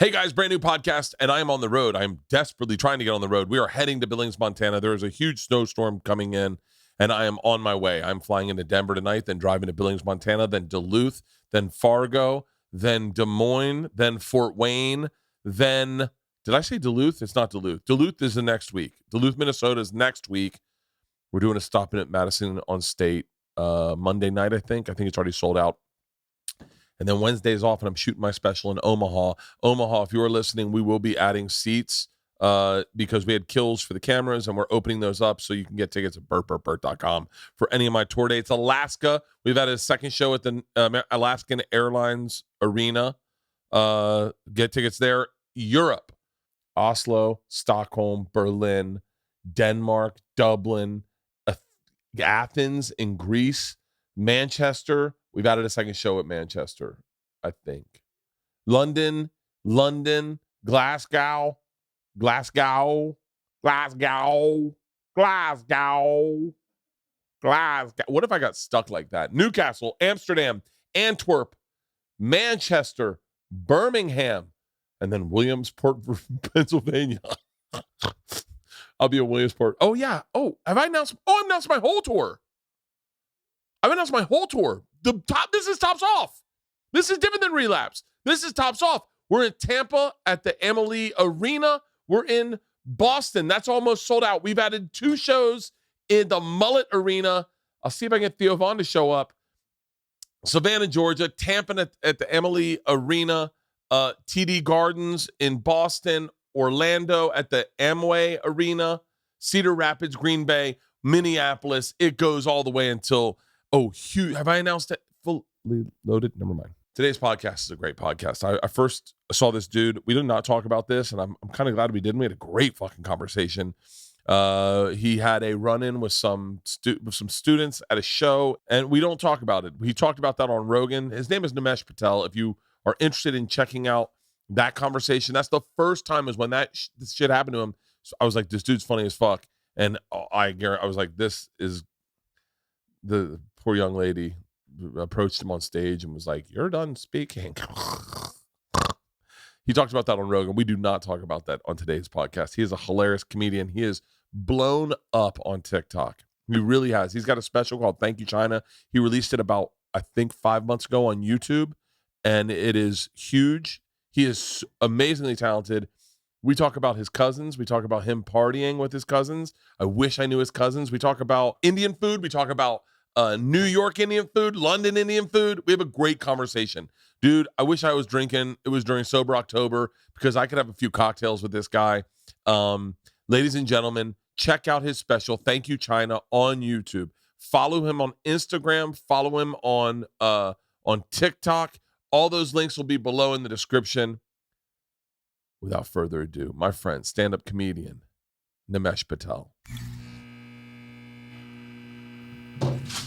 Hey guys, brand new podcast, and I am on the road. I am desperately trying to get on the road. We are heading to Billings, Montana. There is a huge snowstorm coming in, and I am on my way. I'm flying into Denver tonight, then driving to Billings, Montana, then Duluth, then Fargo, then Des Moines, then Fort Wayne, then... Did I say Duluth? It's not Duluth. Duluth is the next week. Duluth, Minnesota is next week. We're doing a stop in at Madison on State Monday night, I think. I think it's already sold out. And then Wednesday is off, and I'm shooting my special in Omaha. Omaha, if you are listening, we will be adding seats because we had kills for the cameras, and we're opening those up so you can get tickets at Bert.com for any of my tour dates. Alaska, we've had a second show at the Alaskan Airlines Arena. Get tickets there. Europe, Oslo, Stockholm, Berlin, Denmark, Dublin, Athens in Greece, Manchester. We've added a second show at Manchester, I think. London, Glasgow. What if I got stuck like that? Newcastle, Amsterdam, Antwerp, Manchester, Birmingham, and then Williamsport, Pennsylvania. I'll be in Williamsport. Oh, yeah. Oh, have I announced? Oh, I announced my whole tour. This is Tops Off. This is different than Relapse. This is Tops Off. We're in Tampa at the Emily Arena. We're in Boston. That's almost sold out. We've added 2 shows in the Mullet Arena. I'll see if I can get Theo Vaughn to show up. Savannah, Georgia. Tampa at the Emily Arena. TD Gardens in Boston. Orlando at the Amway Arena. Cedar Rapids, Green Bay, Minneapolis. It goes all the way until... Oh, huge. Have I announced it fully loaded? Never mind. Today's podcast is a great podcast. I first saw this dude. We did not talk about this, and I'm kind of glad we didn't. We had a great fucking conversation. He had a run-in with some students at a show, and we don't talk about it. He talked about that on Rogan. His name is Nimesh Patel. If you are interested in checking out that conversation, that's the first time is when this shit happened to him. So I was like, this dude's funny as fuck. And I was like, this is... The poor young lady approached him on stage and was like, "You're done speaking." He talked about that on Rogan. We do not talk about that on today's podcast. He is a hilarious comedian. He is blown up on TikTok. He really has. He's got a special called Thank You, China. He released it about, I think, 5 months ago on YouTube, and it is huge. He is amazingly talented. We talk about his cousins. We talk about him partying with his cousins. I wish I knew his cousins. We talk about Indian food. We talk about New York Indian food, London Indian food. We have a great conversation. Dude, I wish I was drinking. It was during Sober October because I could have a few cocktails with this guy. Ladies and gentlemen, check out his special, Thank You, China, on YouTube. Follow him on Instagram. Follow him on TikTok. All those links will be below in the description. Without further ado, my friend, stand-up comedian, Nimesh Patel.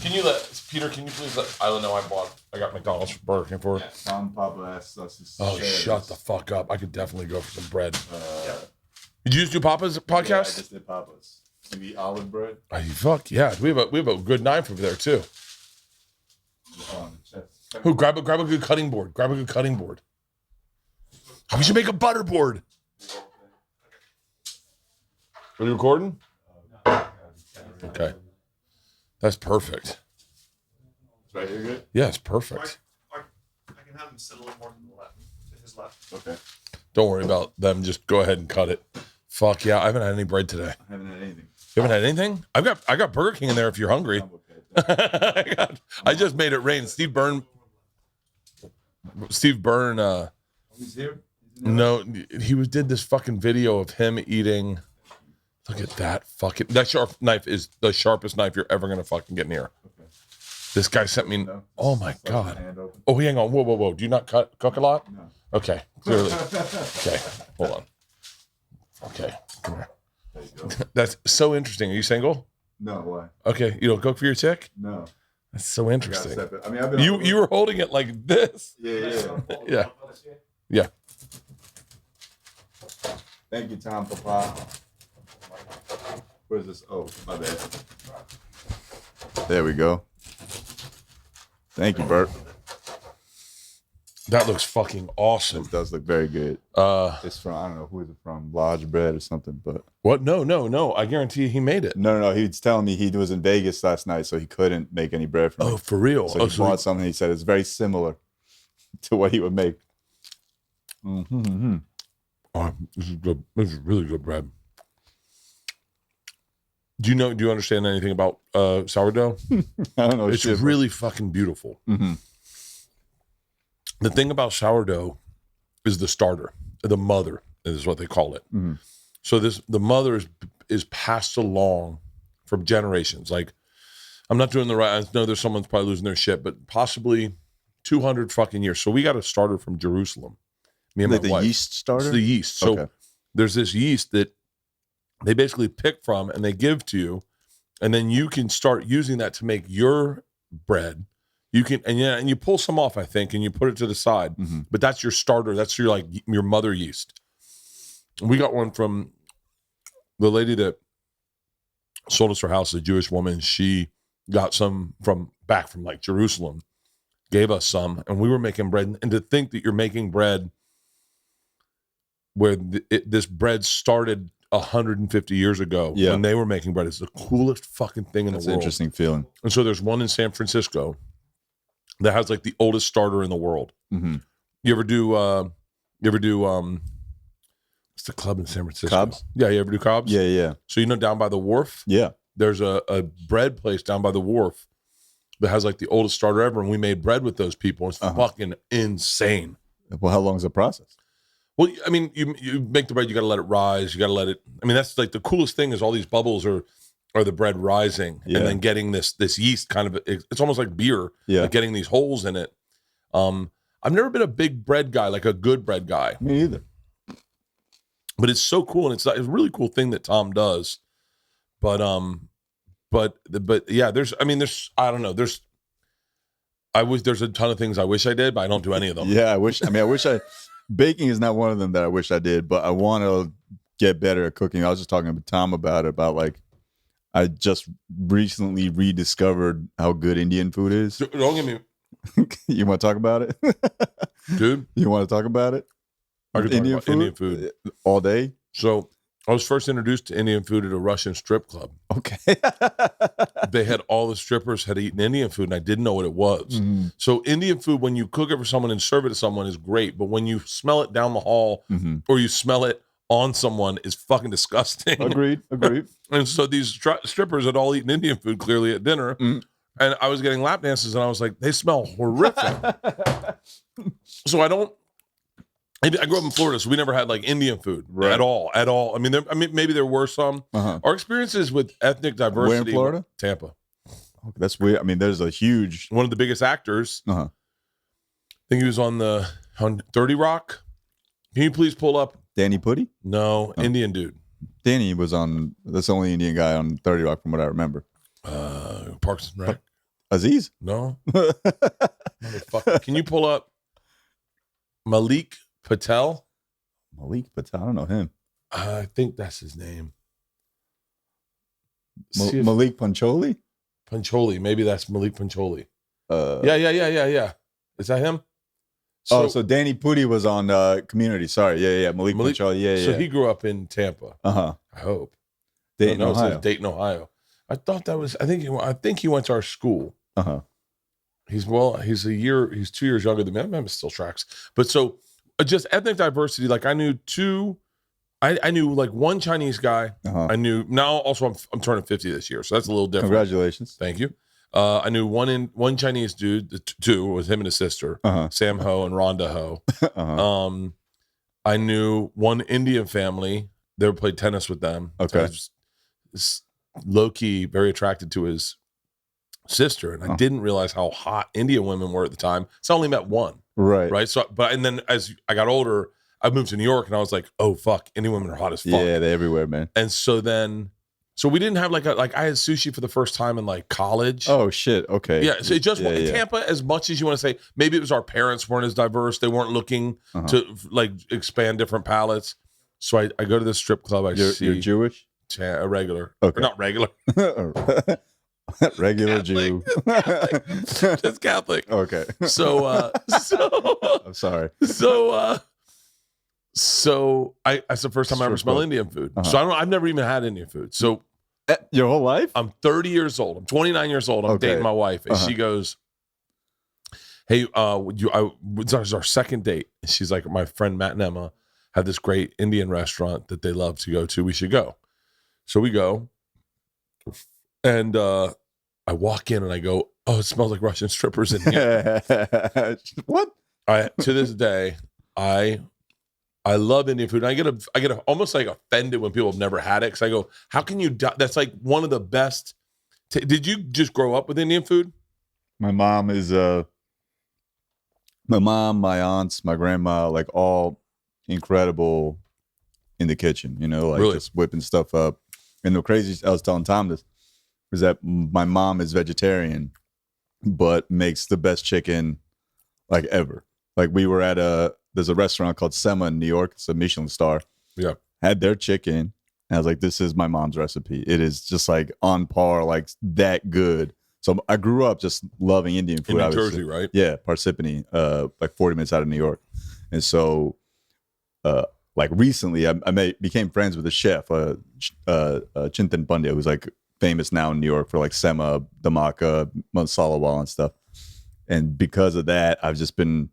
Can you please let Isla know I got McDonald's for Burger King for her? Tom Papa asked us to Oh, shut the fuck up. I could definitely go for some bread. Did you just do Papa's podcast? Yeah, I just did Papa's. You eat olive bread? Fuck yeah. We have a good knife over there too. Who grab a good cutting board. Grab a good cutting board. We should make a butter board. Are you recording? Okay. That's perfect. Right here good? Yeah, it's perfect. I can have him sit a little more to his left. Okay. Don't worry about them. Just go ahead and cut it. Fuck yeah. I haven't had any bread today. I haven't had anything. You haven't had anything? I got Burger King in there if you're hungry. I just made it rain. Steve Byrne. He's here? No, he did this fucking video of him eating. Look at that fucking. That sharp knife is the sharpest knife you're ever gonna fucking get near. Okay. This guy sent me. Oh my god. Oh, hang on. Whoa. Do you not cook a lot? No. Okay, clearly. Okay, hold on. Okay, come here. There you go. That's so interesting. Are you single? No, why? Okay, you don't cook for your chick? No. That's so interesting. I mean, I've been You were holding it like this. Yeah. Yeah. Thank you, Tom Papa. Where's this? Oh, my bad. There we go. Thank you, Bert. That looks fucking awesome. This does look very good. It's from, I don't know, who is it from? Lodge Bread or something, but. What? No. I guarantee you he made it. No. He was telling me he was in Vegas last night, so he couldn't make any bread for me. Oh, for real? So he bought something. He said it's very similar to what he would make. Mm-hmm. Oh, this is good. This is really good bread. Do you understand anything about sourdough? I don't know. It's really fucking beautiful. Mm-hmm. The thing about sourdough is the starter, the mother is what they call it. Mm-hmm. So the mother is passed along from generations. Like, I'm not doing the right. I know there's someone's probably losing their shit, but possibly 200 fucking years. So we got a starter from Jerusalem. Me and my wife. The yeast starter? It's the yeast. So okay. There's this yeast that they basically pick from and they give to you, and then you can start using that to make your bread. You can, and you pull some off, I think, and you put it to the side. Mm-hmm. But that's your starter. That's your your mother yeast. We got one from the lady that sold us her house, a Jewish woman. She got some from like Jerusalem, gave us some, and we were making bread. And to think that you're making bread where this bread started 150 years ago when they were making bread, is the coolest fucking thing in the world. That's an interesting feeling. And so there's one in San Francisco that has like the oldest starter in the world. Mm-hmm. You ever do what's the club in San Francisco? Cobb's? Yeah, you ever do Cobb's? Yeah. So down by the wharf? Yeah. There's a bread place down by the wharf that has like the oldest starter ever, and we made bread with those people. It's fucking insane. Well, how long is the process? Well, I mean, you make the bread, you got to let it rise. You got to let it. I mean, that's like the coolest thing is all these bubbles are the bread rising, and then getting this yeast kind of. It's almost like beer. Yeah, like getting these holes in it. I've never been a big bread guy, like a good bread guy. Me either. But it's so cool, and it's a really cool thing that Tom does. But yeah, there's I don't know, there's a ton of things I wish I did, but I don't do any of them. Yeah, I wish baking is not one of them that I wish I did, but I want to get better at cooking. I was just talking to Tom about it, about like I just recently rediscovered how good Indian food is. Don't get me. You want to talk about it? Dude? You want to talk about it? Indian food all day. So I was first introduced to Indian food at a Russian strip club. Okay. They had all the strippers had eaten Indian food, and I didn't know what it was. Mm-hmm. So Indian food, when you cook it for someone and serve it to someone, is great. But when you smell it down the hall or you smell it on someone, is fucking disgusting. Agreed. And so these strippers had all eaten Indian food clearly at dinner. Mm. And I was getting lap dances, and I was like, they smell horrific. So I grew up in Florida, so we never had like Indian food at all. I mean, maybe there were some. Our experiences with ethnic diversity. Where in Florida? Tampa. Okay, that's weird. I mean, there's a huge one of the biggest actors. I think he was on 30 Rock. Can you please pull up Danny Putty? No, Indian dude. Danny was on. That's the only Indian guy on 30 Rock, from what I remember. Parks and Rec. Aziz? No. Motherfucker. Can you pull up Malik Patel? Malik Patel? I don't know him. I think that's his name. Malik Pancholi? Pancholi. Maybe that's Malik Pancholi. Yeah. Is that him? So Danny Putty was on Community. Sorry. Yeah. Malik Pancholi. Yeah. So he grew up in Tampa. I hope. Dayton, Ohio. It says Dayton, Ohio. I thought that was. I think he went to our school. He's 2 years younger than me. I remember still tracks. But so just ethnic diversity. Like I knew I knew like one Chinese guy. I knew now. Also, I'm turning 50 this year, so that's a little different. Congratulations. Thank you. I knew one Chinese dude. Two was him and his sister, Sam Ho and Rhonda Ho. I knew one Indian family. They played tennis with them. Okay. So low key, very attracted to his sister, and I didn't realize how hot Indian women were at the time. So I only met one. Right. So, and then as I got older, I moved to New York, and I was like, oh fuck, Indian women are hot as fuck. Yeah, they're everywhere, man. And so we didn't have like I had sushi for the first time in like college. Oh shit. Okay. Yeah. So it just Tampa, as much as you want to say, maybe it was our parents weren't as diverse. They weren't looking to like expand different palettes. So I go to this strip club. You're Jewish? A regular. Okay. Or not regular. Regular Catholic. Jew. Just Catholic. Okay. So I'm sorry. So that's the first time I ever smelled Indian food. So I've never even had Indian food. So Your whole life? I'm 30 years old. I'm 29 years old. I'm dating my wife, and she goes, "Hey, this is our second date." And she's like, "My friend Matt and Emma have this great Indian restaurant that they love to go to. We should go." So we go, and I walk in and I go, "Oh, it smells like Russian strippers in here." What? To this day, I love Indian food. And I get almost like offended when people have never had it, because I go, "How can you? That's like one of the best." Did you just grow up with Indian food? My mom is my mom, my aunts, my grandma, like all incredible in the kitchen. You know, like Really? just whipping stuff up. And the crazy, I was telling Tom this, is that my mom is vegetarian, but makes the best chicken like ever. Like we were at there's a restaurant called Sema in New York. It's a Michelin star. Yeah. Had their chicken. And I was like, this is my mom's recipe. It is just like on par, like that good. So I grew up just loving Indian food. In New Jersey, right? Yeah, Parsippany, like 40 minutes out of New York. And so like recently I became friends with a chef, Chintan Pandya, who's like famous now in New York for like Sema, Dhamaka, Masala Wal and stuff. And because of that, I've just been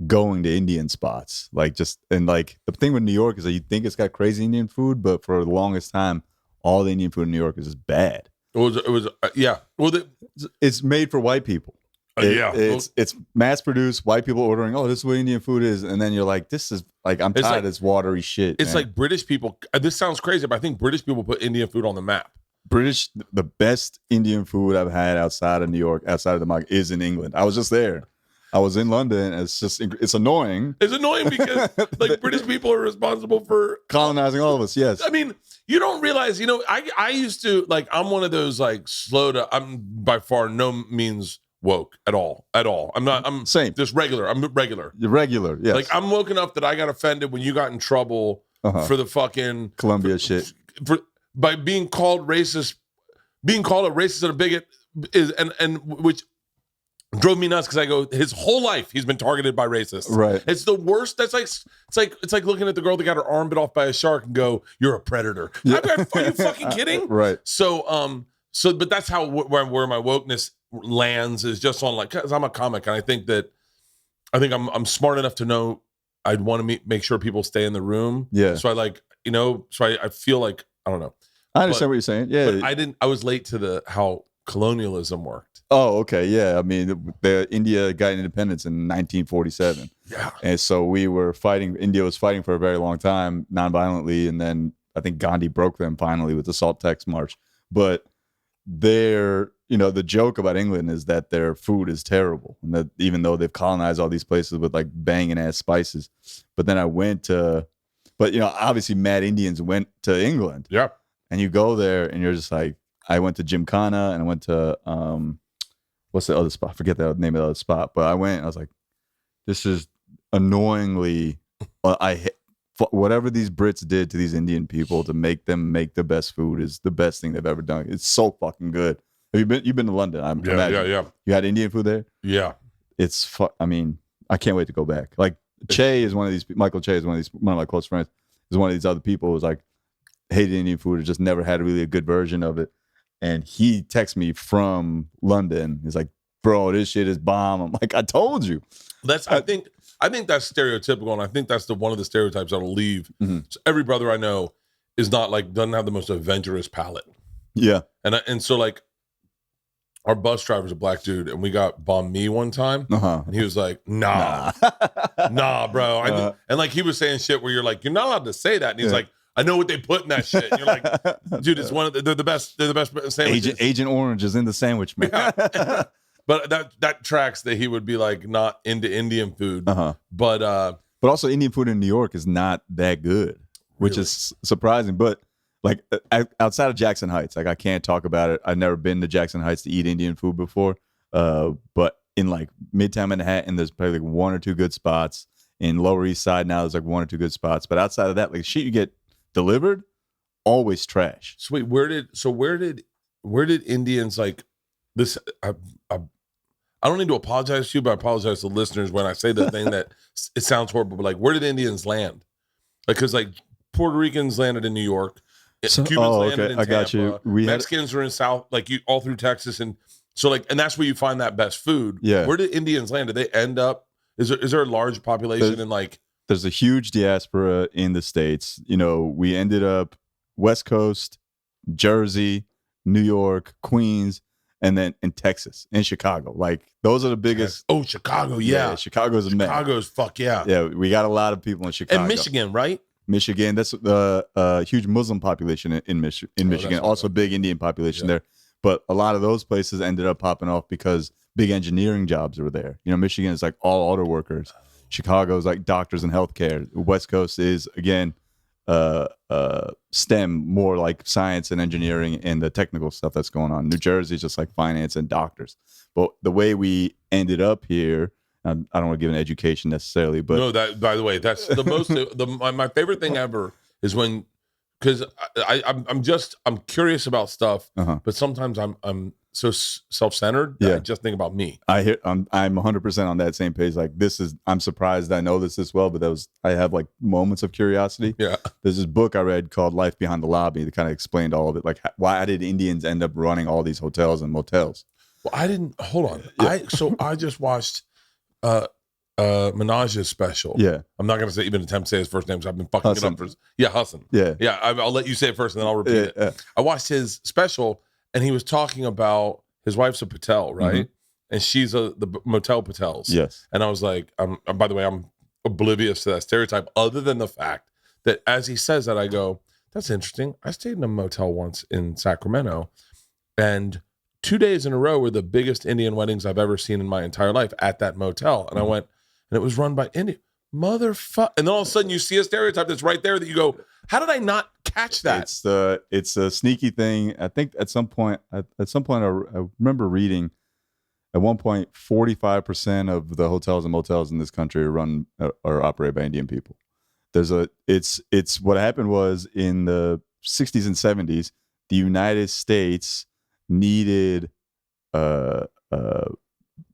going to Indian spots, and the thing with New York is that you think it's got crazy Indian food, but for the longest time, all the Indian food in New York is just bad. It was yeah. Well, It's made for white people. It's mass produced. White people ordering, oh, this is what Indian food is, and then you're like, this is like, I'm tired of this watery shit. It's like British people. This sounds crazy, but I think British people put Indian food on the map. The best Indian food I've had outside of New York, outside of the market, is in England. I was just there. I was in London. It's annoying. It's annoying because like British people are responsible for colonizing all of us. Yes. I mean, you don't realize, I used to, like, I'm one of those like I'm by far no means woke at all. I'm same. Just regular. I'm regular. You're regular. Yes. Like I'm woke enough that I got offended when you got in trouble for the fucking Columbia shit. By being called racist, being called a racist and a bigot is, and which drove me nuts, because I go, his whole life he's been targeted by racists. Right. It's the worst. That's like it's like looking at the girl that got her arm bit off by a shark and go, "You're a predator." Yeah. Are you fucking kidding? Right. So but that's how where my wokeness lands, is just on, like, because I'm a comic, and I think I'm smart enough to know I'd want to make sure people stay in the room. Yeah. So I feel like, I don't know. I understand what you're saying. Yeah. But I was late to how colonialism worked. Oh, okay. Yeah. I mean, India got independence in 1947. Yeah. And so India was fighting for a very long time, nonviolently. And then I think Gandhi broke them finally with the Salt Tax March. But the joke about England is that their food is terrible. And that even though they've colonized all these places with like banging ass spices. But then obviously mad Indians went to England. Yeah. And you go there and you're just like, I went to Gymkhana and I went to what's the other spot? I forget the name of the other spot. But I went and I was like, this is annoyingly whatever these Brits did to these Indian people to make them make the best food is the best thing they've ever done. It's so fucking good. You've been to London? Yeah. You had Indian food there? Yeah. I mean, I can't wait to go back. Like Michael Che is one of my close friends. Is one of these other people who's like hated Indian food or just never had really a good version of it. And he texts me from London. He's like, "Bro, this shit is bomb." I'm like, "I told you." I think that's stereotypical, and I think that's one of the stereotypes that'll leave. Mm-hmm. So every brother I know is not doesn't have the most adventurous palate. Yeah, and so like our bus driver's a black dude, and we got banh mi one time, and he was like, "Nah, bro." And like he was saying shit where you're like, "You're not allowed to say that," and he's like, "I know what they put in that shit." And you're like, "Dude, it's they're the best. They're the best sandwiches." Agent Orange is in the sandwich, man. Yeah. But that tracks that he would be like not into Indian food. But also Indian food in New York is not that good, which is surprising. But like outside of Jackson Heights, like I can't talk about it. I've never been to Jackson Heights to eat Indian food before. But in like Midtown Manhattan, there's probably like one or two good spots. In Lower East Side now, there's like one or two good spots. But outside of that, like shit you get delivered, always trash. Sweet. Where did where did Indians like this? I don't need to apologize to you, but I apologize to listeners when I say the thing that it sounds horrible. But like, where did Indians land? Like, because like Puerto Ricans landed in New York, Cubans landed in Tampa. I got you. Mexicans were in South, like you all through Texas, and so like, and that's where you find that best food. Yeah. Where did Indians land? Did they end up? Is there a large population in like? There's a huge diaspora in the States. You know, we ended up West Coast, Jersey, New York, Queens, and then in Texas, in Chicago. Like, those are the biggest. Oh, Chicago, yeah. Chicago's a mess. Chicago's fuck yeah. Yeah, we got a lot of people in Chicago. And Michigan, right? Michigan, that's the huge Muslim population in Michigan. Also, big Indian population there. But a lot of those places ended up popping off because big engineering jobs were there. You know, Michigan is like all auto workers. Chicago is like doctors and healthcare. West Coast is, again, STEM, more like science and engineering and the technical stuff that's going on. New Jersey is just like finance and doctors. But the way we ended up here, I don't want to give an education necessarily, but no, that, by the way, that's the most my favorite thing ever is when, because I'm curious about stuff, but sometimes I'm so self-centered that I just think about me. I'm 100% on that same page. Like, I'm surprised I know this well, but I have like moments of curiosity. Yeah. There's this book I read called Life Behind the Lobby that kind of explained all of it. Like, why did Indians end up running all these hotels and motels? Well, hold on. Yeah. I just watched Minaj's special. Yeah. I'm not going to even attempt to say his first name because I've been fucking Hassan. it up for Hassan. Yeah. Yeah. I'll let you say it first and then I'll repeat it. Yeah. I watched his special and he was talking about his wife's a Patel, right? And she's the Motel Patels. Yes. And I was like, by the way, I'm oblivious to that stereotype, other than the fact that as he says that, I go, that's interesting. I stayed in a motel once in Sacramento, and 2 days in a row were the biggest Indian weddings I've ever seen in my entire life at that motel. And I went, and it was run by Indian. Motherfucker. And then all of a sudden you see a stereotype that's right there that you go, how did I not catch that? It's a sneaky thing. I think at some point I remember reading at one point 45% of the hotels and motels in this country are operated by Indian people. It's what happened was in the 60s and 70s, the United States needed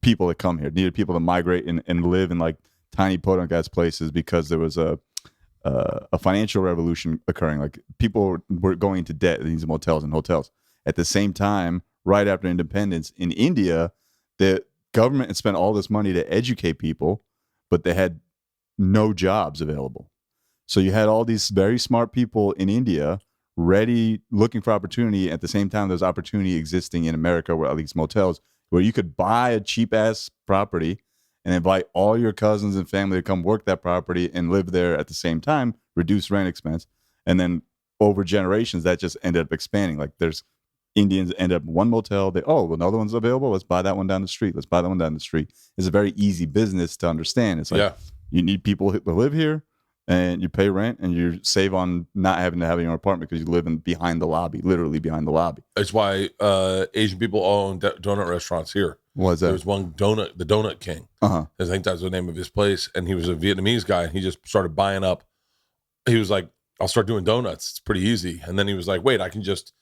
people to come here, needed people to migrate and live in like tiny podunk ass places because there was a financial revolution occurring. Like, people were going into debt in these motels and hotels. At the same time, right after independence in India, the government had spent all this money to educate people, but they had no jobs available. So you had all these very smart people in India ready, looking for opportunity. At the same time, there's opportunity existing in America, where at least motels, where you could buy a cheap ass property and invite all your cousins and family to come work that property and live there at the same time, reduce rent expense. And then over generations, that just ended up expanding. Like, there's Indians end up in one motel. Another one's available. Let's buy that one down the street. Let's buy that one down the street. It's a very easy business to understand. It's like, you need people to live here, and you pay rent, and you save on not having to have your own apartment because you live behind the lobby, literally behind the lobby. That's why Asian people own donut restaurants here. What is that? There was one donut, the Donut King. I think that's the name of his place. And he was a Vietnamese guy. And he just started buying up. He was like, I'll start doing donuts. It's pretty easy. And then he was like, wait, I can just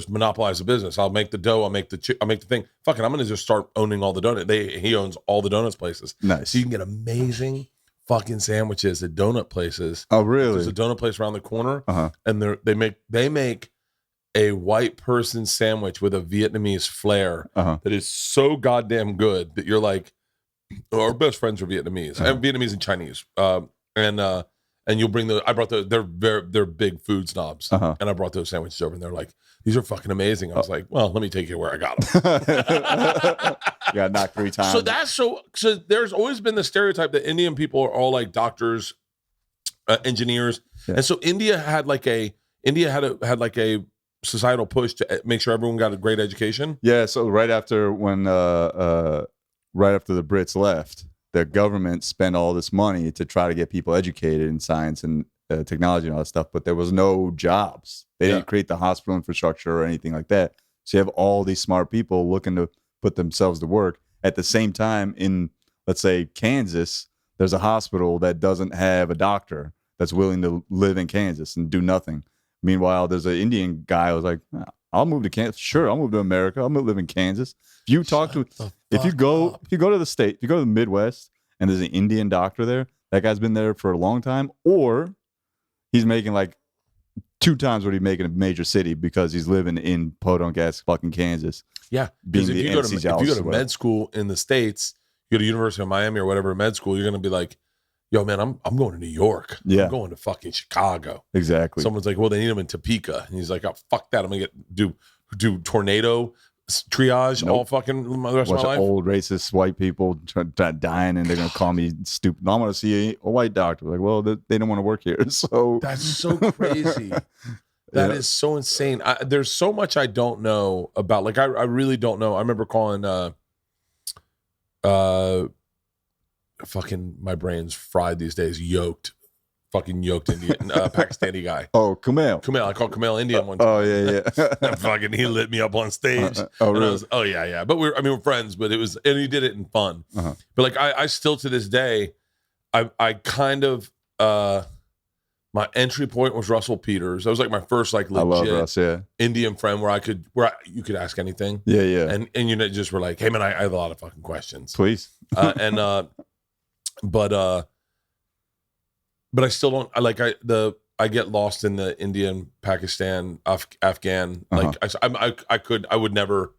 monopolize the business. I'll make the dough. I'll make the thing. Fuck it. I'm going to just start owning all the donuts. He owns all the donuts places. Nice. So you can get amazing fucking sandwiches at donut places. Oh, really? There's a donut place around the corner. And they make a white person sandwich with a Vietnamese flair that is so goddamn good that you're like, our best friends are Vietnamese. I'm Vietnamese and Chinese. And you'll bring they're big food snobs. And I brought those sandwiches over, and they're like, these are fucking amazing. I was like, well, let me take you where I got them. You got knocked 3 times. So there's always been the stereotype that Indian people are all like doctors, engineers. Yeah. And so India had like a societal push to make sure everyone got a great education. Yeah. So right after the Brits left, the government spent all this money to try to get people educated in science and technology and all that stuff, but there was no jobs. They didn't create the hospital infrastructure or anything like that. So you have all these smart people looking to put themselves to work. At the same time, in, let's say, Kansas, there's a hospital that doesn't have a doctor that's willing to live in Kansas and do nothing. Meanwhile, there's an Indian guy who's like, I'll move to Kansas. Sure, I'll move to America. I'll live in Kansas. If you talk to, if you go to the state, if you go to the Midwest and there's an Indian doctor there, that guy's been there for a long time, or he's making like 2 times what he'd make in a major city because he's living in podunk ass fucking Kansas. Yeah, because if you go to med school in the States, you go to University of Miami or whatever med school, you're gonna be like, yo, man, I'm going to New York. Yeah. I'm going to fucking Chicago. Exactly. Someone's like, well, they need him in Topeka. And he's like, oh, fuck that. I'm going to do tornado triage all fucking the rest of my life. Old racist white people dying and they're going to call me stupid. I want to see a white doctor. Like, well, they don't want to work here. So that's so crazy. That is so insane. There's so much I don't know about. Like, I really don't know. I remember calling fucking my brain's fried these days. Fucking yoked Indian Pakistani guy. Oh, Kumail. I called Kumail Indian one time. Oh yeah. Fucking he lit me up on stage. Oh really? Yeah. But we're friends. But and he did it in fun. Uh-huh. But like I still to this day, I kind of my entry point was Russell Peters. That was like my first like legit I love Russ, Indian friend where you could ask anything. Yeah. And you know just were like, hey man, I have a lot of fucking questions. Please. But I still don't. I get lost in the Indian, Pakistan, Afghan. Like I would never.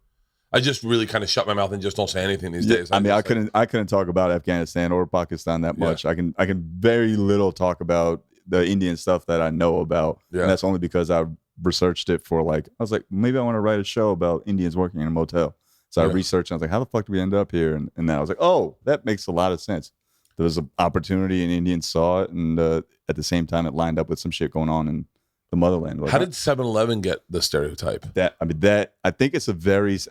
I just really kind of shut my mouth and just don't say anything these days. I couldn't talk about Afghanistan or Pakistan that much. I can very little talk about the Indian stuff that I know about. Yeah. And that's only because I researched it for I was like, maybe I want to write a show about Indians working in a motel. So I researched and I was like, how the fuck did we end up here? And then I was like, oh, that makes a lot of sense. There was an opportunity and Indians saw it. And at the same time, it lined up with some shit going on in the motherland. How did 7-Eleven get the stereotype? I think it's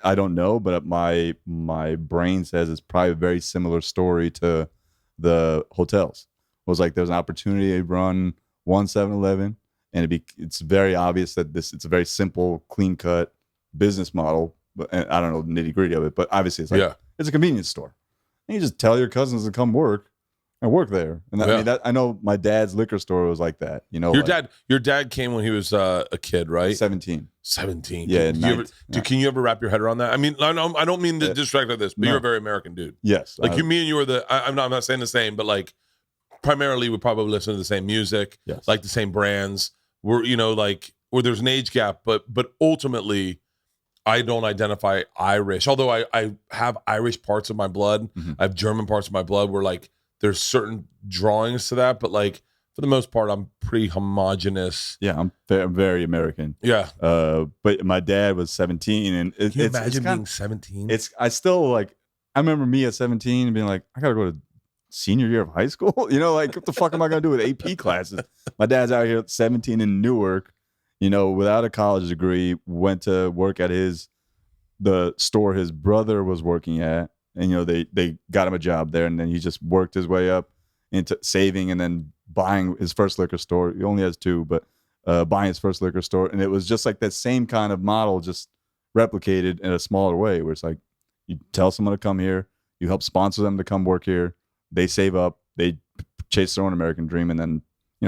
I don't know, but my brain says it's probably a very similar story to the hotels. It was like there's an opportunity to run one 7-Eleven and it's very obvious that it's a very simple, clean cut business model. But I don't know the nitty gritty of it, but obviously it's it's a convenience store. And you just tell your cousins to come work and work there. And I know my dad's liquor store was like that. You know, your dad came when he was a kid, right? 17. 17. Yeah. Can you ever wrap your head around that? I mean, I don't mean to distract like this, but you're a very American dude. Yes. Like me and you are I'm not saying the same, but like primarily we probably listen to the same music, like the same brands. We're where there's an age gap, but ultimately. I don't identify Irish, although I have Irish parts of my blood. Mm-hmm. I have German parts of my blood where like there's certain drawings to that, but like for the most part, I'm pretty homogenous. Yeah, I'm very American. Yeah. But my dad was 17, and can you imagine being 17? I remember me at 17 and being like, I gotta go to senior year of high school. Like what the fuck am I gonna do with AP classes? My dad's out here at 17 in Newark. Without a college degree, went to work at the store his brother was working at. And, they got him a job there. And then he just worked his way up into saving and then buying his first liquor store. He only has 2, but buying his first liquor store. And it was just like that same kind of model, just replicated in a smaller way, where it's like you tell someone to come here, you help sponsor them to come work here. They save up, they chase their own American dream, and then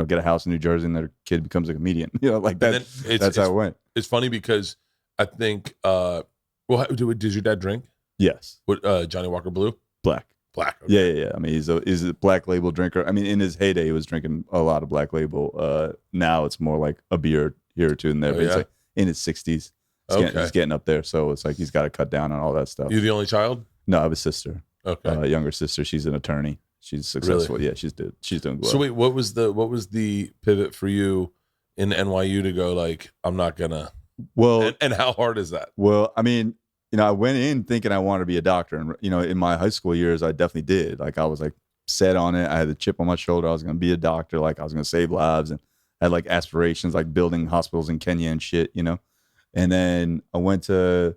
get a house in New Jersey and their kid becomes a comedian. Like that. That's how it went. It's funny because I think, did your dad drink? Yes. What, Johnny Walker Blue? Black. Okay. Yeah. I mean, he's a black label drinker. I mean, in his heyday, he was drinking a lot of black label. Now it's more like a beer here or two in there. But he's like in his 60s. He's getting up there. So it's like he's got to cut down on all that stuff. You the only child? No, I have a sister. Okay. Younger sister. She's an attorney. She's successful. Really? Yeah, she's doing well. So wait, what was the pivot for you in NYU to go like, I'm not gonna? Well, and how hard is that? Well, I mean, I went in thinking I wanted to be a doctor, and in my high school years, I definitely did. Like I was like set on it. I had the chip on my shoulder. I was gonna be a doctor. Like I was gonna save lives, and I had like aspirations, like building hospitals in Kenya and shit. And then I went to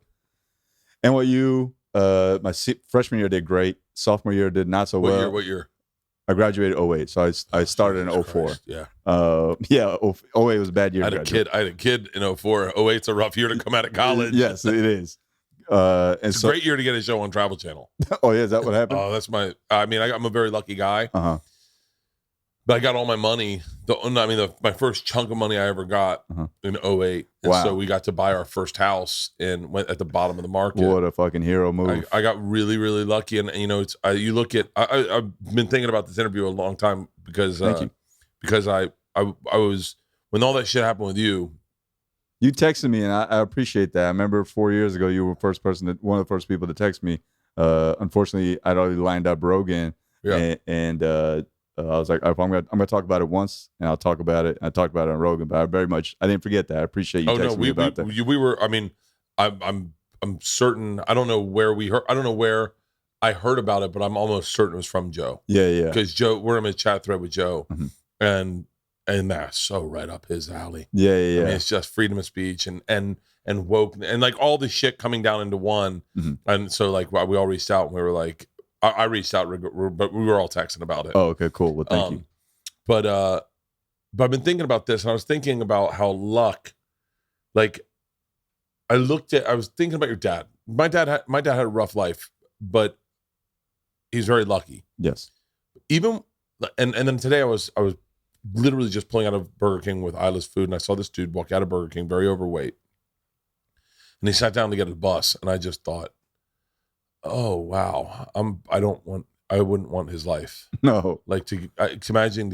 NYU. My freshman year did great. Sophomore year did not so well. What year? I graduated 08, so I started in 04. Christ, yeah. 08 was a bad year. I had a kid in 04. 08's a rough year to come out of college. Yes, it is. It's a great year to get a show on Travel Channel. Oh yeah, is that what happened? Oh, I'm a very lucky guy. Uh-huh. But I got all my money. My first chunk of money I ever got in 2008. And Wow. so we got to buy our first house and went at the bottom of the market. What a fucking hero move. I got really, really lucky. And, you know, you look at, I've been thinking about this interview a long time because I was, when all that shit happened with you. You texted me, and I appreciate that. I remember 4 years ago, you were one of the first people to text me. Unfortunately, I'd already lined up Rogan, and I was like, I'm gonna talk about it once, and I'll talk about it. I talked about it on Rogan, but I didn't forget that. I appreciate you texting me about that. We were. I mean, I'm certain. I don't know where we heard. I don't know where I heard about it, but I'm almost certain it was from Joe. Yeah. Because Joe, we're in a chat thread with Joe, and that's so right up his alley. Yeah. I mean, it's just freedom of speech and woke and like all the shit coming down into one. And so like we all reached out and we were like, I reached out, but we were all texting about it. Oh, okay, cool. Well, thank you. But I've been thinking about this, and I was thinking about how luck, like, I was thinking about your dad. My dad had a rough life, but he's very lucky. Yes. Even and then today I was literally just pulling out of Burger King with Isla's food, and I saw this dude walk out of Burger King, very overweight, and he sat down to get a bus, and I just thought, oh wow, I wouldn't want his life. No, like to imagine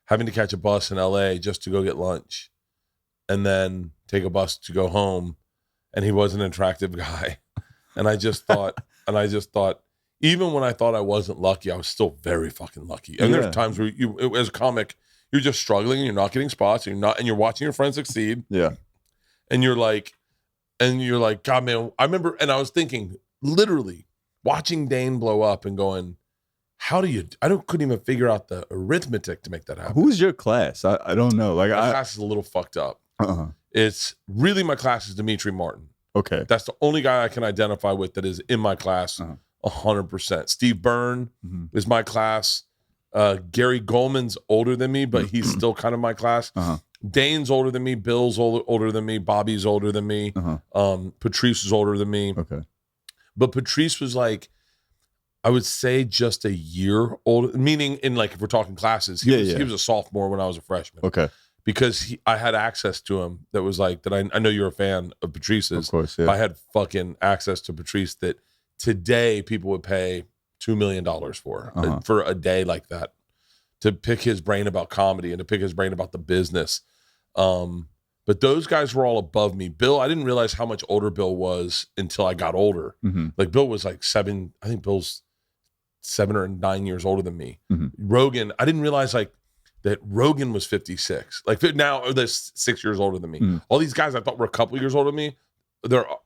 having to catch a bus in LA just to go get lunch, and then take a bus to go home, and he was an attractive guy, and I just thought, even when I thought I wasn't lucky, I was still very fucking lucky. And there's times where you, as a comic, you're just struggling and you're not getting spots, and you're watching your friends succeed. Yeah, and you're like, God, man, I remember, and I was thinking. Literally watching Dane blow up and going, couldn't even figure out the arithmetic to make that happen. Who's your class? I don't know. Like my class is a little fucked up. It's really, my class is Dimitri Martin. Okay. That's the only guy I can identify with that is in my class 100%. Steve Byrne is my class. Gary Goldman's older than me, but he's still kind of my class. Dane's older than me. Bill's older than me. Bobby's older than me. Patrice is older than me. Okay. But Patrice was like, I would say just a year older, meaning in like, if we're talking classes, he was a sophomore when I was a freshman. Okay. Because I had access to him that was like, that I know you're a fan of Patrice's. Of course, yeah. I had fucking access to Patrice that today people would pay $2 million for a day like that, to pick his brain about comedy and to pick his brain about the business. But those guys were all above me. Bill, I didn't realize how much older Bill was until I got older. Like Bill was like 7, I think Bill's 7 or 9 years older than me. Rogan, I didn't realize like that Rogan was 56. Like now they're 6 years older than me. All these guys I thought were a couple years older than me.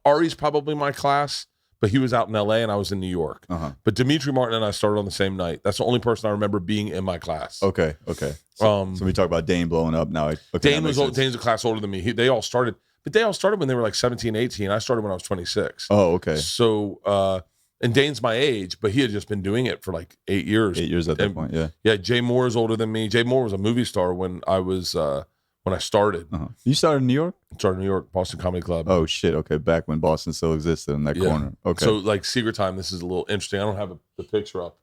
Ari's probably my class, but he was out in LA and I was in New York. But Dimitri Martin and I started on the same night. That's the only person I remember being in my class. Okay. So we talk about Dane blowing up now. Dane's a class older than me. They all started when they were like 17, 18. I started when I was 26. Oh, okay. So, and Dane's my age, but he had just been doing it for like 8 years. 8 years at that point, yeah. Yeah, Jay Moore is older than me. Jay Moore was a movie star when I started. You started in New York? Started in New York, Boston Comedy Club. Oh, shit. Okay, back when Boston still existed in that corner. Okay. So, like, Secret Time, this is a little interesting. I don't have the picture up.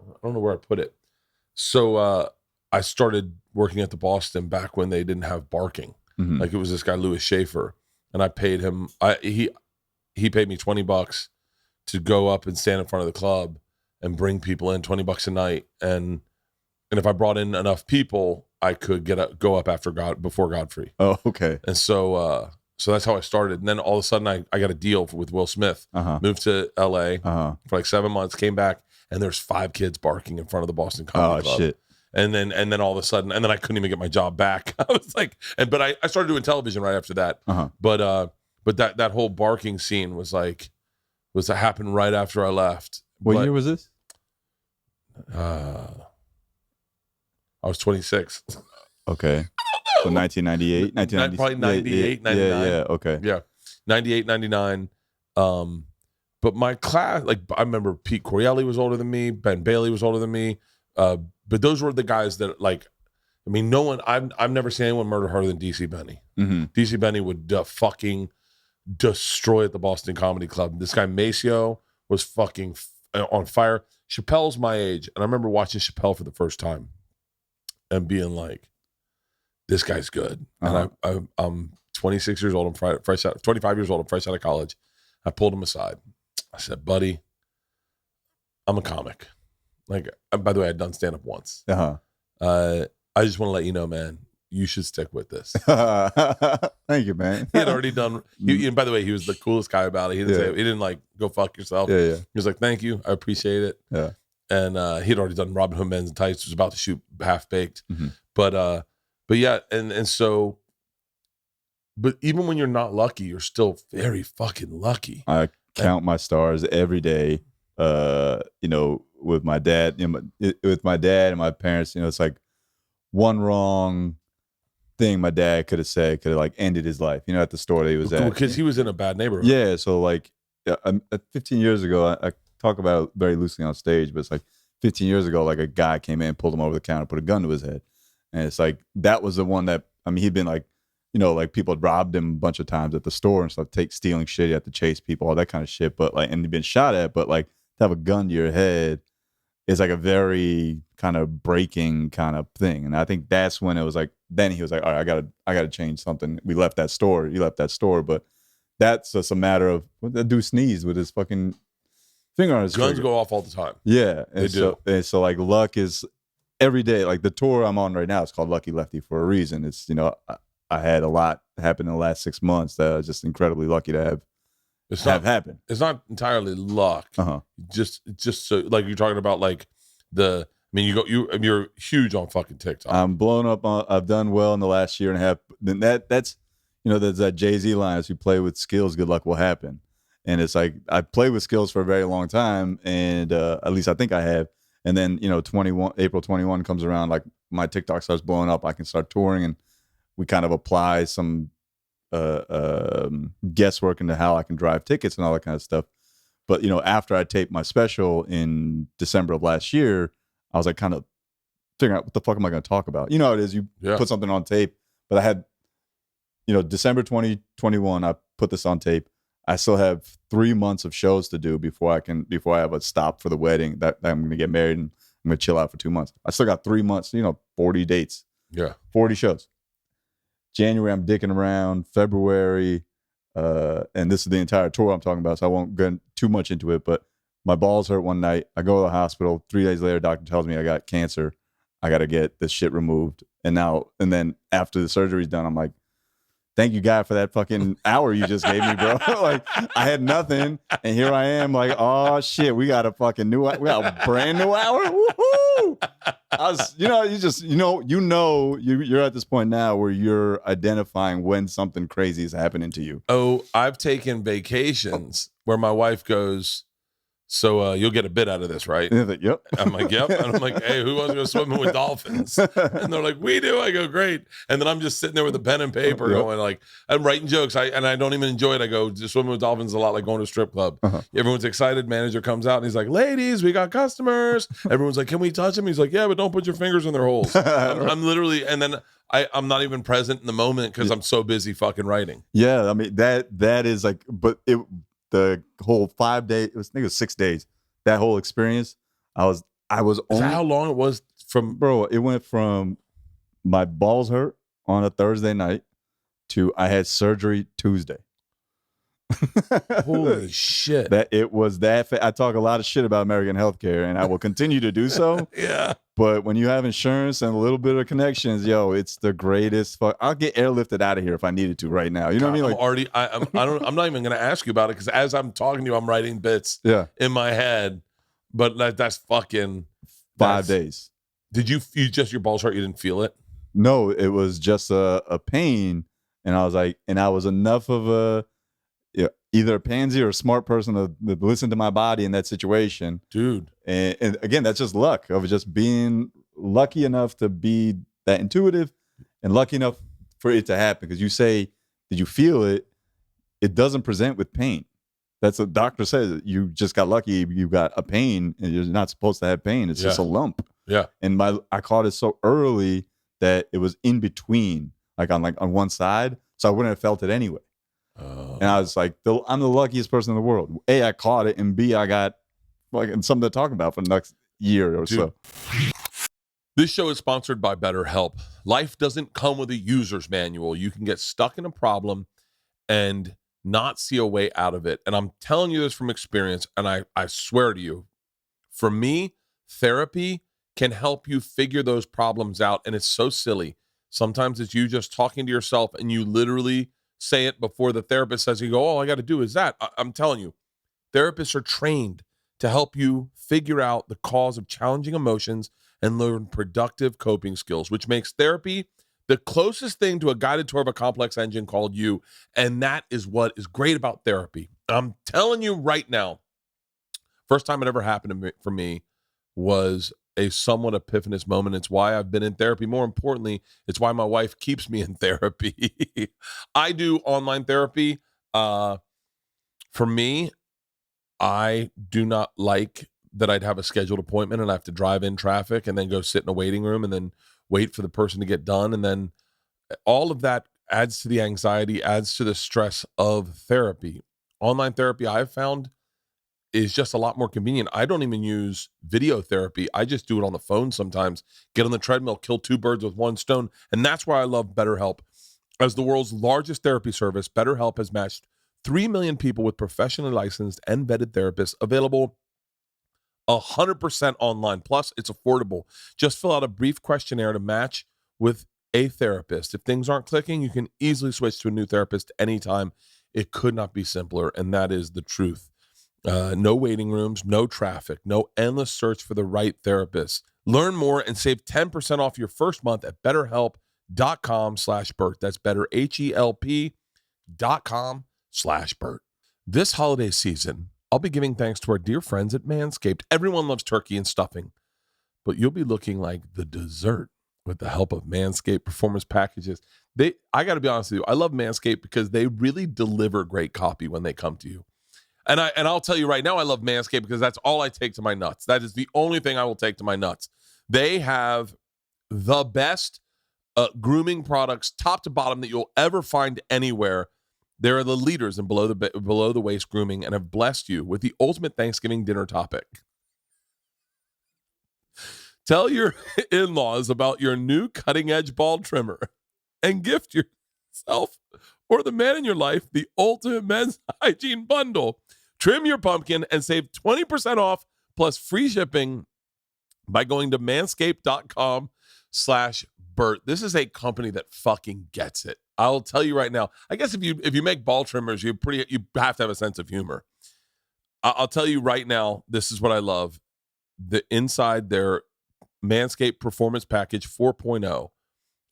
I don't know where I put it. So, I started working at the Boston back when they didn't have barking. Like, it was this guy, Louis Schaefer, and I paid him. He paid me $20 to go up and stand in front of the club and bring people in, $20 a night. And if I brought in enough people, I could go up before Godfrey. Oh, okay. And so that's how I started. And then all of a sudden I got a deal with Will Smith, moved to LA for like 7 months, came back, and there's 5 kids barking in front of the Boston Comedy Club. Shit. And then all of a sudden, and then I couldn't even get my job back. I was like, but I started doing television right after that. But that whole barking scene was to happen right after I left. What year was this? I was 26. Okay. So 1998, probably 98, 99. Yeah, okay. Yeah. 98, 99. But my class, like, I remember Pete Corelli was older than me. Ben Bailey was older than me. But those were the guys that, like, I mean, no one, I've never seen anyone murder harder than DC Benny. DC Benny would fucking destroy at the Boston Comedy Club. This guy Maceo was fucking on fire. Chappelle's my age, and I remember watching Chappelle for the first time and being like, this guy's good. And I'm 26 years old. I'm fresh out, 25 years old. I'm fresh out of college. I pulled him aside. I said, buddy, I'm a comic. Like, by the way, I'd done stand-up once. I just want to let you know, man, you should stick with this. Thank you, man. He had already done, and by the way, he was the coolest guy about it. He didn't like, go fuck yourself. Yeah. He was like, thank you. I appreciate it. Yeah. And he had already done Robin Hood Men's and Tights, was about to shoot Half Baked. Mm-hmm. But yeah, and so, but even when you're not lucky, you're still very fucking lucky. I count my stars every day. With my dad, with my dad and my parents, it's like one wrong thing my dad could have said could have like ended his life. At the store that he was at, because he was in a bad neighborhood. Yeah, so like 15 years ago, I talk about it very loosely on stage, but it's like 15 years ago, like a guy came in, pulled him over the counter, put a gun to his head, and it's like that was the one that he'd been like, like people had robbed him a bunch of times at the store and stuff, stealing shit, you have to chase people, all that kind of shit, but like, and he'd been shot at, but like to have a gun to your head is like a very kind of breaking kind of thing. And I think that's when it was like, then he was like, all right, I gotta change something. We left that store. He left that store, but that's just a matter of that dude sneezed with his fucking finger on his Guns trigger. go off all the time. Yeah. They do. So like luck is every day. Like the tour I'm on right now, it's called Lucky Lefty for a reason. It's, I had a lot happen in the last 6 months that I was just incredibly lucky to have happen. It's not entirely luck. Just so like you're talking about like you're huge on fucking TikTok. I'm blown up. I've done well in the last year and a half. Then that's there's that Jay-Z line: "As you play with skills, good luck will happen." And it's like I played with skills for a very long time, and at least I think I have. And then April 21 comes around, like my TikTok starts blowing up. I can start touring, and we kind of apply some guesswork into how I can drive tickets and all that kind of stuff. But after I taped my special in December of last year, I was like kind of figuring out what the fuck am I going to talk about. How it is, you put something on tape. But I had December 2021, I put this on tape. I still have 3 months of shows to do before I have a stop for the wedding that I'm going to get married, and I'm going to chill out for 2 months. I still got 3 months, 40 dates. Yeah. 40 shows. January, I'm dicking around. February, and this is the entire tour I'm talking about, so I won't get too much into it, but my balls hurt one night. I go to the hospital. 3 days later, doctor tells me I got cancer. I got to get this shit removed. And then after the surgery's done, I'm like, thank you, God, for that fucking hour you just gave me, bro. Like, I had nothing, and here I am, like, oh shit, we got a brand new hour. Woohoo! I was, you're at this point now where you're identifying when something crazy is happening to you. Oh, I've taken vacations where my wife goes, so you'll get a bit out of this, right? Like, yep. I'm like, yep. And I'm like, hey, who wants to go swimming with dolphins? And they're like, we do. I go, great. And then I'm just sitting there with a pen and paper going like, I'm writing jokes. I don't even enjoy it. I go, just swimming with dolphins is a lot like going to a strip club. Everyone's excited. Manager comes out and he's like, ladies, we got customers. Everyone's like, can we touch them? He's like, yeah, but don't put your fingers in their holes. I'm literally, and then I'm not even present in the moment because I'm so busy fucking writing. Yeah. I mean, that is like, but the whole 5 days, I think it was 6 days, that whole experience, I was Is that how long it was from? Bro, it went from my balls hurt on a Thursday night to I had surgery Tuesday. Holy shit. That it was that I talk a lot of shit about American healthcare, and I will continue to do so. Yeah. But when you have insurance and a little bit of connections, it's the greatest. I'll get airlifted out of here if I needed to right now. You know what I mean? Like, I'm not even going to ask you about it because as I'm talking to you, I'm writing bits in my head. But that's fucking 5 days. Did you your balls hurt? You didn't feel it? No, it was just a pain, and I was like, and I was enough of a either a pansy or a smart person to listen to my body in that situation, dude. And again, that's just luck of just being lucky enough to be that intuitive and lucky enough for it to happen. Because you say, did you feel it? It doesn't present with pain. That's what the doctor says. You just got lucky. You got a pain, and you're not supposed to have pain. It's just a lump. Yeah. And I caught it so early that it was in between, on one side, so I wouldn't have felt it anyway. And I was like, I'm the luckiest person in the world. A, I caught it, and B, I got fucking something to talk about for the next year or Dude. so. This show is sponsored by BetterHelp. Life doesn't come with a user's manual. You can get stuck in a problem and not see a way out of it. And I'm telling you this from experience, and I swear to you, for me, therapy can help you figure those problems out. And it's so silly. Sometimes it's you just talking to yourself and you literally say it before the therapist says, you go, all I got to do is that. I'm telling you, therapists are trained to help you figure out the cause of challenging emotions and learn productive coping skills, which makes therapy the closest thing to a guided tour of a complex engine called you. And that is what is great about therapy. I'm telling you right now, first time it ever happened for me was a somewhat epiphanous moment. It's why I've been in therapy. More importantly, it's why my wife keeps me in therapy. I do online therapy. For me, I do not like that I'd have a scheduled appointment and I have to drive in traffic and then go sit in a waiting room and then wait for the person to get done. And then all of that adds to the anxiety, adds to the stress of therapy. Online therapy, I've found, is just a lot more convenient. I don't even use video therapy. I just do it on the phone sometimes, get on the treadmill, kill two birds with one stone. And that's why I love BetterHelp. As the world's largest therapy service, BetterHelp has matched 3 million people with professionally licensed and vetted therapists, available 100% online. Plus, it's affordable. Just fill out a brief questionnaire to match with a therapist. If things aren't clicking, you can easily switch to a new therapist anytime. It could not be simpler, and that is the truth. No waiting rooms, no traffic, no endless search for the right therapist. Learn more and save 10% off your first month at betterhelp.com/Bert. That's betterhelp.com/Bert. This holiday season, I'll be giving thanks to our dear friends at Manscaped. Everyone loves turkey and stuffing, but you'll be looking like the dessert with the help of Manscaped Performance Packages. I got to be honest with you, I love Manscaped because they really deliver great copy when they come to you. And I'll tell you right now, I love Manscaped because that's all I take to my nuts. That is the only thing I will take to my nuts. They have the best grooming products, top to bottom, that you'll ever find anywhere. They're the leaders in below the waist grooming and have blessed you with the ultimate Thanksgiving dinner topic. Tell your in-laws about your new cutting-edge ball trimmer and gift yourself or the man in your life the ultimate men's hygiene bundle. Trim your pumpkin and save 20% off plus free shipping by going to manscaped.com/Bert. This is a company that fucking gets it. I'll tell you right now. I guess if you make ball trimmers, you have to have a sense of humor. I'll tell you right now, this is what I love. The inside their Manscaped Performance Package 4.0.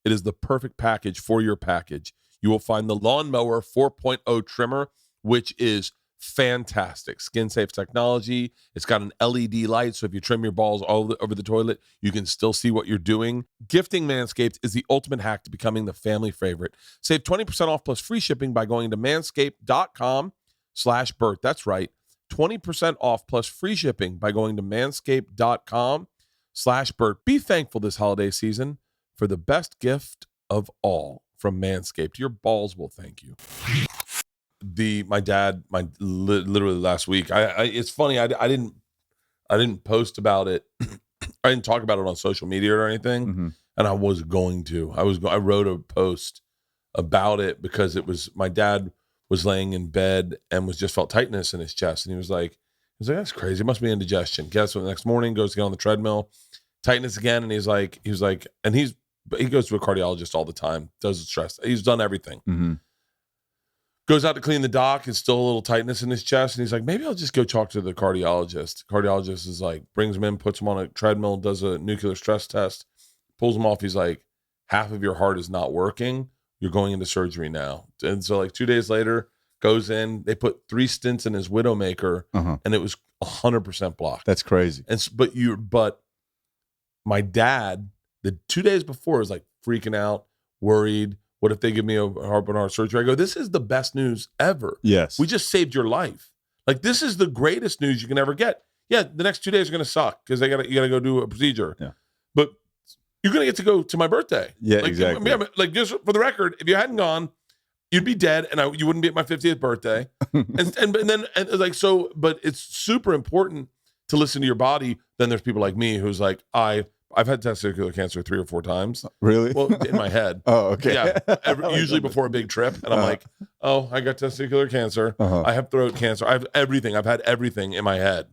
It is the perfect package for your package. You will find the Lawnmower 4.0 trimmer, which is fantastic. Skin-safe technology. It's got an LED light, so if you trim your balls all over the toilet, you can still see what you're doing. Gifting Manscaped is the ultimate hack to becoming the family favorite. Save 20% off plus free shipping by going to manscaped.com/Bert. That's right. 20% off plus free shipping by going to manscaped.com/Bert. Be thankful this holiday season for the best gift of all from Manscaped. Your balls will thank you. My dad, literally last week, it's funny, I didn't post about it. I didn't talk about it on social media or anything. Mm-hmm. And I was going to. I wrote a post about it because it was, my dad was laying in bed and just felt tightness in his chest. And he was like, that's crazy. It must be indigestion. Guess what? The next morning, goes to get on the treadmill, tightness again. And he goes to a cardiologist all the time, does the stress. He's done everything. Mm-hmm. Goes out to clean the dock, and still a little tightness in his chest. And he's like, maybe I'll just go talk to the cardiologist. Cardiologist is like, brings him in, puts him on a treadmill, does a nuclear stress test, pulls him off. He's like, half of your heart is not working. You're going into surgery now. And so like 2 days later, goes in, they put 3 stents in his Widowmaker, and it was 100% blocked. That's crazy. But my dad, the 2 days before, was like freaking out, worried. What if they give me a open heart surgery? I go, this is the best news ever. Yes. We just saved your life. Like, this is the greatest news you can ever get. Yeah, the next 2 days are going to suck because you got to go do a procedure. Yeah. But you're going to get to go to my birthday. Yeah, like, exactly. Like, just for the record, if you hadn't gone, you'd be dead, and you wouldn't be at my 50th birthday. But it's super important to listen to your body. Then there's people like me who's like, I've had testicular cancer 3 or 4 times. Really? Well, in my head. Oh, okay. Yeah. Usually before a big trip. And I'm like, oh, I got testicular cancer. I have throat cancer. I have everything. I've had everything in my head.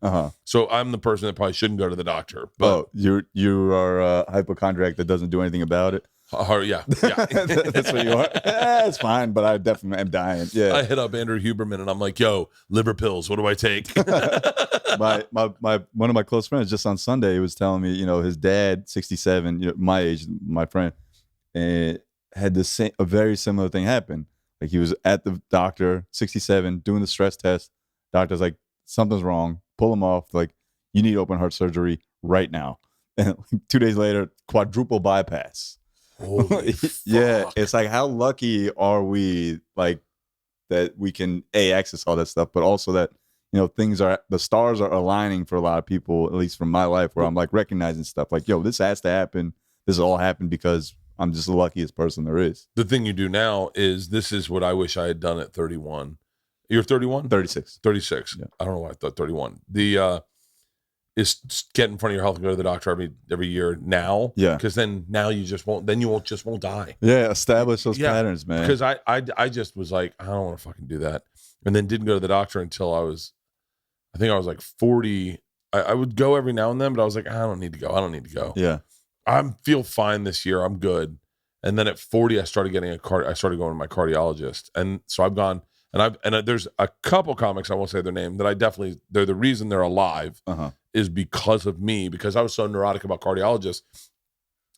So I'm the person that probably shouldn't go to the doctor. But you are a hypochondriac that doesn't do anything about it. Yeah. That's what you are. It's fine, but I definitely am dying. Yeah. I hit up Andrew Huberman and I'm like, yo, liver pills. What do I take? my one of my close friends just on Sunday, he was telling me, his dad, 67, my age, my friend, and had a very similar thing happen. Like he was at the doctor, 67, doing the stress test. Doctor's like, something's wrong. Pull him off. Like, you need open heart surgery right now. And 2 days later, quadruple bypass. Holy Yeah, fuck. it's like, how lucky are we, like, that we can access all that stuff, but also that the stars are aligning for a lot of people, at least from my life, where I'm like recognizing stuff like, yo, this has to happen. This all happened because I'm just the luckiest person there is. The thing you do now is, this is what I wish I had done at 31. You're 31? 36. 36. Yeah. I don't know why I thought 31. Is get in front of your health and go to the doctor every year now. Yeah. Because then now you won't die. Yeah, establish those patterns, man. Because I just was like, I don't want to fucking do that. And then didn't go to the doctor until I think I was like 40. I would go every now and then, but I was like, I don't need to go. Yeah. I feel fine this year. I'm good. And then at 40, I started going to my cardiologist. And so I've gone, and there's a couple comics, I won't say their name, that they're the reason they're alive is because of me, because I was so neurotic about cardiologists.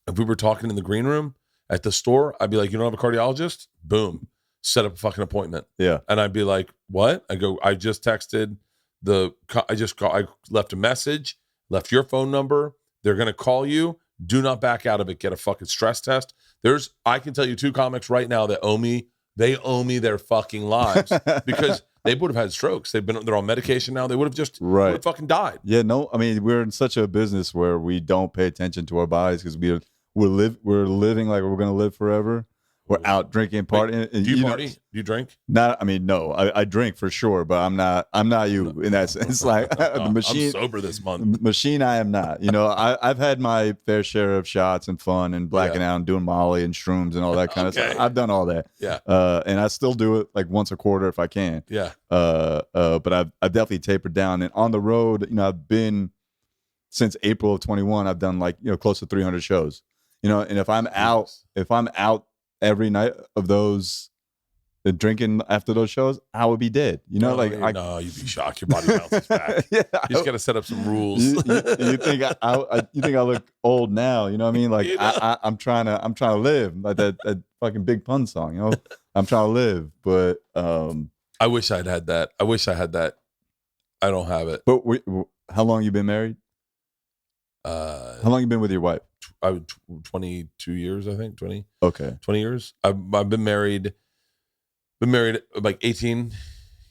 If we were talking in the green room at the store, I'd be like, you don't have a cardiologist? Boom. Set up a fucking appointment. Yeah. And I'd be like, what? I go, I just texted I left a message, left your phone number. They're going to call you. Do not back out of it. Get a fucking stress test. I can tell you 2 comics right now that owe me their fucking lives because they would have had strokes. They're on medication now. They would have just would have fucking died. Yeah, no, I mean, we're in such a business where we don't pay attention to our bodies because we're living like we're going to live forever. We're out drinking, partying. Do you party? Do you drink? No, I drink for sure, but I'm not you in that sense. Like the machine, I'm sober this month. Machine, I am not. I've had my fair share of shots and fun and blacking out and doing Molly and shrooms and all that kind of stuff. I've done all that. Yeah. And I still do it like once a quarter if I can. Yeah. But I've definitely tapered down. And on the road, I've been since April of 21. I've done like close to 300 shows. And if I'm out every night of those drinking after those shows, I would be dead. No, you'd be shocked. Your body bounces back. You just got to set up some rules. You think I look old now? You know what I mean? Like I'm trying to live like that fucking Big Pun song. I'm trying to live, but I wish I'd had that. I don't have it. But how long you been married? How long you been with your wife? 22 years, I think. 20. Okay. 20 years. I've been married like 18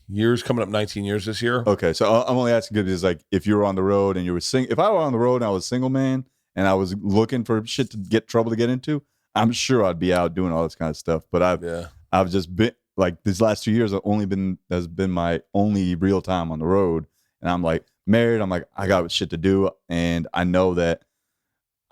years, coming up 19 years this year. Okay. So I'm only asking because like if you were on the road and you were if I were on the road and I was a single man and I was looking for shit to get into, I'm sure I'd be out doing all this kind of stuff. But I've just been like these last 2 years has been my only real time on the road. And I'm like married. I'm like, I got shit to do. And I know that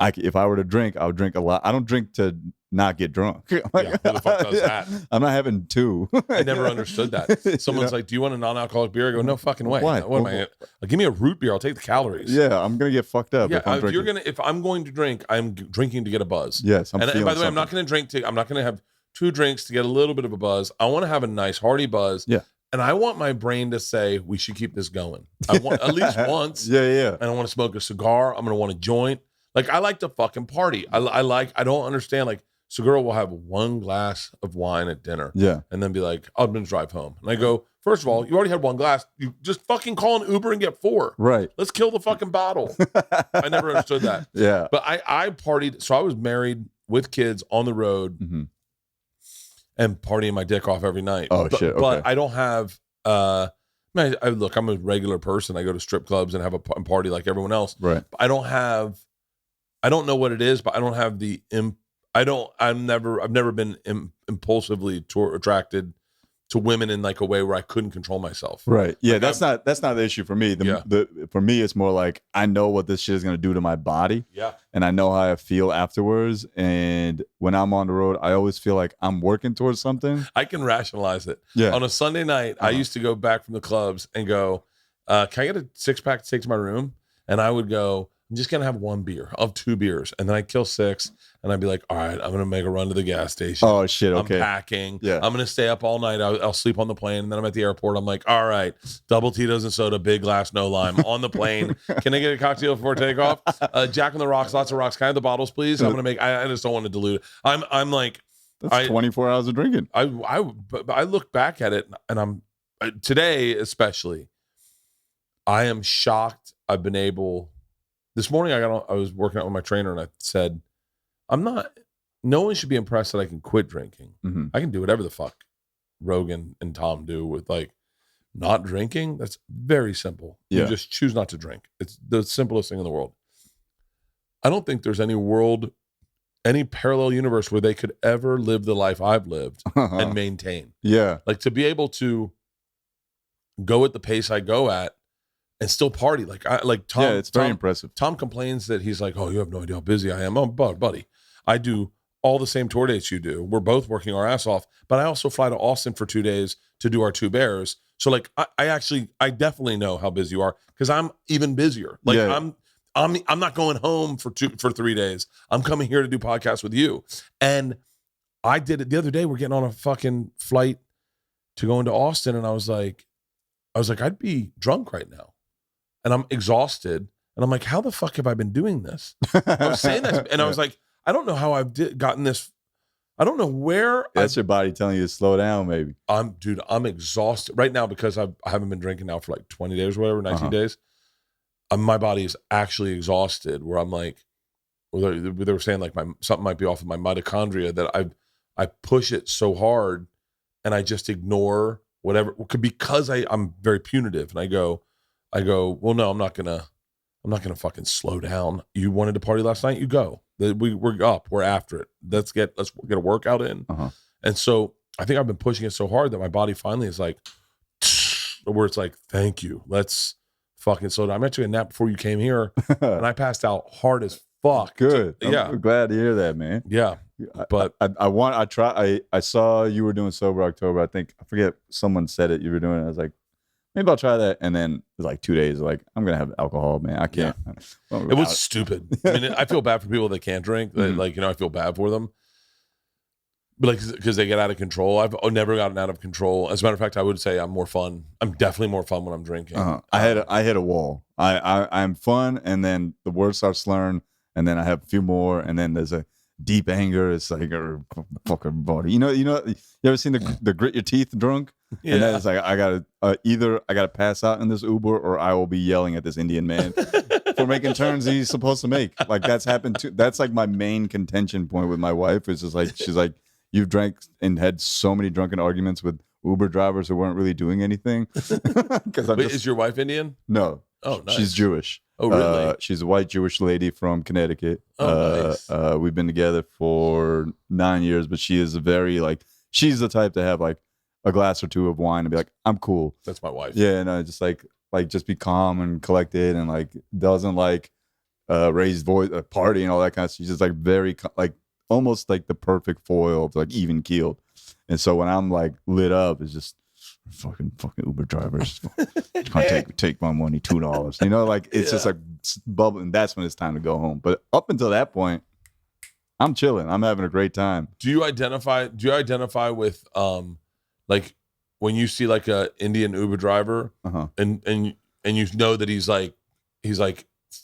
if I were to drink, I would drink a lot. I don't drink to not get drunk. Who the fuck does that? I'm not having 2. I never understood that. Someone's like, do you want a non-alcoholic beer? I go, no fucking way. Why? What am I? Give me a root beer. I'll take the calories. Yeah, I'm gonna get fucked up. Yeah, if I'm going to drink, I'm drinking to get a buzz. Yes, and by the way, I'm not going to have 2 drinks to get a little bit of a buzz. I want to have a nice hearty buzz. Yeah. And I want my brain to say we should keep this going. I want at least once. Yeah. And I want to smoke a cigar. I'm going to want a joint. Like I like to fucking party. I don't understand. Like Segura will have 1 glass of wine at dinner. Yeah. And then be like, I'm going to drive home. And I go, first of all, you already had 1 glass. You just fucking call an Uber and get 4. Right. Let's kill the fucking bottle. I never understood that. Yeah. But I partied. So I was married with kids on the road and partying my dick off every night. Oh, shit. Okay. But I don't have, look, I'm a regular person. I go to strip clubs and have a party like everyone else. Right. But I don't know what it is, but I don't have I've never been impulsively attracted to women in like a way where I couldn't control myself. Right. Yeah, Like, that's not the issue for me. For me, it's more like I know what this shit is gonna do to my body. Yeah. And I know how I feel afterwards. And when I'm on the road, I always feel like I'm working towards something. I can rationalize it. Yeah. On a Sunday night, I used to go back from the clubs and go, can I get a 6-pack to take to my room? And I would go, I'm just going to have 1 beer. I'll have 2 beers. And then I'd kill 6. And I'd be like, all right, I'm going to make a run to the gas station. Oh, shit. Okay. I'm packing. Yeah. I'm going to stay up all night. I'll sleep on the plane. And then I'm at the airport. I'm like, all right, double Tito's and soda, big glass, no lime on the plane. Can I get a cocktail before takeoff? Jack on the rocks, lots of rocks. Can I have the bottles, please? I'm going to make, I just don't want to dilute it. I'm like, that's 24 hours of drinking. I look back at it and I'm, today especially, I am shocked I've been able. This morning I was working out with my trainer and I said, no one should be impressed that I can quit drinking. Mm-hmm. I can do whatever the fuck Rogan and Tom do with like not drinking. That's very simple. Yeah. You just choose not to drink. It's the simplest thing in the world. I don't think there's any parallel universe where they could ever live the life I've lived and maintain. Yeah. Like to be able to go at the pace I go at and still party. Like Tom. Yeah, it's very impressive. Tom complains that he's like, oh, you have no idea how busy I am. Oh, buddy, I do all the same tour dates you do. We're both working our ass off, but I also fly to Austin for 2 days to do our 2 bears. So like, I definitely know how busy you are because I'm even busier. Like yeah. I'm not going home for 3 days. I'm coming here to do podcasts with you. And I did it the other day. We're getting on a fucking flight to go into Austin. And I was like, I'd be drunk right now. And I'm exhausted. And I'm like, how the fuck have I been doing this? I was saying that. And I was like, I don't know how I've gotten this. I don't know where. That's your body telling you to slow down, maybe. I'm exhausted right now because I haven't been drinking now for like 20 days or whatever, 19 days. My body is actually exhausted where I'm like, they were saying like something might be off with my mitochondria that I push it so hard and I just ignore whatever because I'm very punitive and I go, well, no, I'm not gonna fucking slow down. You wanted to party last night, you go. We're up, we're after it. Let's get a workout in. And so I think I've been pushing it so hard that my body finally is like, where it's like, thank you. Let's fucking slow down. I took a nap before you came here, and I passed out hard as fuck. Good. Yeah, I'm glad to hear that, man. Yeah, but I saw you were doing Sober October. I forget someone said it. You were doing it. I was like, maybe I'll try that. And then it was like 2 days. Like I'm gonna have alcohol, man. I can't. Yeah. It was stupid. I mean, I feel bad for people that can't drink. Like I feel bad for them. But like, because they get out of control. I've never gotten out of control. As a matter of fact, I would say I'm more fun. I'm definitely more fun when I'm drinking. I hit a wall. I'm fun, and then the words start slurring, and then I have a few more, and then there's a deep anger. It's like fucking body. You ever seen the grit your teeth drunk? Yeah. And then it's like I gotta either I gotta pass out in this Uber, or I will be yelling at this Indian man for making turns he's supposed to make. Like that's happened too. That's like my main contention point with my wife. Is just like she's like, you've drank and had so many drunken arguments with Uber drivers who weren't really doing anything. Is your wife Indian? No. Oh, nice. She's Jewish. Oh, really? She's a white Jewish lady from Connecticut. Oh, nice. We've been together for 9 years, but she is she's the type to have like a glass or two of wine and be like, I'm cool. That's my wife. Yeah, and just just be calm and collected and like doesn't like raise voice, party and all that kind of stuff. She's just like very like almost like the perfect foil of like even keeled. And so when I'm like lit up, it's just fucking Uber drivers. take my money, $2. Like it's just like bubbling. That's when it's time to go home. But up until that point, I'm chilling. I'm having a great time. Do you identify with like when you see like a Indian Uber driver and you know that he's like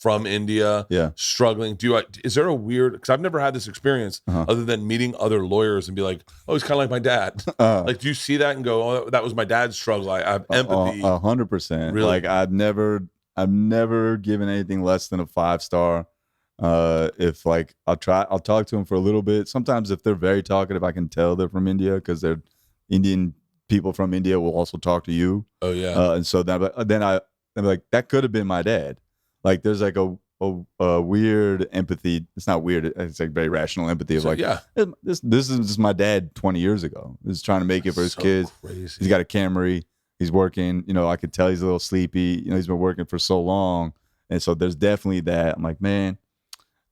from India, struggling. Is there a weird? Because I've never had this experience other than meeting other lawyers and be like, oh, he's kind of like my dad. Like, do you see that and go, oh, that was my dad's struggle? I have empathy. 100%. Really? Like I've never given anything less than a 5-star. If like I'll talk to them for a little bit. Sometimes if they're very talkative, I can tell they're from India because they're Indian people from India will also talk to you. Oh yeah. And so then I'm like, that could have been my dad. Like there's like a weird empathy. It's not weird. It's like very rational empathy of So, like, yeah. this is just my dad 20 years ago. He's trying to make it for his So kids. crazy. He's got a Camry. He's working. You know, I could tell he's a little sleepy. You know, he's been working for so long, and so there's definitely that. I'm like, man,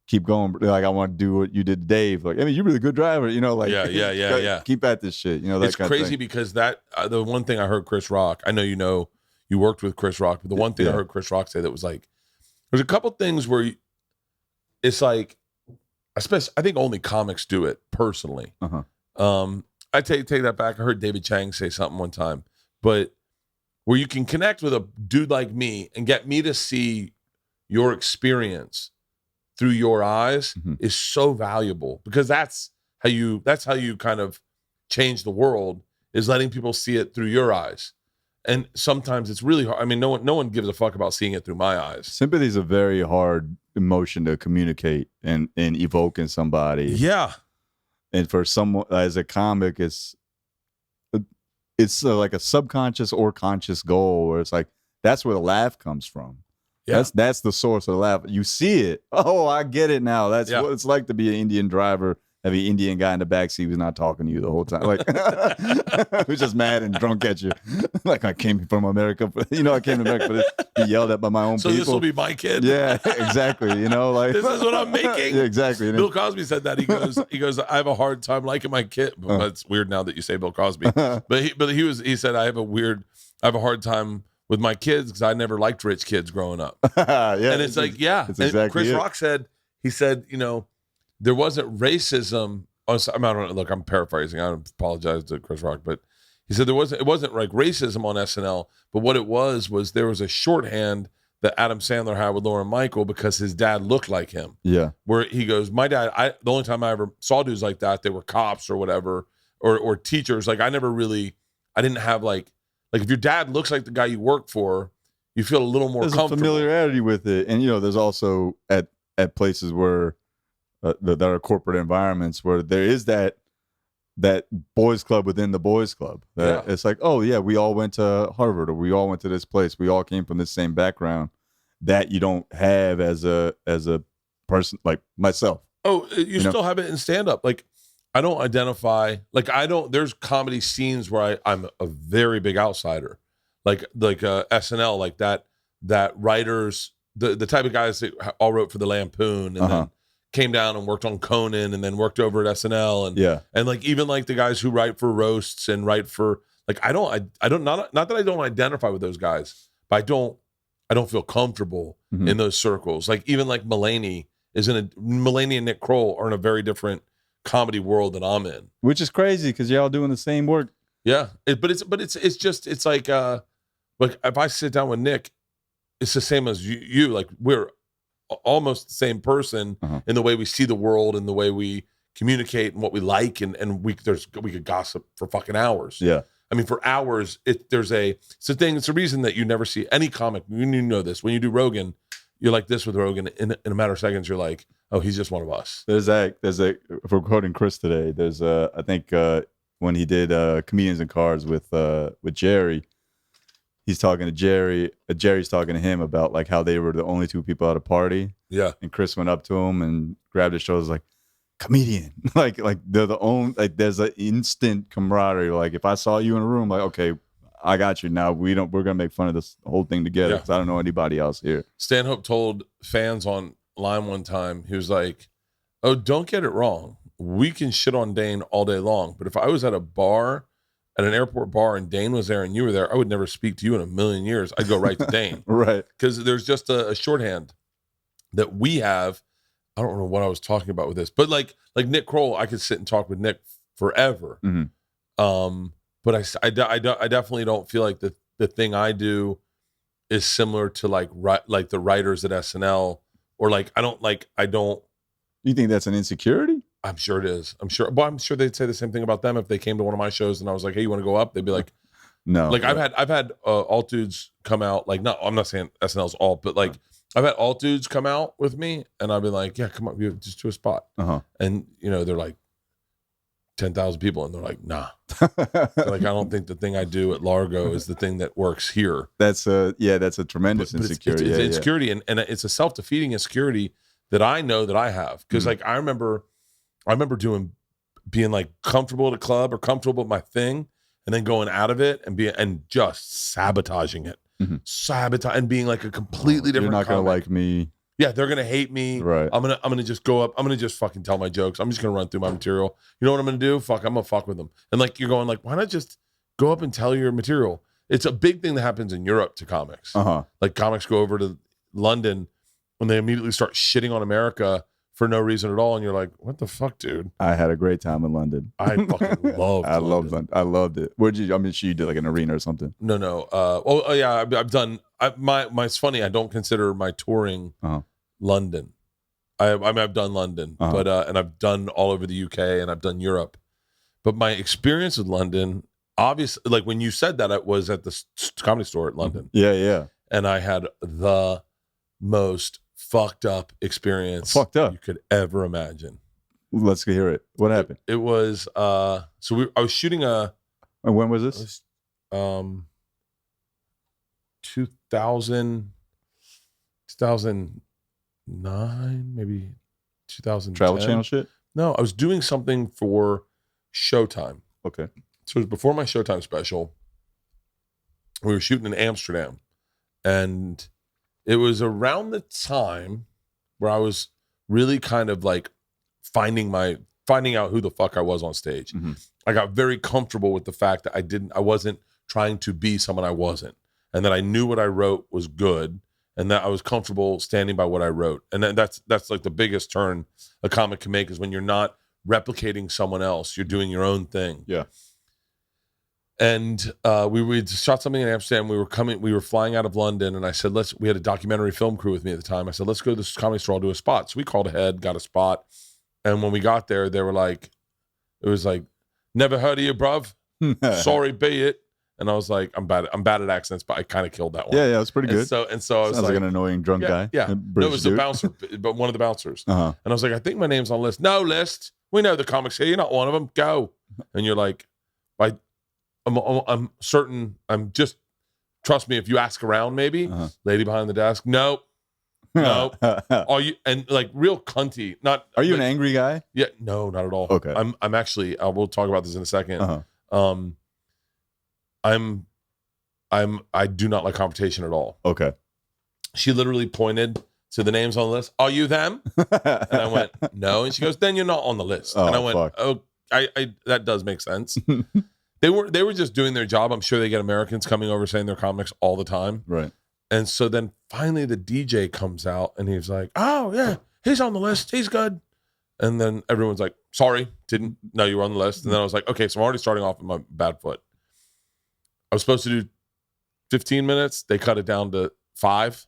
keep going. Like I want to do what you did to Dave. Like, I mean, you're a really good driver. You know, like Yeah. keep at this shit. You know, that It's kind crazy of thing. because that the one thing I heard Chris Rock. I know you worked with Chris Rock, but the one thing I heard Chris Rock say that was like, there's a couple things where it's like, especially I think only comics do it personally. I take that back. I heard David Chang say something one time, but where you can connect with a dude like me and get me to see your experience through your eyes is so valuable, because that's how you kind of change the world, is letting people see it through your eyes. And sometimes it's really hard. I mean, no one gives a fuck about seeing it through my eyes. Sympathy is a very hard emotion to communicate and evoke in somebody. Yeah. And for someone as a comic, it's like a subconscious or conscious goal where it's like, that's where the laugh comes from. Yeah. That's the source of the laugh. You see it. Oh, I get it now. That's Yeah. what it's like to be an Indian driver, have an Indian guy in the backseat who's not talking to you the whole time. Like, who's just mad and drunk at you. Like, I came from America. I came to America for this. Be yelled at by my own So people. this will be my kid. Yeah, exactly. You know, like This is what I'm making. Yeah, exactly. Bill Cosby said that. He goes, I have a hard time liking my kid. But it's weird now that you say Bill Cosby. But he said, I have a hard time with my kids because I never liked rich kids growing up. Yeah, and it's like, yeah. It's And exactly Chris it. Rock said, there wasn't racism. Look, I'm paraphrasing. I apologize to Chris Rock, but he said it wasn't like racism on SNL, but what it was there was a shorthand that Adam Sandler had with Lauren Michael because his dad looked like him. Yeah. Where he goes, my dad, the only time I ever saw dudes like that, they were cops or whatever, or teachers. Like I didn't have like if your dad looks like the guy you work for, you feel a little more There's comfortable. a familiarity with it. And, there's also at places where that are corporate environments where there is that boys club within the boys club. It's like, oh yeah, we all went to Harvard, or we all went to this place. We all came from the same background that you don't have as a person like myself. Oh, you still have it in stand-up. Like, I don't identify, like there's comedy scenes where I'm a very big outsider. Like SNL, like that writers, the type of guys that all wrote for the Lampoon and then came down and worked on Conan and then worked over at SNL and like even like the guys who write for roasts and write for like I don't not that I don't identify with those guys, but I don't feel comfortable in those circles. Like even like Mulaney and Nick Kroll are in a very different comedy world that I'm in, which is crazy because y'all doing the same work. Yeah, but it's like if I sit down with Nick, it's the same as you. Like we're almost the same person in the way we see the world and the way we communicate and what we like, and we could gossip for fucking hours. Yeah, I mean for hours. It's a reason that you never see any comic. You know this when you do Rogan. You're like this with Rogan. In a matter of seconds, you're like, oh, he's just one of us. There's a if we're quoting Chris today, there's I think when he did Comedians in Cars with Jerry, he's talking to Jerry. Jerry's talking to him about like how they were the only two people at a party. Yeah. And Chris went up to him and grabbed his shoulders like, comedian. like they're the only, like there's an instant camaraderie. Like if I saw you in a room, like, okay, I got you. Now we're gonna make fun of this whole thing together because I don't know anybody else here. Stanhope told fans online one time, he was like, oh, don't get it wrong. We can shit on Dane all day long, but if I was at a bar, at an airport bar, and Dane was there and you were there, I would never speak to you in a million years. I'd go right to Dane. Right. Because there's just a shorthand that we have. I don't know what I was talking about with this, but like Nick Kroll, I could sit and talk with Nick forever. But I definitely don't feel like the thing I do is similar to like the writers at SNL, or I don't. You think that's an insecurity? I'm sure it is. I'm sure they'd say the same thing about them if they came to one of my shows and I was like, hey, you want to go up? They'd be like, no. Like I've had alt dudes come out. Like, no, I'm not saying SNL's alt, but like I've had alt dudes come out with me and I've been like, yeah, come on, just to a spot. And they're like, 10,000 people, and they're like, nah. They're like, I don't think the thing I do at Largo is the thing that works here. That's a tremendous But insecurity. It's insecurity, and it's a self-defeating insecurity that I know that I have. Because like I remember being like comfortable at a club or comfortable with my thing, and then going out of it and just sabotaging it. Sabotage and being like a completely different. You're not gonna comic. like me. Yeah, they're gonna hate me. Right. I'm gonna just go up. I'm gonna just fucking tell my jokes. I'm just gonna run through my material. You know what I'm gonna do? I'm gonna fuck with them. And like you're going like, why not just go up and tell your material? It's a big thing that happens in Europe to comics. Like comics go over to London and they immediately start shitting on America for no reason at all. And you're like, what the fuck, dude? I had a great time in London. I fucking loved. I loved London. I loved it. Where'd you? I mean, you did like an arena or something. No. Yeah, I've done. It's funny. I don't consider my touring London. I've done London, but and I've done all over the UK and I've done Europe. But my experience with London, obviously, like when you said that, it was at the Comedy Store at London. Yeah. And I had the most fucked up experience you could ever imagine. Let's hear it. What happened? It was I was shooting And when was this? 2009, maybe 2010. Travel Channel shit? No, I was doing something for Showtime. Okay. So it was before my Showtime special. We were shooting in Amsterdam. And it was around the time where I was really kind of like finding out who the fuck I was on stage. I got very comfortable with the fact that I wasn't trying to be someone I wasn't. And that I knew what I wrote was good. And that I was comfortable standing by what I wrote. And then that's like the biggest turn a comic can make is when you're not replicating someone else, you're doing your own thing. Yeah. And we shot something in Amsterdam. We were flying out of London, and I said, we had a documentary film crew with me at the time. I said, let's go to this Comedy Store, I'll do a spot. So we called ahead, got a spot. And when we got there, they were like, it was like, never heard of you, bruv. Sorry, be it. And I was like, I'm bad at accents, but I kind of killed that one. Yeah, it was pretty good. So I was Sounds like an annoying drunk guy. Yeah. No, it was a bouncer, but one of the bouncers. And I was like, I think my name's on the list. No list. We know the comics here. You're not one of them. Go. And you're like, I'm certain. Trust me, if you ask around, maybe lady behind the desk. No. Are you, and like real cunty, not. Are you an angry guy? Yeah. No, not at all. Okay. I'm actually, we'll talk about this in a second. I do not like confrontation at all. Okay. She literally pointed to the names on the list. Are you them? And I went, no. And she goes, then you're not on the list. And I went, fuck. oh, I that does make sense. They were just doing their job. I'm sure they get Americans coming over saying they're comics all the time. Right. And so then finally the DJ comes out and he's like, oh yeah, he's on the list. He's good. And then everyone's like, sorry, didn't know you were on the list. And then I was like, okay, so I'm already starting off with my bad foot. I was supposed to do 15 minutes. They cut it down to 5.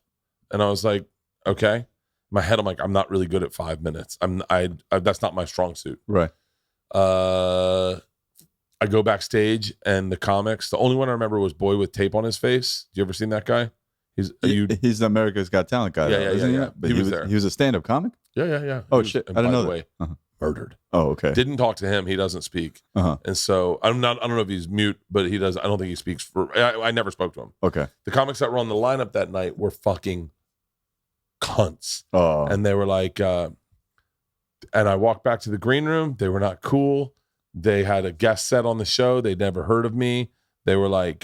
And I was like, okay. In my head, I'm like, I'm not really good at 5 minutes. That's not my strong suit. Right. I go backstage and the comics, the only one I remember was Boy with Tape on His Face. You ever seen that guy? He's America's Got Talent guy. Yeah, isn't he? But he was there. He was a stand-up comic? Yeah. Oh, shit. I didn't know that. Way, murdered. Oh, okay. Didn't talk to him. He doesn't speak. And so I don't know if he's mute, but he does. I don't think he speaks I never spoke to him. Okay. The comics that were on the lineup that night were fucking cunts. Oh. And they were like, and I walked back to the green room. They were not cool. They had a guest set on the show. They'd never heard of me. They were like,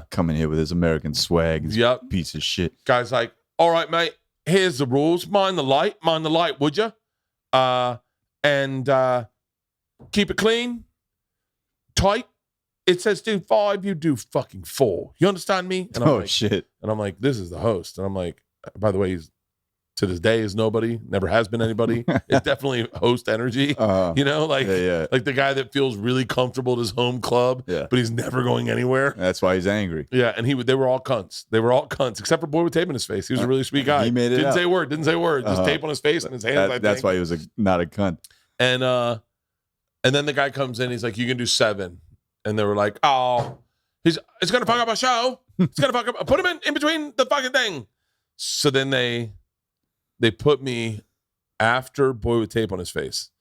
coming here with his American swag. This piece of shit. Guy's like, all right, mate, here's the rules. Mind the light, would you? And keep it clean, tight. It says do 5, you do fucking 4. You understand me? And I'm shit. And I'm like, this is the host. And I'm like, by the way, he's to this day is nobody, never has been anybody. It's definitely host energy, like the guy that feels really comfortable at his home club, but he's never going anywhere. That's why he's angry. Yeah, and they were all cunts. They were all cunts, except for Boy with Tape on His Face. He was a really sweet guy. He made it Didn't out. say a word. Just tape on his face and his hands. That's why he was not a cunt. And then the guy comes in. He's like, "You can do 7," and they were like, "Oh, it's gonna fuck up our show. It's gonna fuck up. Put him in between the fucking thing." So then they put me after Boy with Tape on His Face.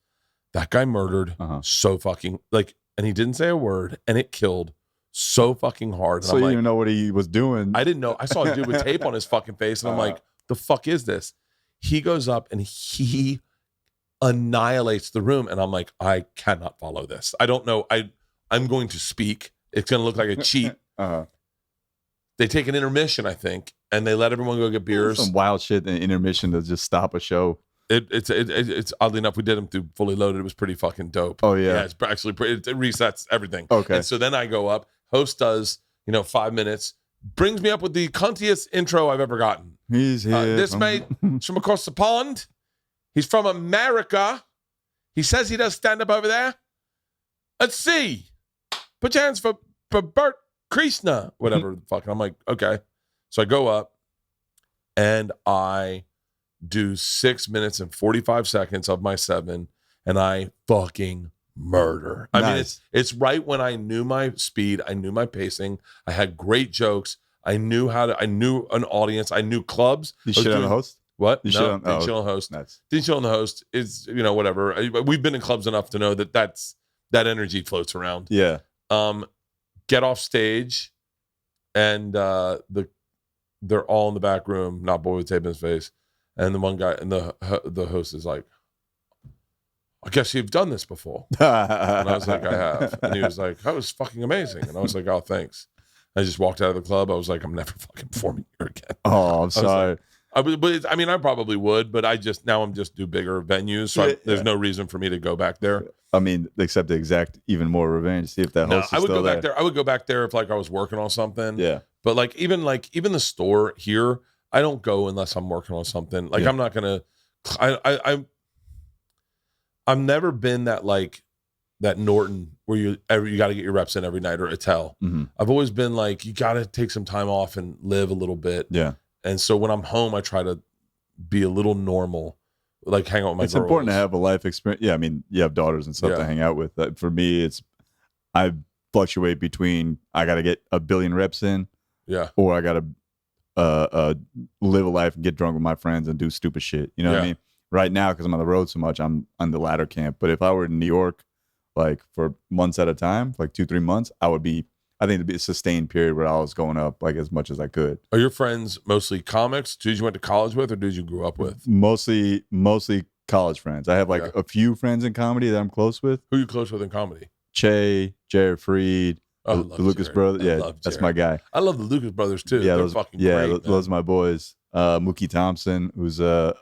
That guy murdered so fucking like, and he didn't say a word, and it killed so fucking hard. And So I'm you like, didn't know what he was doing. I didn't know. I saw a dude with tape on his fucking face, and I'm like, the fuck is this? He goes up and he annihilates the room, and I'm like, I cannot follow this. I don't know. I'm going to speak. It's going to look like a cheat. They take an intermission, I think, and they let everyone go get beers. Some wild shit in intermission to just stop a show. It's oddly enough, we did them through Fully Loaded. It was pretty fucking dope. Oh yeah, it's actually it resets everything. Okay, and so then I go up. Host does 5 minutes, brings me up with the cuntiest intro I've ever gotten. He's here. This mate is from across the pond. He's from America. He says he does stand up over there. Let's see. Put your hands for Bert Kreischer, whatever the fuck. And I'm like, okay. So I go up and I do 6 minutes and 45 seconds of my 7, and I fucking murder. I mean, it's right when I knew my speed, I knew my pacing, I had great jokes, I knew an audience, I knew clubs. You shit on the host? What? You didn't shit on the host. Nice. Didn't shit on the host. Is whatever. We've been in clubs enough to know that energy floats around. Yeah. Get off stage, and they're all in the back room, not boy with tape in his face, and the one guy and the host is like, I guess you've done this before. And I was like, I have. And he was like, that was fucking amazing. And I was like, oh, thanks. I just walked out of the club. I was like, I'm never fucking performing here again. Oh, I'm sorry. I probably would, but I'm just do bigger venues. So there's no reason for me to go back there. I mean, except to exact even more revenge. See if that host is I would still go back there. I would go back there if I was working on something. Yeah. But even the store here, I don't go unless I'm working on something. I'm not gonna. I've never been that Norton where you got to get your reps in every night, or Attell. Mm-hmm. I've always been like, you got to take some time off and live a little bit. Yeah. And so when I'm home, I try to be a little normal, hang out with my girls. It's important to have a life experience. Yeah, I mean, you have daughters and stuff to hang out with. For me, I fluctuate between I got to get a billion reps in, or I got to live a life and get drunk with my friends and do stupid shit. You know what I mean? Right now, because I'm on the road so much, I'm on the latter camp. But if I were in New York, for months at a time, 2-3 months, I think it'd be a sustained period where I was going up as much as I could. Are your friends mostly comics, dudes you went to college with, or dudes you grew up with? Mostly college friends. I have a few friends in comedy that I'm close with. Who are you close with in comedy? Che, Jared Freed, the Lucas brothers. Yeah, that's Jared. my guy. I love the Lucas brothers too. Yeah, they're fucking great. Those are my boys. Mookie Thompson, who's I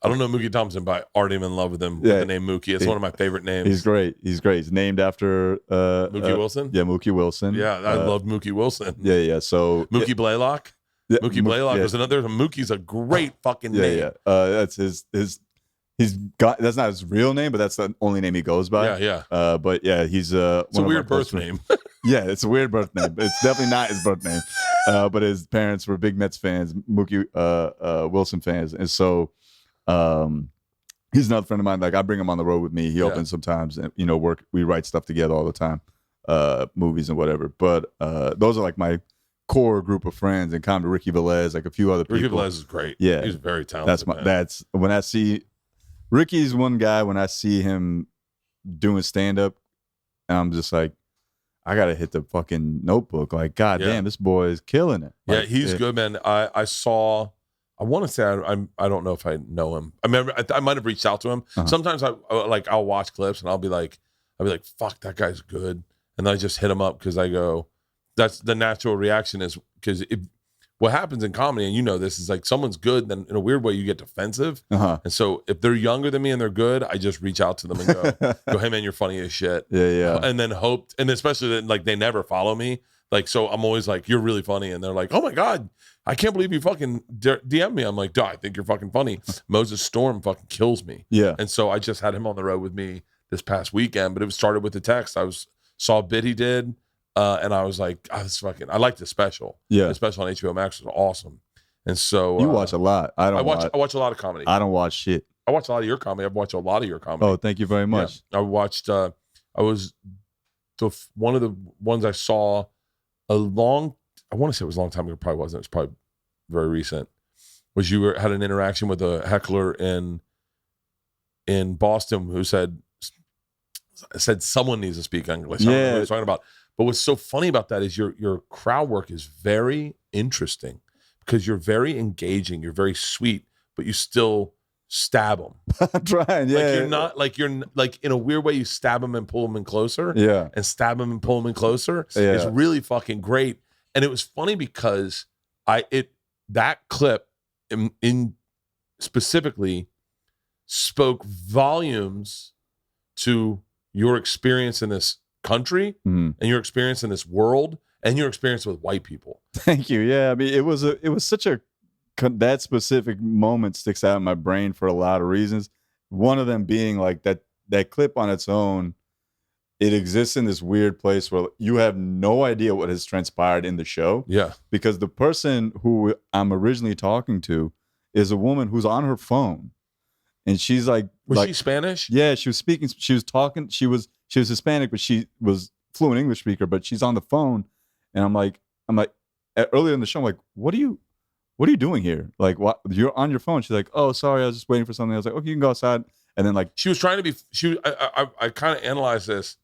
don't know Mookie Thompson, but I already am in love with him with the name Mookie. It's one of my favorite names. He's great. He's named after Mookie Wilson. Yeah, Mookie Wilson. Yeah, I love Mookie Wilson. Yeah. So Mookie Blaylock. Yeah, Mookie Blaylock was another. Mookie's a great fucking name. Yeah. That's his. He's got. That's not his real name, but that's the only name he goes by. Yeah. But yeah, he's it's a weird birth name. Yeah, it's a weird birth name. It's definitely not his birth name. But his parents were big Mets fans, Mookie Wilson fans, and so he's another friend of mine. I bring him on the road with me. He opens sometimes, and work. We write stuff together all the time, movies and whatever. But those are my core group of friends, and comedy. Ricky Velez, a few other people. Ricky Velez is great. Yeah, he's very talented. That's when I see Ricky's one guy. When I see him doing stand up, I'm just like, I gotta hit the fucking notebook. God damn, this boy is killing it. Yeah, he's good, man. I want to say I don't know if I know him. I remember I might have reached out to him. Sometimes I'll watch clips and I'll be like, fuck, that guy's good, and I just hit him up because I go, that's the natural reaction is because what happens in comedy, and this is someone's good, then in a weird way you get defensive. And so if they're younger than me and they're good, I just reach out to them and go, hey man, you're funny as shit. Yeah. And then and especially that they never follow me. So I'm always you're really funny. And they're like, oh my God, I can't believe you fucking DM me. I'm like, duh, I think you're fucking funny. Moses Storm fucking kills me. Yeah. And so I just had him on the road with me this past weekend, but it started with the text. Saw a bit he did. And I was like, I like the special. Yeah. The special on HBO Max was awesome. And so you watch a lot. I watch a lot of comedy. I don't watch shit. I watch a lot of your comedy. I've watched a lot of your comedy. Oh, thank you very much. Yeah. I watched, one of the ones I saw I want to say it was a long time ago. It probably wasn't. It was probably very recent. Was had an interaction with a heckler in Boston who said, I said someone needs to speak English. I don't know what I was talking about. But what's so funny about that is your crowd work is very interesting because you're very engaging. You're very sweet, but you still stab them. I'm trying. Yeah. Like you're like in a weird way, you stab them and pull them in closer. Yeah. And stab them and pull them in closer. Yeah. It's really fucking great. And it was funny because that clip in specifically spoke volumes to your experience in this country and your experience in this world and your experience with white people. Thank you. Yeah, I mean, it was such a that specific moment sticks out in my brain for a lot of reasons. One of them being like that clip on its own. It exists in this weird place where you have no idea what has transpired in the show. Yeah, because the person who I'm originally talking to is a woman who's on her phone, and she's like, was she Spanish? Yeah, she was speaking. She was talking. She was Hispanic, but she was fluent English speaker. But she's on the phone, and I'm like, earlier in the show, I'm like, what are you doing here? Like, what? You're on your phone. She's like, oh, sorry, I was just waiting for something. I was like, okay, you can go outside. And then like she was trying to be. I kind of analyzed this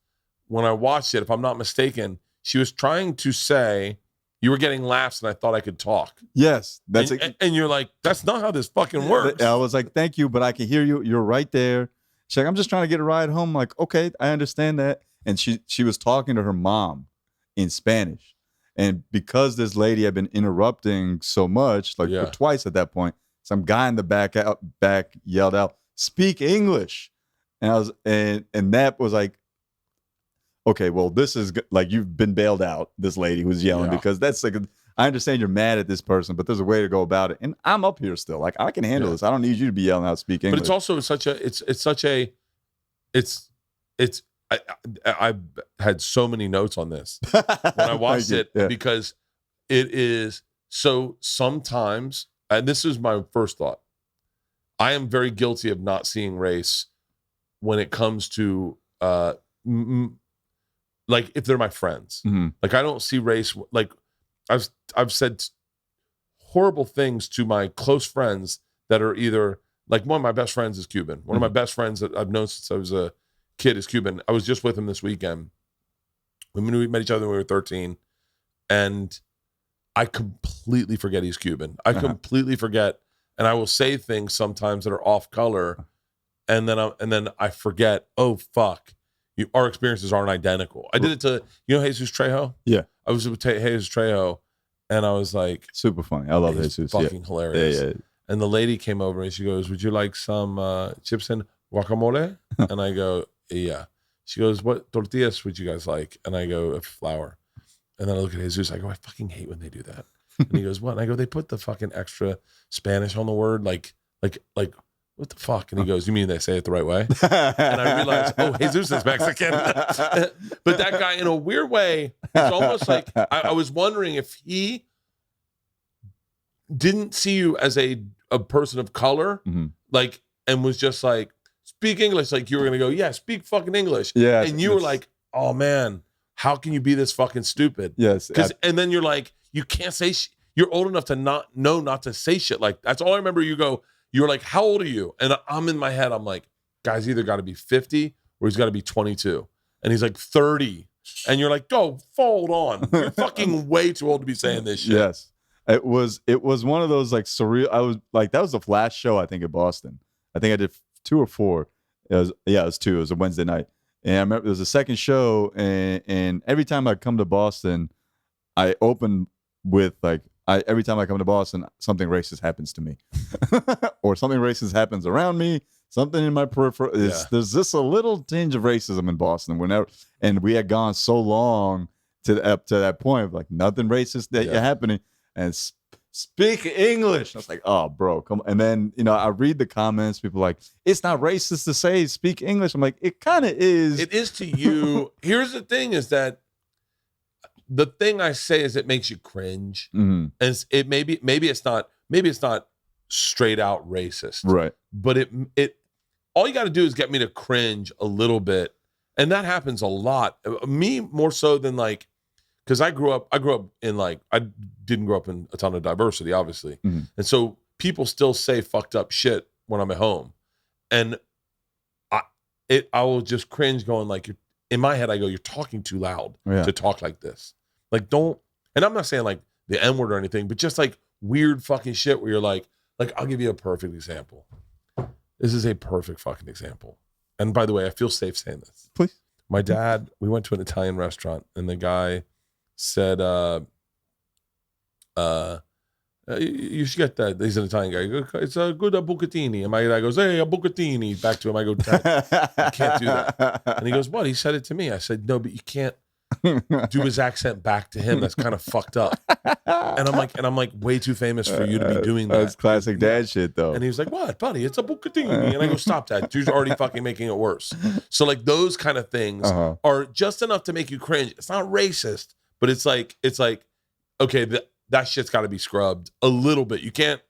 when I watched it. If I'm not mistaken, she was trying to say you were getting laughs, and I thought I could talk. Yes, and you're like, that's not how this fucking works. I was like, thank you, but I can hear you. You're right there. She's like, I'm just trying to get a ride home. I'm like, okay, I understand that. And she was talking to her mom in Spanish. And because this lady had been interrupting so much, like twice at that point, some guy in the back yelled out, "Speak English!" And I was, and that was like, okay, well, this is like you've been bailed out. This lady who's yelling because that's like, I understand you're mad at this person, but there's a way to go about it. And I'm up here still, like I can handle this. I don't need you to be yelling out, "Speak English." But it's also I've had so many notes on this when I watched it because it is so sometimes, and this is my first thought, I am very guilty of not seeing race when it comes to like if they're my friends. Like I don't see race. Like I've said horrible things to my close friends that are either like one of my best friends is Cuban. One of my best friends that I've known since I was a kid is Cuban. I was just with him this weekend. We met each other when we were 13, and I completely forget he's Cuban. I completely forget, and I will say things sometimes that are off color, and then I forget. Oh fuck, our experiences aren't identical. I did it to Jesus Trejo. Yeah, I was with Jesus Trejo, and I was like, super funny. I love Jesus. Fucking hilarious. Yeah. And the lady came over and she goes, "Would you like some chips and guacamole?" And I go, "Yeah." She goes, "What tortillas would you guys like?" And I go, "Flour." And then I look at Jesus. I go, "I fucking hate when they do that." And he goes, "What?" And I go, "They put the fucking extra Spanish on the word, like what the fuck?" And he goes, "You mean they say it the right way?" And I realized, oh, Jesus is Mexican. But that guy, in a weird way, it's almost like I was wondering if he didn't see you as a person of color, like, and was just like, "Speak English," like you were gonna go, "Yeah, speak fucking English." Yeah, and you were like, "Oh man, how can you be this fucking stupid?" Yes, and then you're like, you can't say. You're old enough to not to say shit like that's all I remember. You were like, "How old are you?" And I'm in my head, I'm like, "Guy's either got to be 50 or he's got to be 22," and he's like 30, and you're like, "Go, hold on, you're fucking way too old to be saying this shit." Yes, it was one of those like surreal. I was like, that was the last show I think in Boston. I think I did 2 or 4. It was 2. It was a Wednesday night. And I remember there was a second show, and every time I come to Boston, I open with like, every time I come to Boston, something racist happens to me. Or something racist happens around me, something in my peripheral. There's just a little tinge of racism in Boston. And we had gone so long up to that point of like nothing racist happening. And speak English. I was like, oh, bro, come on. And then, I read the comments. People are like, it's not racist to say speak English. I'm like, it kind of is. It is to you. Here's the thing is that the thing I say is it makes you cringe. And it maybe it's not straight out racist. Right. But it all you got to do is get me to cringe a little bit. And that happens a lot. Me more so than like, because I grew up in like, I didn't grow up in a ton of diversity, obviously. And so people still say fucked up shit when I'm at home. And I will just cringe going like, in my head, I go, you're talking too loud to talk like this. Like, don't, and I'm not saying like the N-word or anything, but just like weird fucking shit where you're like, I'll give you a perfect example. This is a perfect fucking example. And by the way, I feel safe saying this. Please. My dad, we went to an Italian restaurant and the guy said, you should get that. He's an Italian guy. It's a good bucatini. And my dad goes, hey, a bucatini. Back to him. I go, Dad, you can't do that. And he goes, what? He said it to me. I said, no, but you can't do his accent back to him. That's kind of fucked up. And I'm like way too famous for you to be doing that. That's classic dad shit, though. And he was like, what, buddy? It's a bucatini. And I go, stop that. Dude's already fucking making it worse. So like those kind of things are just enough to make you cringe. It's not racist, but it's like, okay, that shit's got to be scrubbed a little bit. You can't.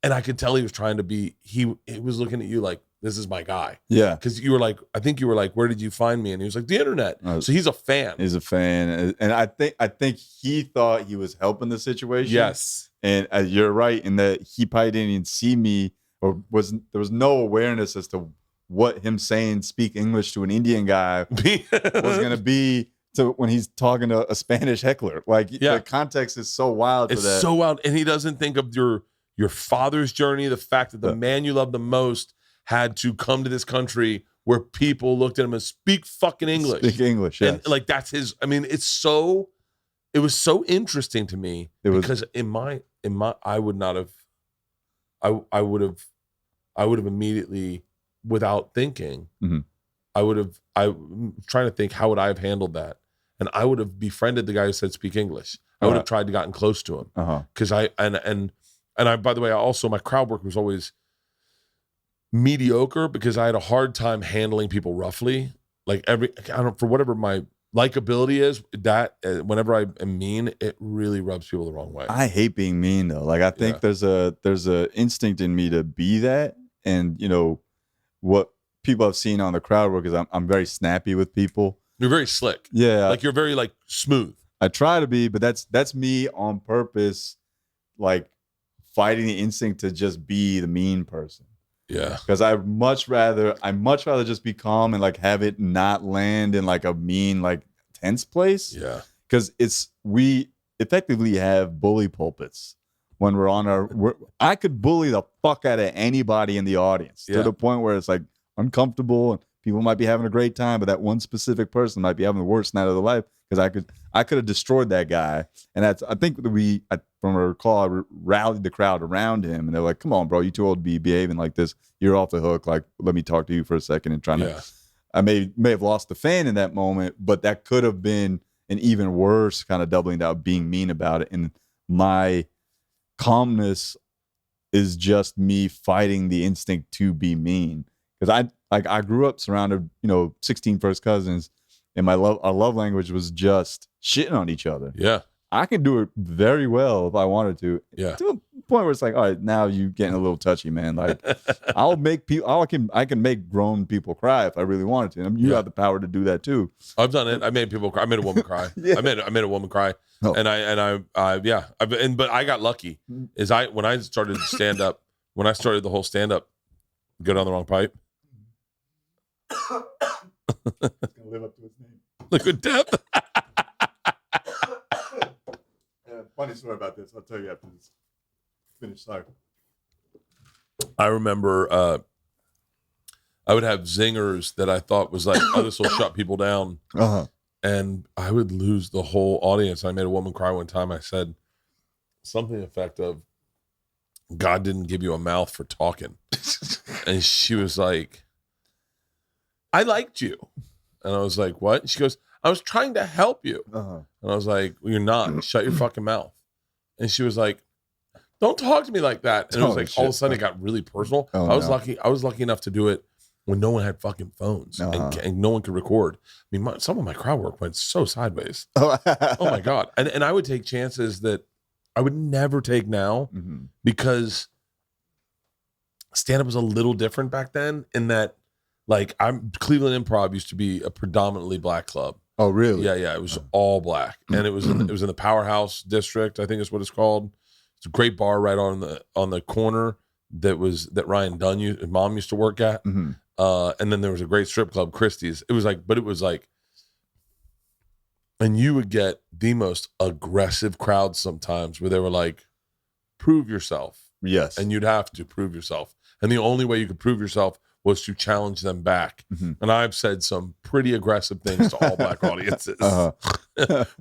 And I could tell he was trying to be, he was looking at you like, this is my guy. Yeah. Because you were like, I think you were like, where did you find me? And he was like, the internet. So he's a fan. He's a fan. And I think he thought he was helping the situation. Yes. And you're right in that he probably didn't even see me, or there was no awareness as to what him saying speak English to an Indian guy was going to be to when he's talking to a Spanish heckler. Like the context is so wild. It's so wild. And he doesn't think of your father's journey, the fact that the man you love the most had to come to this country where people looked at him and speak fucking English. Speak English, yes. And like that's his, I mean, it was so interesting to me because in my I would have immediately, without thinking, I'm trying to think, how would I have handled that? And I would have befriended the guy who said speak English. I would have tried to gotten close to him. Because by the way, my crowd work was always mediocre because I had a hard time handling people roughly. Like for whatever my likability is, that whenever I am mean, it really rubs people the wrong way. I hate being mean though. Like I think there's a instinct in me to be that, and you know what people have seen on the crowd work is I'm very snappy with people. You're very slick. Yeah, like you're very like smooth. I try to be, but that's me on purpose, like fighting the instinct to just be the mean person. Yeah, because I much rather just be calm and like have it not land in like a mean, like tense place. Yeah, because we effectively have bully pulpits when I could bully the fuck out of anybody in the audience to the point where it's like uncomfortable and people might be having a great time, but that one specific person might be having the worst night of their life because I could have destroyed that guy. And I think that from a recall, I rallied the crowd around him and they're like, come on, bro, you too old to be behaving like this. You're off the hook. Like, let me talk to you for a second and trying to, I may have lost the fan in that moment, but that could have been an even worse kind of doubling down, being mean about it. And my calmness is just me fighting the instinct to be mean. Because I grew up surrounded, 16 first cousins, and our love language was just shitting on each other. Yeah. I can do it very well if I wanted to. Yeah. To a point where it's like, all right, now you getting a little touchy, man. Like I'll make people, I can make grown people cry if I really wanted to. And you have the power to do that too. I've done it. I made people cry. I made a woman cry. I made a woman cry. Oh. But I got lucky. When I started stand up, when I started the whole stand up, go down the wrong pipe. Gonna live up to his name. Liquid Death. Funny story about this. I'll tell you after this finish. Sorry. I remember I would have zingers that I thought was like, oh, this will shut people down. And I would lose the whole audience. I made a woman cry one time. I said something to the effect of, God didn't give you a mouth for talking. And she was like, I liked you. And I was like, what? And she goes, I was trying to help you. And I was like, well, you're not. Shut your fucking mouth. And she was like, don't talk to me like that. And it was like, all of a sudden it got really personal. I was lucky enough to do it when no one had fucking phones and no one could record. I mean, some of my crowd work went so sideways. Oh my God. And I would take chances that I would never take now because stand-up was a little different back then in that, like, Cleveland Improv used to be a predominantly black club. Oh, really? Yeah. It was all black, and it was in the Powerhouse District, I think is what it's called. It's a great bar right on the corner that Ryan Dunn, his mom used to work at. And then there was a great strip club, Christie's. It was like, and you would get the most aggressive crowds sometimes where they were like, prove yourself. Yes. And you'd have to prove yourself. And the only way you could prove yourself was to challenge them back. Mm-hmm. And I've said some pretty aggressive things to all black audiences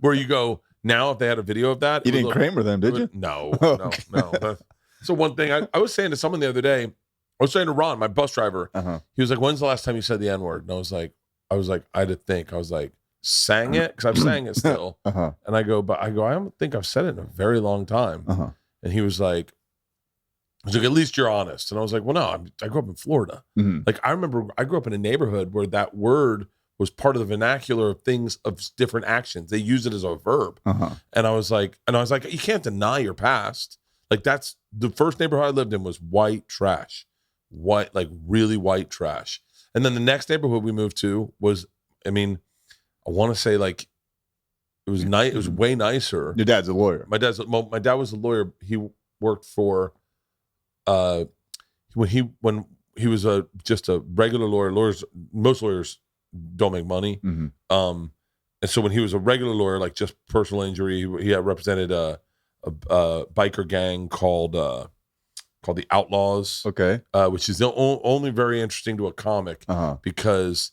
where you go, now if they had a video of that. You didn't Kramer them, did you? No, Okay. no. So one thing I was saying to someone the other day, I was saying to Ron, my bus driver, he was like, when's the last time you said the N-word? And I was like, I had to think. I was like, sang it? Because I've sang it still. And I go, I don't think I've said it in a very long time. And he was like, at least you're honest. And I was like, well, no, I grew up in Florida. Like, I remember I grew up in a neighborhood where that word was part of the vernacular of things, of different actions. They use it as a verb. And I was like, you can't deny your past. Like, that's the first neighborhood I lived in was white trash, like really white trash. And then the next neighborhood we moved to was, I want to say like, it was nice. It was way nicer. Your dad's a lawyer. My dad was a lawyer. He worked for, when he was just a regular lawyer. Most lawyers don't make money. And so when he was a regular lawyer, like just personal injury, he had represented a biker gang called the Outlaws. Okay. Which is only very interesting to a comic because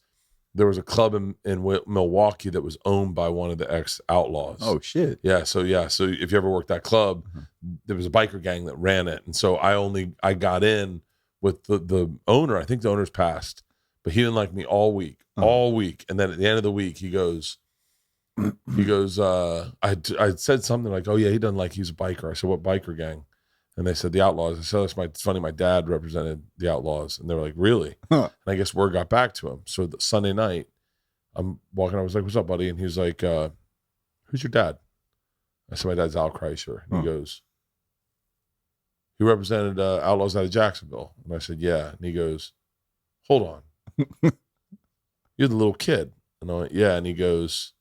there was a club in Milwaukee that was owned by one of the ex-Outlaws. Oh, shit. Yeah. So if you ever worked that club, there was a biker gang that ran it. And so I got in with the owner. I think the owner's passed, but he didn't like me all week. And then at the end of the week, he goes, I said something like, oh yeah, he doesn't like, he's a biker. I said, what biker gang? And they said the Outlaws. I said, it's funny, my dad represented the Outlaws. And they were like, really? And I guess word got back to him. So the Sunday night, I'm walking, I was like, what's up, buddy? And he was like, who's your dad? I said, my dad's Al Kreischer. And he goes, he represented Outlaws out of Jacksonville. And I said, yeah. And he goes, hold on. You're the little kid. And I went, yeah. And he goes,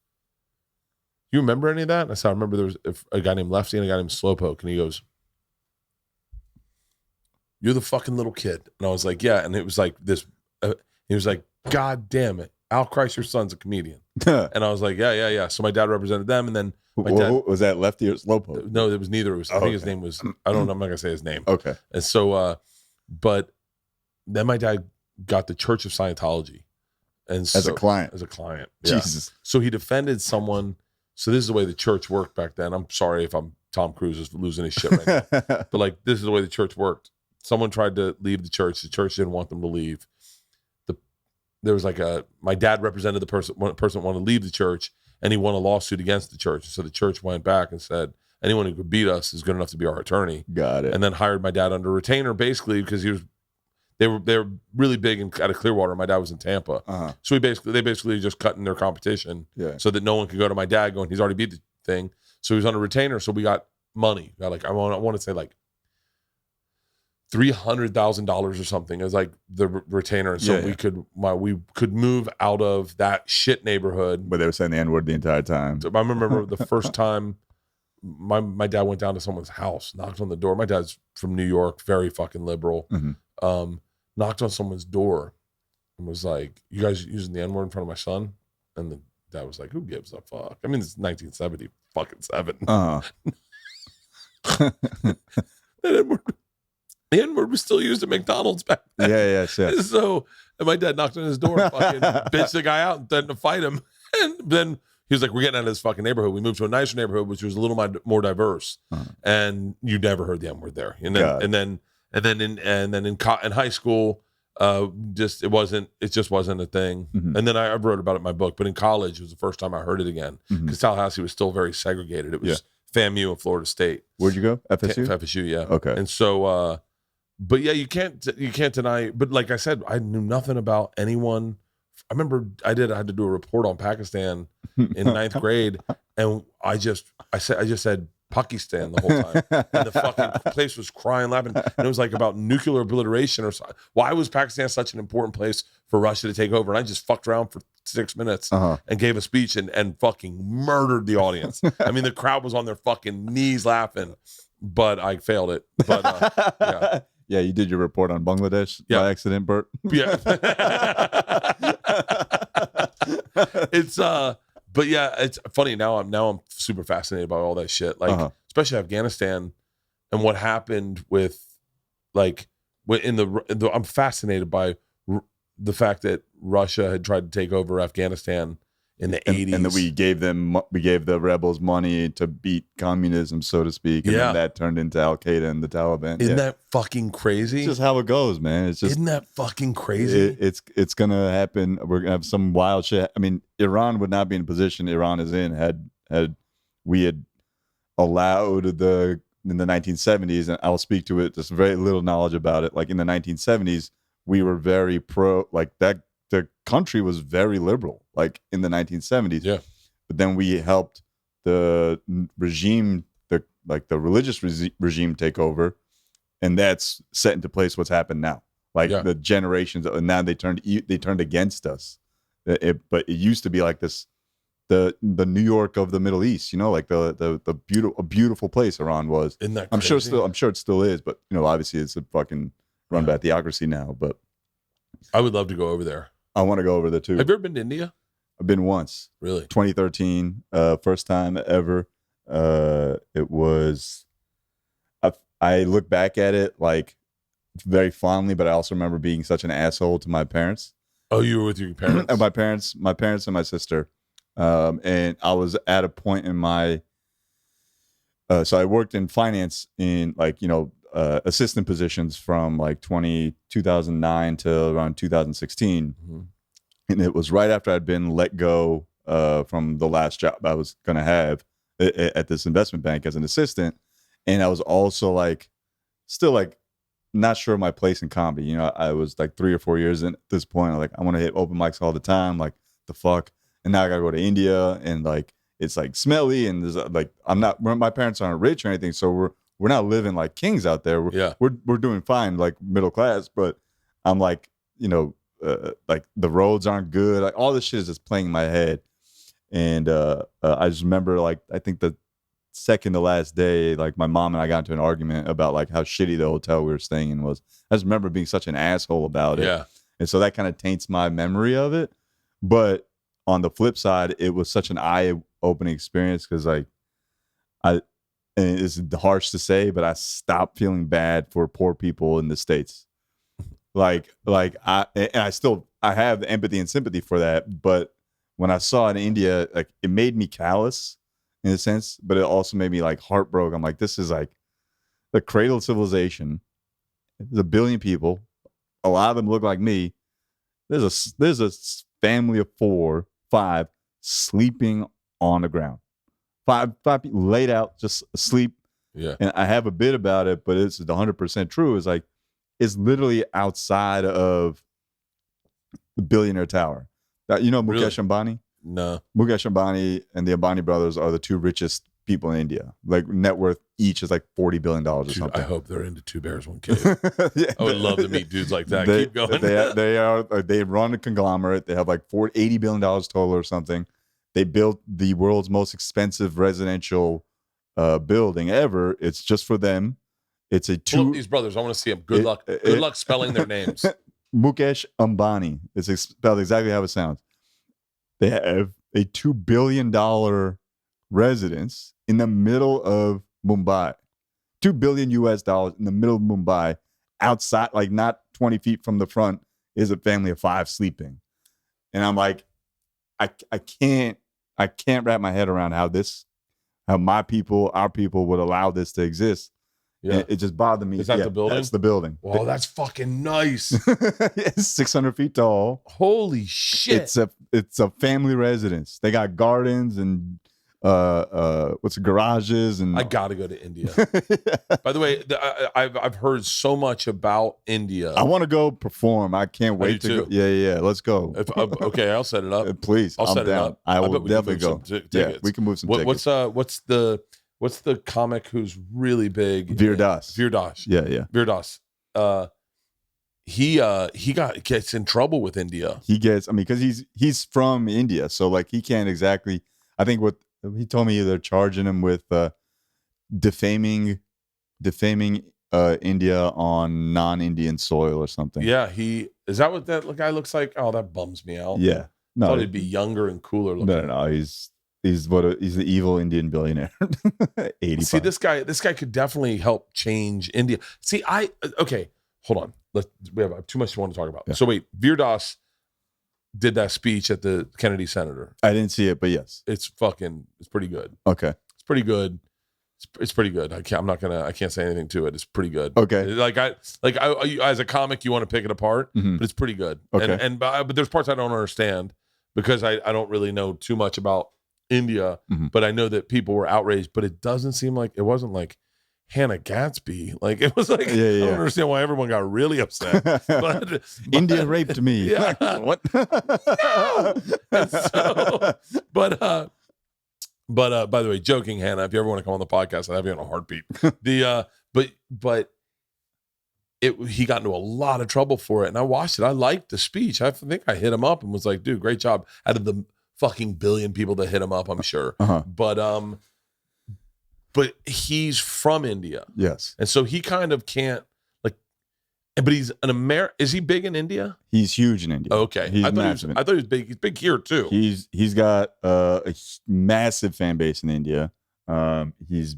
you remember any of that? And I said, I remember there was a guy named Lefty and a guy named Slowpoke. And he goes, you're the fucking little kid. And I was like, yeah. And it was like this, he was like, God damn it. Al Kreischer's son's a comedian. And I was like, yeah. So my dad represented them. And then my dad, was that Lefty or Slowpoke? No, it was neither. It was, I think his name was, I don't know. I'm not going to say his name. Okay. And so, but then my dad got the Church of Scientology. And so, as a client. Yeah. Jesus. So he defended someone. So this is the way the church worked back then. I'm sorry if Tom Cruise is losing his shit right now. But like, this is the way the church worked. Someone tried to leave the church. The church didn't want them to leave. There was like my dad represented the person wanted to leave the church, and he won a lawsuit against the church. So the church went back and said, anyone who could beat us is good enough to be our attorney. Got it. And then hired my dad under retainer, basically because they were really big out of Clearwater. My dad was in Tampa. So they basically just cut in their competition so that no one could go to my dad going, he's already beat the thing. So he was under retainer. So we got money. Got like, I want to say like $300,000 or something as like the retainer. So we could move out of that shit neighborhood. But they were saying the N-word the entire time. I remember the first time my dad went down to someone's house, knocked on the door. My dad's from New York, very fucking liberal. Knocked on someone's door and was like, you guys using the N-word in front of my son? And the dad was like, who gives a fuck? I mean, it's 1970 fucking 7. The N-word was still used at McDonald's back then. Yeah, shit. So and my dad knocked on his door and fucking bitched the guy out and threatened to fight him. And then he was like, we're getting out of this fucking neighborhood. We moved to a nicer neighborhood, which was a little more diverse. And you never heard the N-word there. And then in high school, it just wasn't a thing. And then I wrote about it in my book. But in college, it was the first time I heard it again because Tallahassee was still very segregated. It was FAMU and Florida State. Where'd you go? FSU? FSU, yeah. Okay. And so, but yeah, you can't deny. But like I said, I knew nothing about anyone. I remember I had to do a report on Pakistan in 9th grade, and I just said Pakistan the whole time, and the fucking place was crying, laughing, and it was like about nuclear obliteration or something. Why was Pakistan such an important place for Russia to take over? And I just fucked around for 6 minutes and gave a speech and fucking murdered the audience. I mean, the crowd was on their fucking knees laughing, but I failed it. But yeah. Yeah, you did your report on Bangladesh by accident, Bert. Yeah. It's but yeah, it's funny now. I'm super fascinated by all that shit. Like especially Afghanistan and what happened with like I'm fascinated by the fact that Russia had tried to take over Afghanistan in the 80s, and that we gave the rebels money to beat communism, so to speak, and then that turned into Al Qaeda and the Taliban. Isn't that fucking crazy? It's just how it goes, man. It's just isn't that fucking crazy? It's gonna happen. We're gonna have some wild shit. I mean, Iran would not be in the position Iran is in had we had allowed in the 1970s, and I'll speak to it. Just very little knowledge about it. Like in the 1970s, we were very pro, like that. The country was very liberal, like in the 1970s. Yeah. But then we helped the regime, the religious regime take over, and that's set into place what's happened now. Like the generations, and now they turned against us. But it used to be like this, the New York of the Middle East, you know, like the beautiful place Iran was. Isn't that crazy? I'm sure it still is, but you know, obviously it's a fucking run by theocracy now. But I would love to go over there. I want to go over there too. Have you ever been to India? I've been once. Really? 2013, first time ever. It was. I look back at it like very fondly, but I also remember being such an asshole to my parents. Oh, you were with your parents? And my parents and my sister. And I was at a point in my. So I worked in finance in assistant positions from like 2009 to around 2016. Mm-hmm. And it was right after I'd been let go from the last job I was going to have at this investment bank as an assistant. And I was also still not sure of my place in comedy. You know, I was like 3 or 4 years in at this point. Like, I want to hit open mics all the time. Like, the fuck? And now I got to go to India, and like, it's like smelly, and there's my parents aren't rich or anything. So we're not living like kings out there. We're doing fine, like middle class. But I'm like, you know, like the roads aren't good. Like all this shit is just playing in my head. And I just remember, like, I think the second to last day, like my mom and I got into an argument about like how shitty the hotel we were staying in was. I just remember being such an asshole about it. Yeah. And so that kind of taints my memory of it. But on the flip side, it was such an eye-opening experience because and it's harsh to say, but I stopped feeling bad for poor people in the States. I have empathy and sympathy for that. But when I saw it in India, like it made me callous in a sense, but it also made me like heartbroken. I'm like, this is like the cradle of civilization. There's 1 billion people. A lot of them look like me. There's a family of 4, 5 sleeping on the ground. Five people laid out, just asleep. Yeah. And I have a bit about it, but it's 100% true. It's like, it's literally outside of the billionaire tower. You know Mukesh Ambani? No. Mukesh Ambani and the Ambani brothers are the 2 richest people in India. Like net worth each is like $40 billion or something. I hope they're into 2 Bears, 1 Cave. I would love to meet dudes like that. Keep going. They run a conglomerate. They have like $80 billion total or something. They built the world's most expensive residential building ever. It's just for them. It's a Pull up these brothers. I want to see them. Good luck. Good luck spelling their names. Mukesh Ambani. It's spelled exactly how it sounds. They have a $2 billion residence in the middle of Mumbai. $2 billion US in the middle of Mumbai. Outside, like not 20 feet from the front, is a family of 5 sleeping. And I'm like, I can't wrap my head around how my people, our people would allow this to exist. Yeah. It just bothered me. Is that the building? That's the building. Wow, that's fucking nice. It's 600 feet tall. Holy shit. It's a family residence. They got gardens and garages, and I gotta go to India. By the way, I've heard so much about India. I want to go perform. I can't wait to go. Yeah. Let's go. Okay, I'll set it up. Please, I'll set it up. I will definitely go. Yeah, we can move some tickets. What's the comic who's really big? Veer Das. Yeah. Veer Das. He gets in trouble with India. Because he's from India, so like he can't exactly. I think what he told me, they're charging him with defaming India on non-Indian soil or something. Yeah, is that what that guy looks like? Oh, that bums me out. Yeah. I thought he'd be younger and cooler looking. No. He's the evil Indian billionaire. 85. See, this guy could definitely help change India. See, okay, hold on. We have too much to want to talk about. Yeah. So wait, Veer Das did that speech at the Kennedy Center. I didn't see it, but yes. It's pretty good. Okay. It's pretty good. It's pretty good. I can't say anything to it. It's pretty good. Okay. Like I as a comic, you want to pick it apart, but it's pretty good. Okay. But there's parts I don't understand because I don't really know too much about India, but I know that people were outraged, but it doesn't seem like it wasn't like Hannah Gatsby. Like it was like, I don't understand why everyone got really upset. But India raped me. Yeah. What? But by the way, joking, Hannah, if you ever want to come on the podcast, I'll have you on a heartbeat. But he got into a lot of trouble for it, and I watched it. I liked the speech. I think I hit him up and was like, dude, great job. Out of the fucking billion people that hit him up, I'm sure. But he's from India. Yes. And so he kind of can't but he's an is he big in India? He's huge in India. Okay. I thought he was big. He's big here too. He's got a massive fan base in India. He's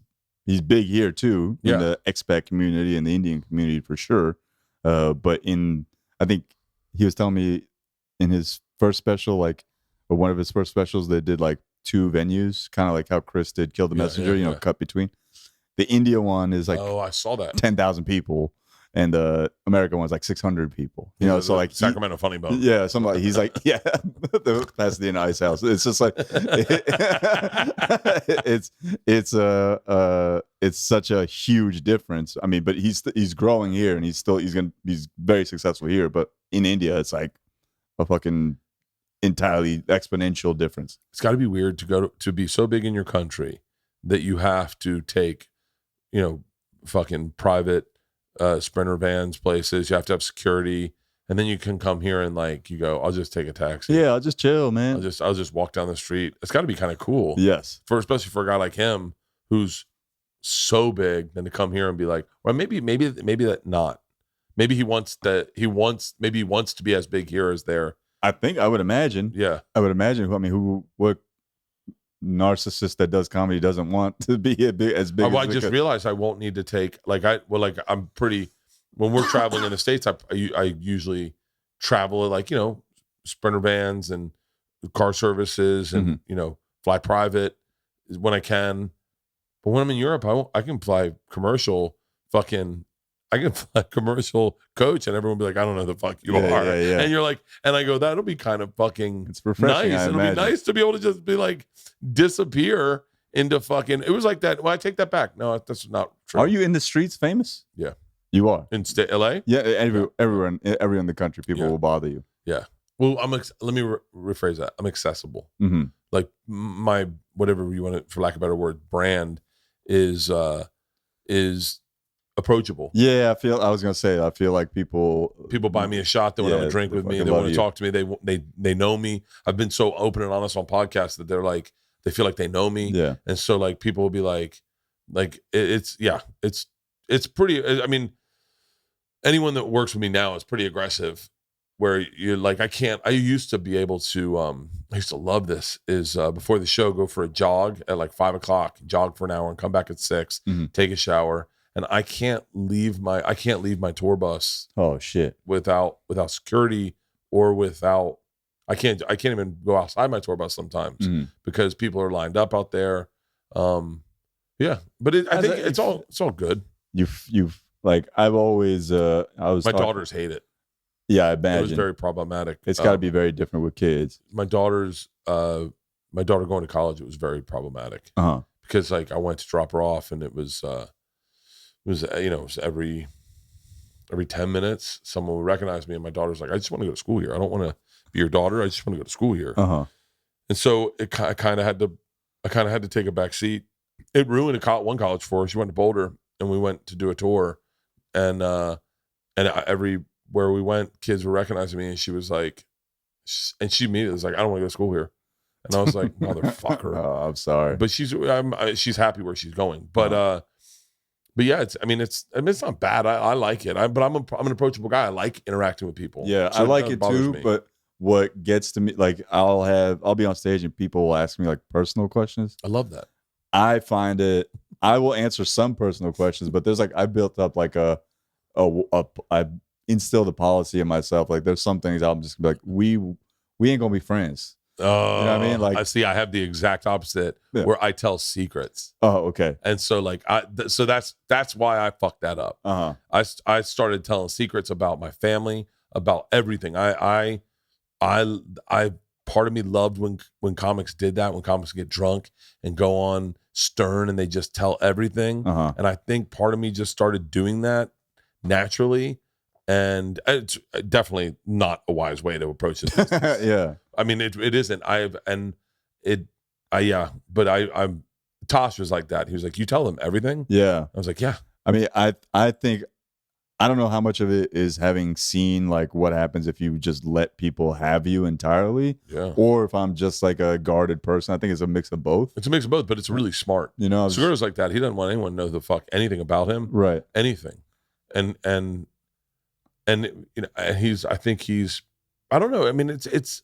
big here too in the expat community and the Indian community for sure. But I think he was telling me in his first special, or one of his first specials, they did 2 venues, kind of like how Chris did Kill the Messenger, cut between. The India one is I saw that 10,000 people. And the American one's 600 people, so Sacramento Funny Bone. Yeah, something like he's the Pasadena Ice House. It's just it's such a huge difference. I mean, but he's growing here, and he's very successful here. But in India, it's like a fucking entirely exponential difference. It's got to be weird to be so big in your country that you have to take, fucking private Sprinter vans places. You have to have security, and then you can come here and you go, I'll just take a taxi. Yeah, I'll just chill, man. I'll just walk down the street. It's got to be kind of cool. Yes, especially for a guy like him who's so big, then to come here and be like, well, maybe that not. Maybe he wants to be as big here as there. I would imagine. Yeah, I would imagine. What narcissist that does comedy doesn't want to be as big. I just realized I won't need to take I'm pretty. When we're traveling in the States, I usually travel at Sprinter vans and car services and fly private when I can. But when I'm in Europe, I can fly commercial. I can fly commercial coach, and everyone will be like, I don't know who the fuck you are. Yeah. And you're like, and I go, that'll be kind of fucking it's refreshing, nice. It'll be nice to be able to just be disappear into fucking. It was like that. Well, I take that back. No, that's not true. Are you in the streets famous? Yeah. You are? In LA? Yeah, everywhere in the country, people will bother you. Yeah. Well, let me rephrase that. I'm accessible. Mm-hmm. My, whatever you want to, for lack of a better word, brand is approachable. Yeah, I was gonna say, I feel like people buy me a shot, they want to have a drink with me, they want to talk to me, they know me. I've been so open and honest on podcasts that they feel like they know me. Yeah. And so people will be it's pretty, I mean, anyone that works with me now is pretty aggressive, where you're I used to be able to I used to love this is before the show, go for a jog at 5:00, jog for an hour and come back at 6, take a shower. And I can't leave my tour bus. Oh shit! Without security or without, I can't even go outside my tour bus sometimes because people are lined up out there. Yeah, but I think it's all good. You've I've always my daughters hate it. Yeah, I imagine it was very problematic. It's got to be very different with kids. My daughter going to college, it was very problematic because I went to drop her off and it was every 10 minutes someone would recognize me, and my daughter's like, I just want to go to school here. I don't want to be your daughter. I just want to go to school here. And so I kind of had to take a back seat. It ruined one college for her. She went to Boulder, and we went to do a tour, and everywhere we went, kids were recognizing me, and she was like, and she immediately was like, I don't want to go to school here. And I was like, motherfucker. Oh, I'm sorry. But she's happy where she's going. But yeah, it's not bad. I like it. But I'm an approachable guy. I like interacting with people. Yeah, So I like it bothers too. me. But what gets to me, like I'll be on stage and people will ask me like personal questions. I love that. I find it. I will answer some personal questions, but there's like I built up like I instilled a policy in myself. Like there's some things I'm just gonna be like we ain't gonna be friends. Oh, You know what I mean? Like I see. I have the exact opposite where I tell secrets. Oh, okay. And so like so that's why I fucked that up. I started telling secrets about my family, about everything. I part of me loved when comics did that, when comics get drunk and go on Stern and they just tell everything. And I think part of me just started doing that naturally. And it's definitely not a wise way to approach this business. Yeah. I mean, it isn't. I'm Tosh was like that. He was like, you tell them everything? Yeah. I was like, yeah. I mean, I think I don't know how much of it is having seen like what happens if you just let people have you entirely. Yeah. Or if I'm just like a guarded person. I think it's a mix of both. It's a mix of both, but it's really smart. You know, Segura's like that. He doesn't want anyone to know the fuck anything about him. Right. Anything. And you know, I think he's I don't know. I mean, it's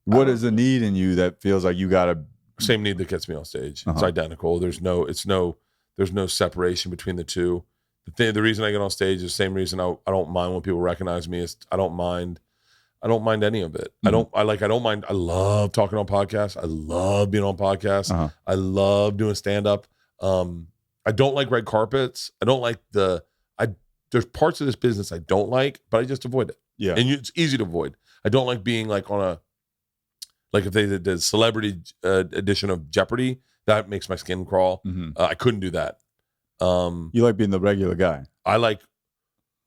what is the need in you that feels like you gotta same need that gets me on stage. It's identical. There's no separation between the two. The reason I get on stage is the same reason I don't mind when people recognize me. Is I don't mind any of it. Mm-hmm. I love talking on podcasts. I love being on podcasts. I love doing stand-up. I don't like red carpets. I don't like there's parts of this business I don't like, but I just avoid it. Yeah. And it's easy to avoid. I don't like being like like if they did the celebrity edition of Jeopardy, that makes my skin crawl. Mm-hmm. I couldn't do that. You like being the regular guy. I like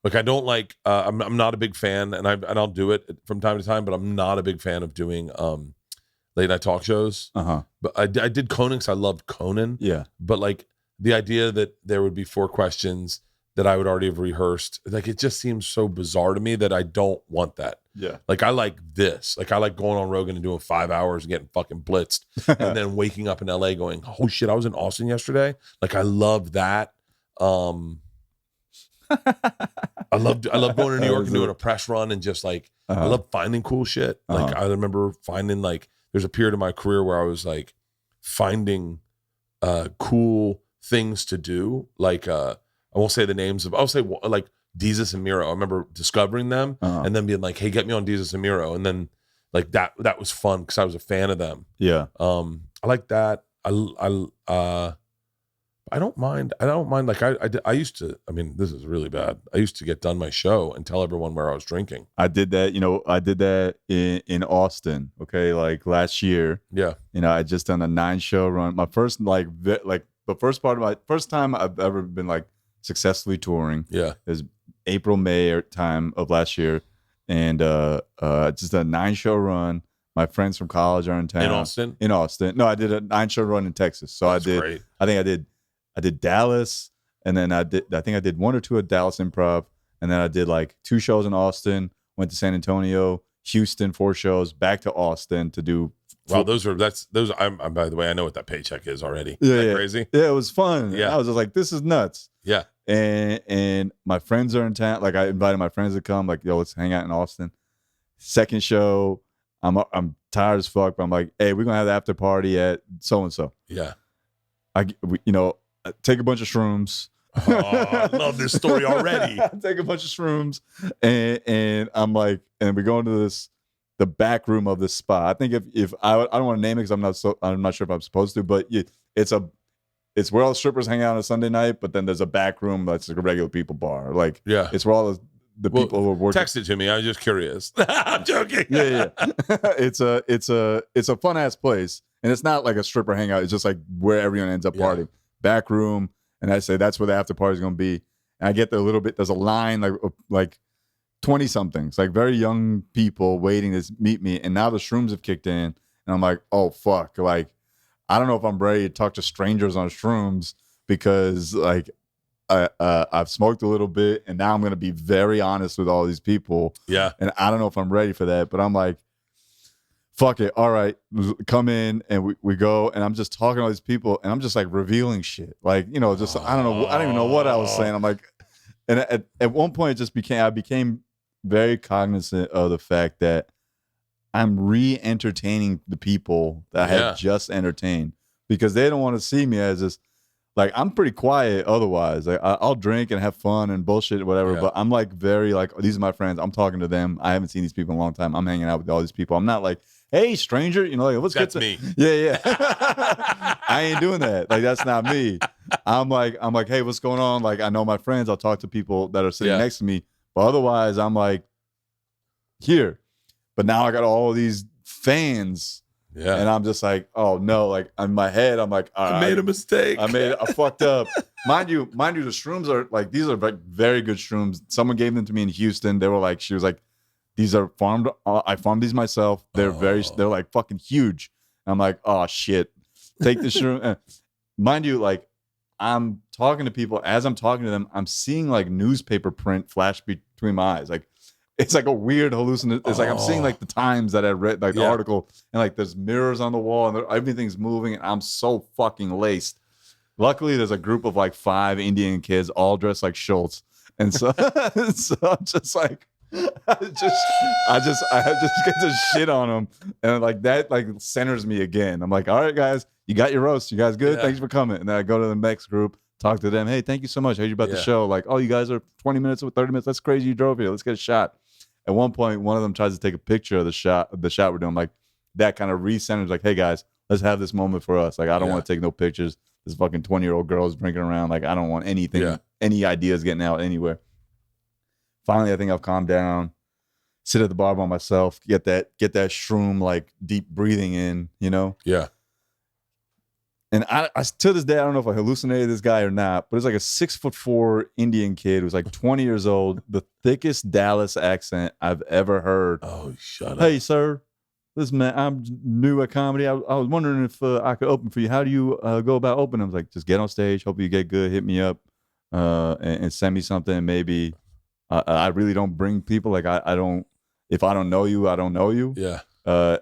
I don't like. I'm not a big fan, and I'll do it from time to time, but I'm not a big fan of doing late night talk shows. But I did Conan because I loved Conan. Yeah. But like the idea that there would be 4 questions that I would already have rehearsed, like it just seems so bizarre to me that I don't want that. Yeah. Like I like this. Like I like going on Rogan and doing 5 hours and getting fucking blitzed and then waking up in LA going, oh shit, I was in Austin yesterday. Like I love that. I love going to New York and doing a press run and just like I love finding cool shit. Like I remember finding like there's a period of my career where I was like finding cool things to do. Like I won't say the names of, I'll say like Deezus and Miro. I remember discovering them and then being like, hey, get me on Deezus and Miro. And then like that was fun because I was a fan of them. Yeah. I like that. I don't mind. Like I used to, I mean, this is really bad. I used to get done my show and tell everyone where I was drinking. I did that, I did that in Austin. Okay. Like last year. Yeah. I just done a 9-show run. My first, the first time I've ever been like successfully touring. Yeah. Is April, May time of last year. And just a 9-show run. My friends from college are in town. In Austin. No, I did a 9-show run in Texas. So That's great. I did Dallas, and then I think I did 1 or 2 at Dallas Improv, and then I did like 2 shows in Austin, went to San Antonio, Houston, 4 shows, back to Austin to do. Wow, those. I'm by the way, I know what that paycheck is already. Yeah, crazy. Yeah, it was fun. Yeah, I was just like, this is nuts. Yeah, and my friends are in town. Like I invited my friends to come. Like, yo, let's hang out in Austin. Second show, I'm tired as fuck, but I'm like, hey, we're gonna have the after party at so and so. Yeah, take a bunch of shrooms. Oh, I love this story already. Take a bunch of shrooms, and I'm like, and we go into the back room of this spa. I think if I don't want to name it because I'm not sure if I'm supposed to, but it's where all the strippers hang out on a Sunday night. But then there's a back room that's like a regular people bar. Like yeah, it's where all the people who are working. Text it to me. I was just curious. I'm joking. Yeah. It's a fun ass place, and it's not like a stripper hangout. It's just like where everyone ends up partying. Back room, and I say that's where the after party is going to be. And I get there a little bit. There's a line like 20 somethings, like very young people waiting to meet me. And now the shrooms have kicked in, and I'm like, oh fuck! Like I don't know if I'm ready to talk to strangers on shrooms because like I've smoked a little bit, and now I'm going to be very honest with all these people. Yeah, and I don't know if I'm ready for that. But I'm like, fuck it. All right, come in, and we go, and I'm just talking to all these people, and I'm just like revealing shit. Like, just I don't know. I don't even know what I was saying. I'm like, and at one point, I became very cognizant of the fact that I'm re-entertaining the people that I had just entertained, because they don't want to see me as this. Like, I'm pretty quiet otherwise. Like, I'll drink and have fun and bullshit, whatever. But I'm like very like, these are my friends. I'm talking to them. I haven't seen these people in a long time. I'm hanging out with all these people. I'm not like, hey, stranger, like, let's get to me. Yeah. I ain't doing that. Like, that's not me. I'm like, hey, what's going on? Like, I know my friends. I'll talk to people that are sitting next to me. But otherwise, I'm like, here. But now I got all these fans. Yeah. And I'm just like, oh no, like in my head, I'm like, I made a mistake. I fucked up. Mind you, the shrooms are like, these are like very good shrooms. Someone gave them to me in Houston. They were like, she was like, these are farmed. I farmed these myself. They're they're like fucking huge. And I'm like, oh shit, take the shroom. Mind you, like, I'm talking to people. As I'm talking to them, I'm seeing like newspaper print flash between my eyes. Like, it's like a weird hallucination. It's like I'm seeing like the Times that I read, like the article, and like there's mirrors on the wall and everything's moving, and I'm so fucking laced. Luckily, there's a group of like 5 Indian kids all dressed like Schultz, and so so I'm just like, I just get to shit on them, and like that like centers me again. I'm like, all right, guys, you got your roast. You guys good? Thanks for coming. And then I go to the next group. Talk to them. Hey, thank you so much. I heard you about the show. Like, oh, you guys are 20 minutes or 30 minutes. That's crazy. You drove here. Let's get a shot. At one point, one of them tries to take a picture of the shot we're doing. Like, that kind of recenters. Like, hey guys, let's have this moment for us. Like, I don't want to take no pictures. This fucking 20-year-old girl is drinking around. Like, I don't want anything, any ideas getting out anywhere. Finally, I think I've calmed down. Sit at the bar by myself. Get that shroom like deep breathing in. Yeah. And I to this day, I don't know if I hallucinated this guy or not, but it's like a 6'4" Indian kid who's like 20 years old, the thickest Dallas accent I've ever heard. Oh, shut up. Hey, sir, listen, man, I'm new at comedy. I was wondering if I could open for you. How do you go about opening? I was like, just get on stage. Hope you get good. Hit me up and send me something. Maybe I really don't bring people. Like, I don't, if I don't know you, I don't know you. Yeah.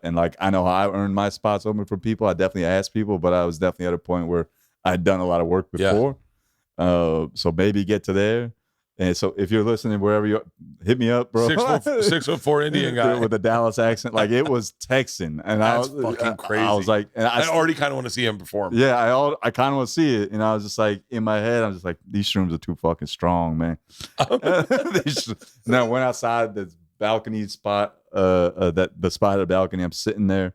And like, I know how I earned my spots open for people. I definitely asked people, but I was definitely at a point where I'd done a lot of work before. So maybe get to there. And so if you're listening, wherever you hit me up, bro. 6'4" Indian guy with a Dallas accent. Like, it was Texan. And that's fucking crazy. I was like, and I already kind of want to see him perform. Yeah, I kind of want to see it. And I was just like, in my head, I'm just like, these shrooms are too fucking strong, man. Now I went outside the balcony spot, the spot at the balcony. I'm sitting there,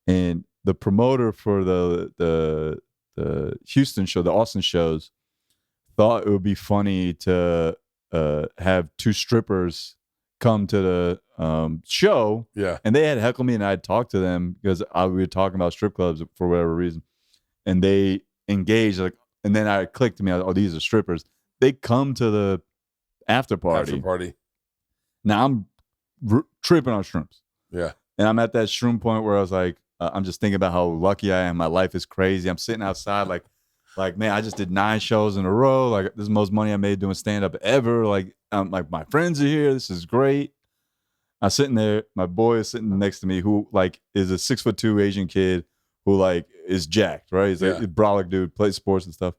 and the promoter for the Houston show, the Austin shows, thought it would be funny to have 2 strippers come to the show. Yeah, and they had heckled me, and I'd talked to them because we were talking about strip clubs for whatever reason, and they engaged. Like, and then I clicked to me, oh, these are strippers. They come to the after party. Now I'm tripping on shrooms. Yeah. And I'm at that shroom point where I was like, I'm just thinking about how lucky I am. My life is crazy. I'm sitting outside like, man, I just did 9 shows in a row. Like, this is the most money I made doing stand-up ever. Like, my friends are here. This is great. I'm sitting there. My boy is sitting next to me, who like is a 6'2" Asian kid who like is jacked, right? He's like a brolic dude, plays sports and stuff.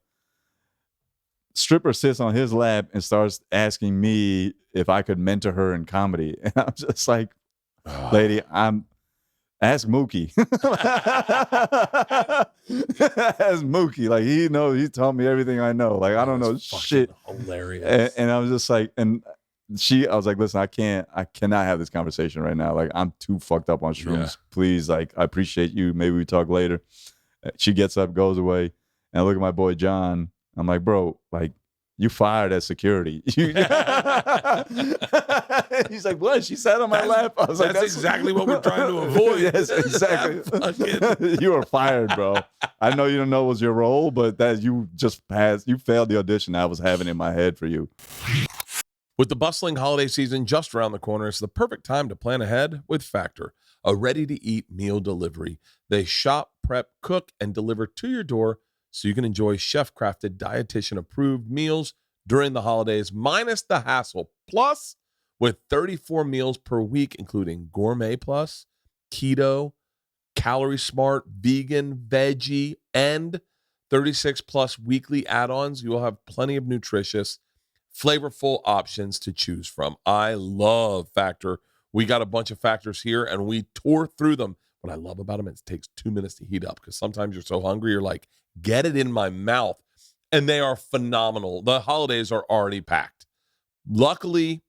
Stripper sits on his lap and starts asking me if I could mentor her in comedy. And I'm just like, lady, ask Mookie. Ask Mookie. Like, he knows, he taught me everything I know. Like, I don't know shit. Hilarious. And I was just like, I was like, listen, I cannot have this conversation right now. Like, I'm too fucked up on shrooms. Yeah. Please, like, I appreciate you. Maybe we talk later. She gets up, goes away. And I look at my boy, John. I'm like, bro, like, you fired as security. He's like, what? She sat on my lap. I was like, that's exactly what we're trying to avoid. Yes, exactly. You were fired, bro. I know you don't know what was your role, but that you just passed. You failed the audition I was having in my head for you. With the bustling holiday season just around the corner, it's the perfect time to plan ahead with Factor, a ready-to-eat meal delivery. They shop, prep, cook, and deliver to your door, so you can enjoy chef-crafted, dietitian-approved meals during the holidays, minus the hassle. Plus, with 34 meals per week, including Gourmet Plus keto, calorie smart, vegan, veggie, and 36 plus weekly add-ons. You will have plenty of nutritious, flavorful options to choose from. I love Factor. We got a bunch of Factors here, and we tore through them. What I love about them is it takes 2 minutes to heat up, because sometimes you're so hungry, you're like, get it in my mouth. And they are phenomenal. The holidays are already packed. Luckily,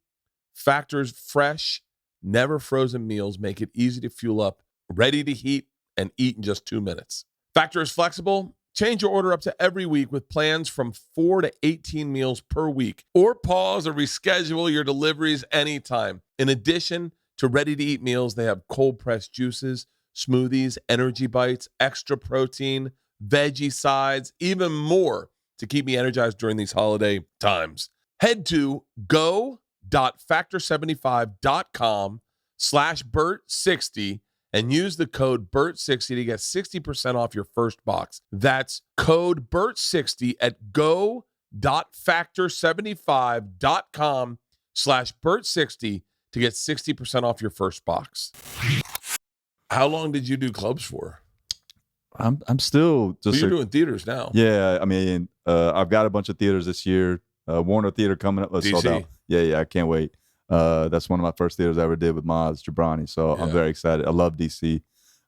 Factor's fresh, never frozen meals make it easy to fuel up, ready to heat, and eat in just 2 minutes. Factor is flexible. Change your order up to every week with plans from 4 to 18 meals per week, or pause or reschedule your deliveries anytime. In addition to ready-to-eat meals, they have cold-pressed juices, smoothies, energy bites, extra protein, veggie sides, even more to keep me energized during these holiday times. Head to go.factor75.com/Bert60 and use the code BERT60 to get 60% off your first box. That's code BERT60 at go.factor75.com/BERT60 to get 60% off your first box. How long did you do clubs for? I'm still just. Well, you're doing theaters now. Yeah, I mean, I've got a bunch of theaters this year. Warner Theater coming up. DC. Sold out. Yeah, I can't wait. That's one of my first theaters I ever did with Maz Jabrani, so I'm very excited. I love DC.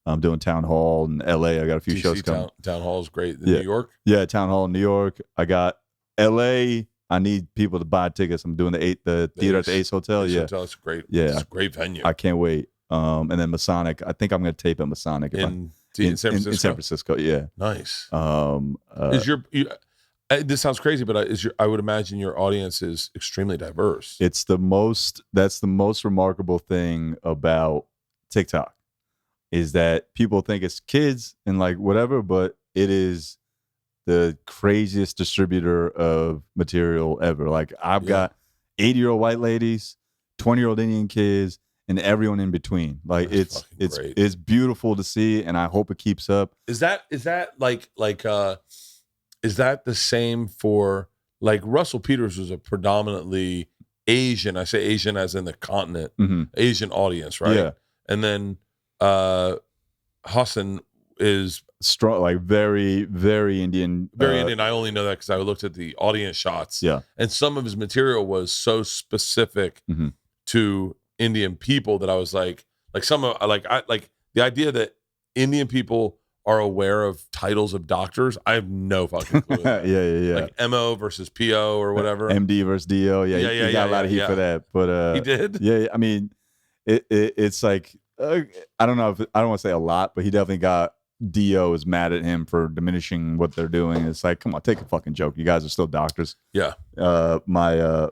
I'm doing Town Hall in LA. I got a few shows coming. Town Hall is great. New York? Yeah, Town Hall in New York. I got LA. I need people to buy tickets. I'm doing the theater at the Ace Hotel. Hotel is great. Yeah, it's a great venue. I can't wait. And then Masonic. I think I'm going to tape at Masonic in San Francisco. In San Francisco, yeah. Nice. Is this sounds crazy, but I would imagine your audience is extremely diverse. That's the most remarkable thing about TikTok, is that people think it's kids and like whatever, but it is the craziest distributor of material ever. Like I've got 80-year-old white ladies, 20-year-old Indian kids, and everyone in between. Like it's beautiful to see, and I hope it keeps up. Is that is that the same for, like, Russell Peters was a predominantly Asian, I say Asian as in the continent, Asian audience, right? Yeah. And then Hassan is strong, like very, very Indian. Very Indian. I only know that because I looked at the audience shots. Yeah. And some of his material was so specific to Indian people that I was like the idea that Indian people are aware of titles of doctors, I have no fucking clue. Yeah. Like MO versus PO or whatever. MD versus DO. Yeah, he got a lot of heat for that. But he did? Yeah, I mean, it's like, I don't know if, I don't want to say a lot, but he definitely got DO is mad at him for diminishing what they're doing. It's like, come on, take a fucking joke. You guys are still doctors. Yeah. My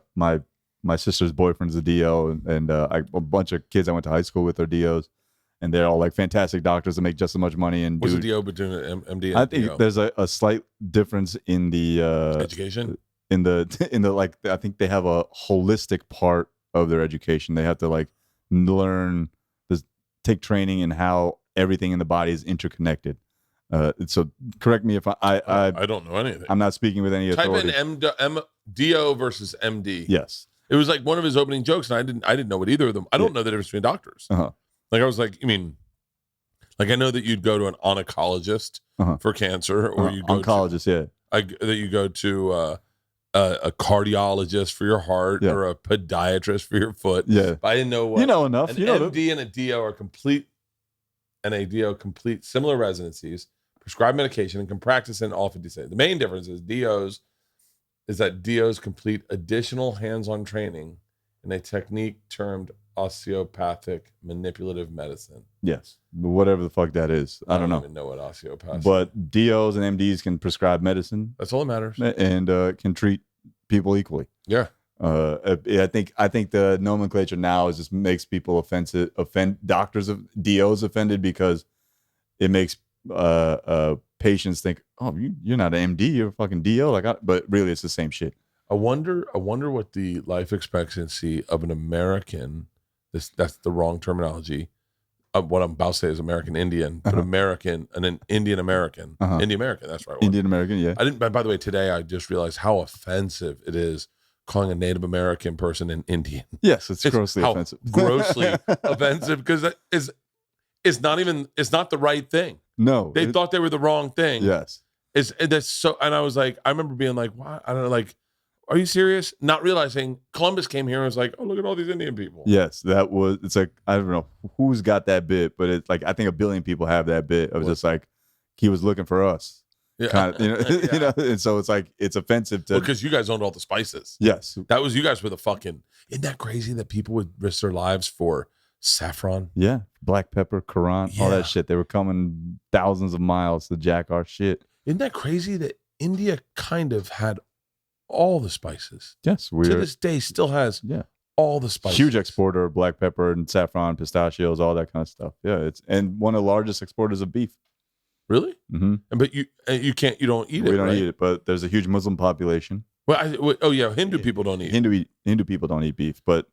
sister's boyfriend's a DO, and a bunch of kids I went to high school with are DOs. And they're all like fantastic doctors that make just as much money. And what's the DO between MD and I think DO? there's a slight difference in the education. In the like, I think they have a holistic part of their education. They have to like learn, take training in how everything in the body is interconnected. So correct me if I don't know anything. I'm not speaking with any authority. Type in DO versus MD. Yes. It was like one of his opening jokes, and I didn't know what either of them. I don't know the difference between doctors. Like I was like, I know that you'd go to an oncologist for cancer, or you go oncologist, that you go to a cardiologist for your heart, or a podiatrist for your foot. Yeah, but I didn't know what you know enough. An you know MD and a DO are complete, and a DO complete similar residencies, prescribe medication, and can practice in all 50 states. The main difference is that DOs complete additional hands-on training in a technique termed osteopathic manipulative medicine. Yes, whatever the fuck that is. I don't know. Even know what osteopathic. But DOs and MDs can prescribe medicine. That's all that matters. And can treat people equally. Yeah. I think the nomenclature now is just makes people offend doctors of DOs offended, because it makes patients think, oh, you're not an MD, you're a fucking DO. But really, it's the same shit. I wonder what the life expectancy of an American. That's the wrong terminology. What I'm about to say is American Indian, but American and an Indian American, Indian American. That's right. Indian American, yeah. I didn't. By the way, today I just realized how offensive it is calling a Native American person an Indian. Yes, it's grossly offensive. Grossly offensive, because it's not the right thing. No. They thought they were the wrong thing. Yes. That's so, and I was like, I remember being like, why? I don't know, like, are you serious? Not realizing Columbus came here and was like, oh, look at all these Indian people. Yes, it's like, I don't know who's got that bit, but it's like, I think 1 billion people have that bit. I was just like, he was looking for us. Yeah. Kind of, Yeah. you know, and so it's like, it's offensive to. Because you guys owned all the spices. Yes. That was, you guys were the fucking, isn't that crazy that people would risk their lives for saffron? Yeah. Black pepper, Quran, all Yeah. that shit. They were coming thousands of miles to jack our shit. Isn't that crazy that India kind of had all the spices? Yes. To We're this day still has yeah. all the spices. Huge exporter of black pepper and saffron, pistachios, all that kind of stuff. Yeah. And one of the largest exporters of beef. Really? Mm-hmm. But you don't eat it. We don't right? eat it, but there's a huge Muslim population. Well, oh yeah, Hindu people don't eat. Hindu people don't eat beef, but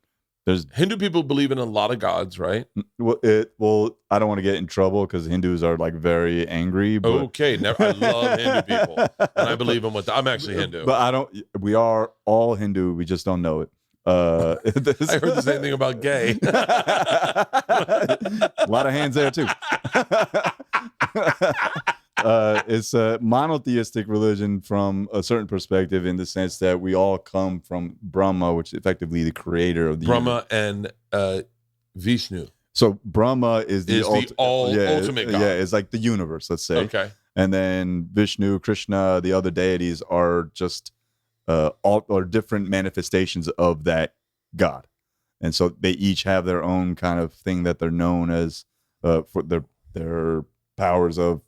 there's Hindu people believe in a lot of gods, right? well, I don't want to get in trouble because Hindus are like very angry. But, Okay, I love Hindu people, and I believe them. I'm actually Hindu. but I don't. We are all Hindu. We just don't know it. I heard the same thing about gay. A lot of hands there too. It's a monotheistic religion from a certain perspective, in the sense that we all come from Brahma, which is effectively the creator of the Brahma and Vishnu. So Brahma is the ultimate god. Yeah, it's like the universe, let's say. Okay. And then Vishnu, Krishna, the other deities are just all or different manifestations of that god. And so they each have their own kind of thing that they're known as for their powers of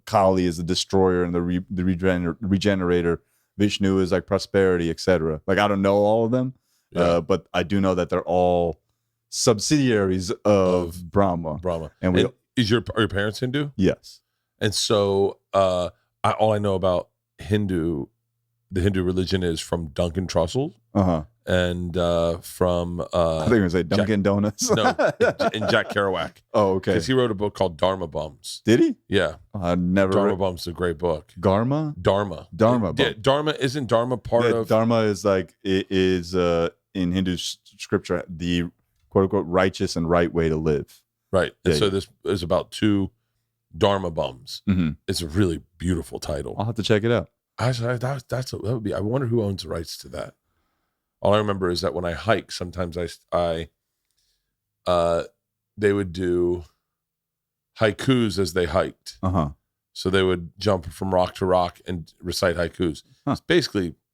Kali is the destroyer and the regenerator. Vishnu is like prosperity, etc. Like, I don't know all of them, but I do know that they're all subsidiaries of Brahma. And are your parents Hindu? Yes. And so all I know about the Hindu religion is from Duncan Trussell. Uh-huh. And from I think it was like Dunkin' Donuts. No, and Jack Kerouac. Oh, okay. Because he wrote a book called Dharma Bums. Did he? Yeah. I never Dharma Bums is a great book. Dharma Dharma. Bums. Dharma isn't Dharma part of Dharma is like, it is in Hindu scripture the quote unquote righteous and right way to live. Right. And Yeah, so this is about 2 Dharma Bums. Mm-hmm. It's a really beautiful title. I'll have to check it out. That would be. I wonder who owns the rights to that. All I remember is that when I hike, sometimes they would do haikus as they hiked. Uh-huh. So they would jump from rock to rock and recite haikus. Huh.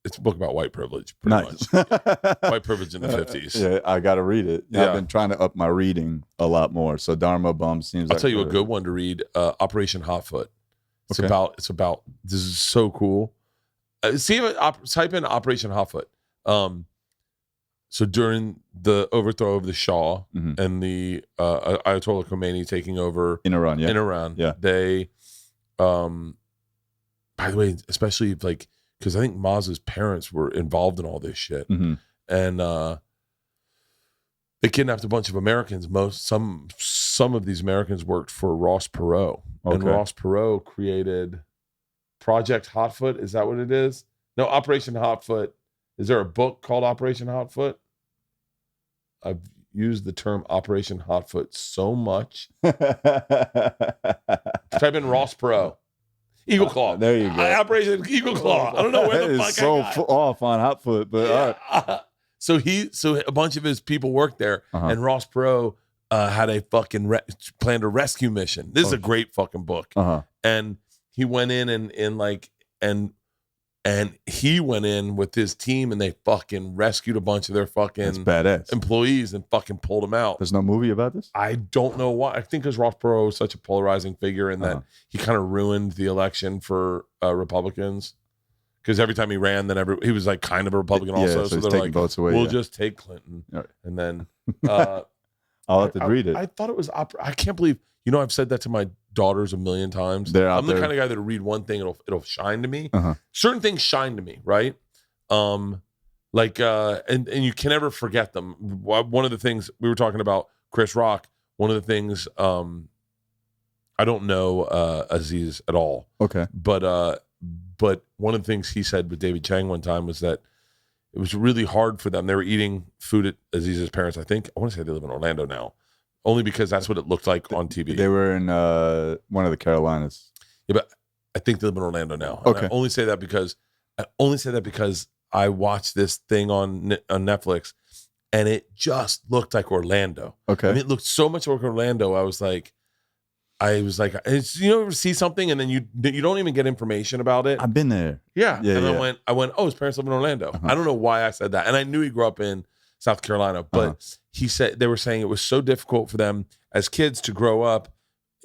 It's a book about white privilege, pretty Nice. much. White privilege in the 50s. Yeah, I got to read it. Yeah. I've been trying to up my reading a lot more. So Dharma Bums seems I'll like tell you a good one to read, Operation Hotfoot. It's Okay. about, this is so cool. Type in Operation Hotfoot. So during the overthrow of the Shah Mhm. and the Ayatollah Khomeini taking over in Iran. Yeah. in Iran, Yeah. they, by the way, especially like, because I think Maz's parents were involved in all this shit, Mhm. and they kidnapped a bunch of Americans. Some of these Americans worked for Ross Perot, and Okay. Ross Perot created Project Hotfoot. Is that what it is? No, Operation Hotfoot. Is there a book called Operation Hotfoot? I've used the term Operation Hotfoot so much. Type in Ross Perot. Eagle Claw. There you go. Operation Eagle Claw. I don't know where That the is fuck so I got it. off on Hotfoot, but all right. So a bunch of his people worked there, Uh-huh. and Ross Perot had a fucking planned a rescue mission. This is a great fucking book. Uh-huh. And he went in and he went in with his team, and they fucking rescued a bunch of their That's fucking badass. employees and fucking pulled them out. There's no movie about this? I don't know why. I think because Ross Perot was such a polarizing figure, and that he kind of ruined the election for Republicans. Because every time he ran, then he was like kind of a Republican also. so So he's they're taking like, votes away. we'll yeah. just take Clinton, All right. and then I'll have to read it. I thought it was I can't believe, I've said that to my daughters a million times. They're out I'm the there. kind of guy that'll read one thing, it'll shine to me. Uh-huh. Certain things shine to me, right? And you can never forget them. One of the things we were talking about, Chris Rock, one of the things, I don't know Aziz at all, Okay. but one of the things he said with David Chang one time was that it was really hard for them. They were eating food at Aziz's parents. I want to say they live in Orlando now. only because that's what it looked like on TV. They were in one of the Carolinas. Yeah, but I think they live in Orlando now. And Okay. I only say that because I watched this thing on Netflix, and it just looked like Orlando. Okay. I mean, it looked so much like Orlando. I was like, it's, you ever see something and then you don't even get information about it. I've been there. Yeah. Yeah, And yeah. I went, oh, his parents live in Orlando. Uh-huh. I don't know why I said that. And I knew he grew up in South Carolina, but he said they were saying it was so difficult for them as kids to grow up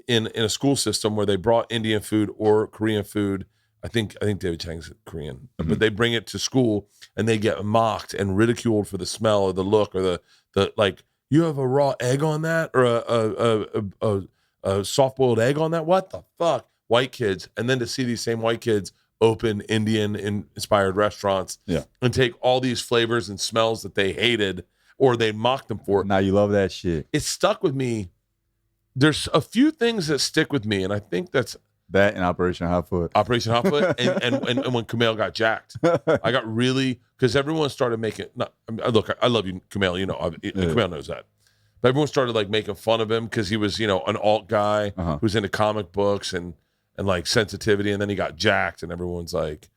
in a school system where they brought Indian food or Korean food. I think David Chang's Korean, but they bring it to school and they get mocked and ridiculed for the smell or the look or the like. You have a raw egg on that or a soft-boiled egg on that? What the fuck? White kids. And then to see these same white kids open Indian-inspired restaurants and take all these flavors and smells that they hated or they mocked them for. Now you love that shit. It stuck with me. There's a few things that stick with me, and I think that's That and Operation Hot Foot. Operation Hot Foot and when Kumail got jacked. I got really, because everyone started making, look, I love you, Kumail, you know, Kumail knows that. But everyone started like making fun of him because he was, you know, an alt guy who's into comic books and like sensitivity, and then he got jacked, and everyone's like,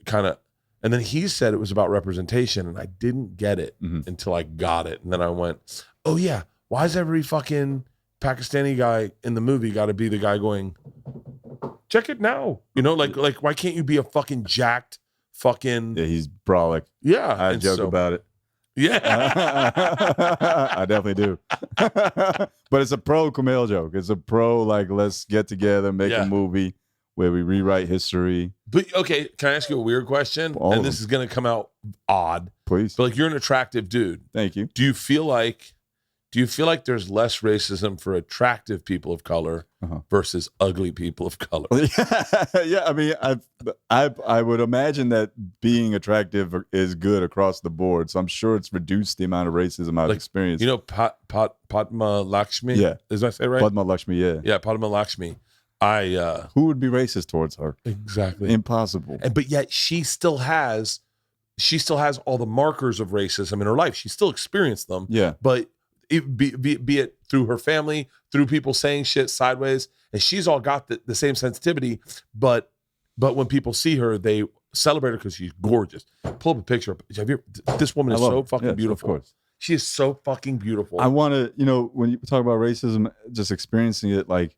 kind of, and then he said it was about representation, and I didn't get it until I got it, and then I went, oh yeah, why is every fucking Pakistani guy in the movie got to be the guy going, check it now, you know, like why can't you be a fucking jacked fucking he's brolic. yeah? I and joke so- about it. Yeah. I definitely do. But it's a pro Kumail joke. It's a pro, like, let's get together, make a movie where we rewrite history. But okay, can I ask you a weird question? All of And this is going to come out odd. Please. But like, you're an attractive dude. Thank you. Do you feel like there's less racism for attractive people of color versus ugly people of color? Yeah, I mean, I would imagine that being attractive is good across the board. So I'm sure it's reduced the amount of racism I've experienced. You know, Padma Lakshmi? Yeah. Is I say right? Padma Lakshmi, yeah. Yeah, Padma Lakshmi. Who would be racist towards her? Exactly. Impossible. But yet she still has all the markers of racism in her life. She still experienced them. Yeah. But be it through her family, through people saying shit sideways, and she's all got the same sensitivity, but when people see her, they celebrate her because she's gorgeous. Pull up a picture. This woman is so fucking beautiful. Of course. She is so fucking beautiful. I want to, you know, when you talk about racism, just experiencing it, like,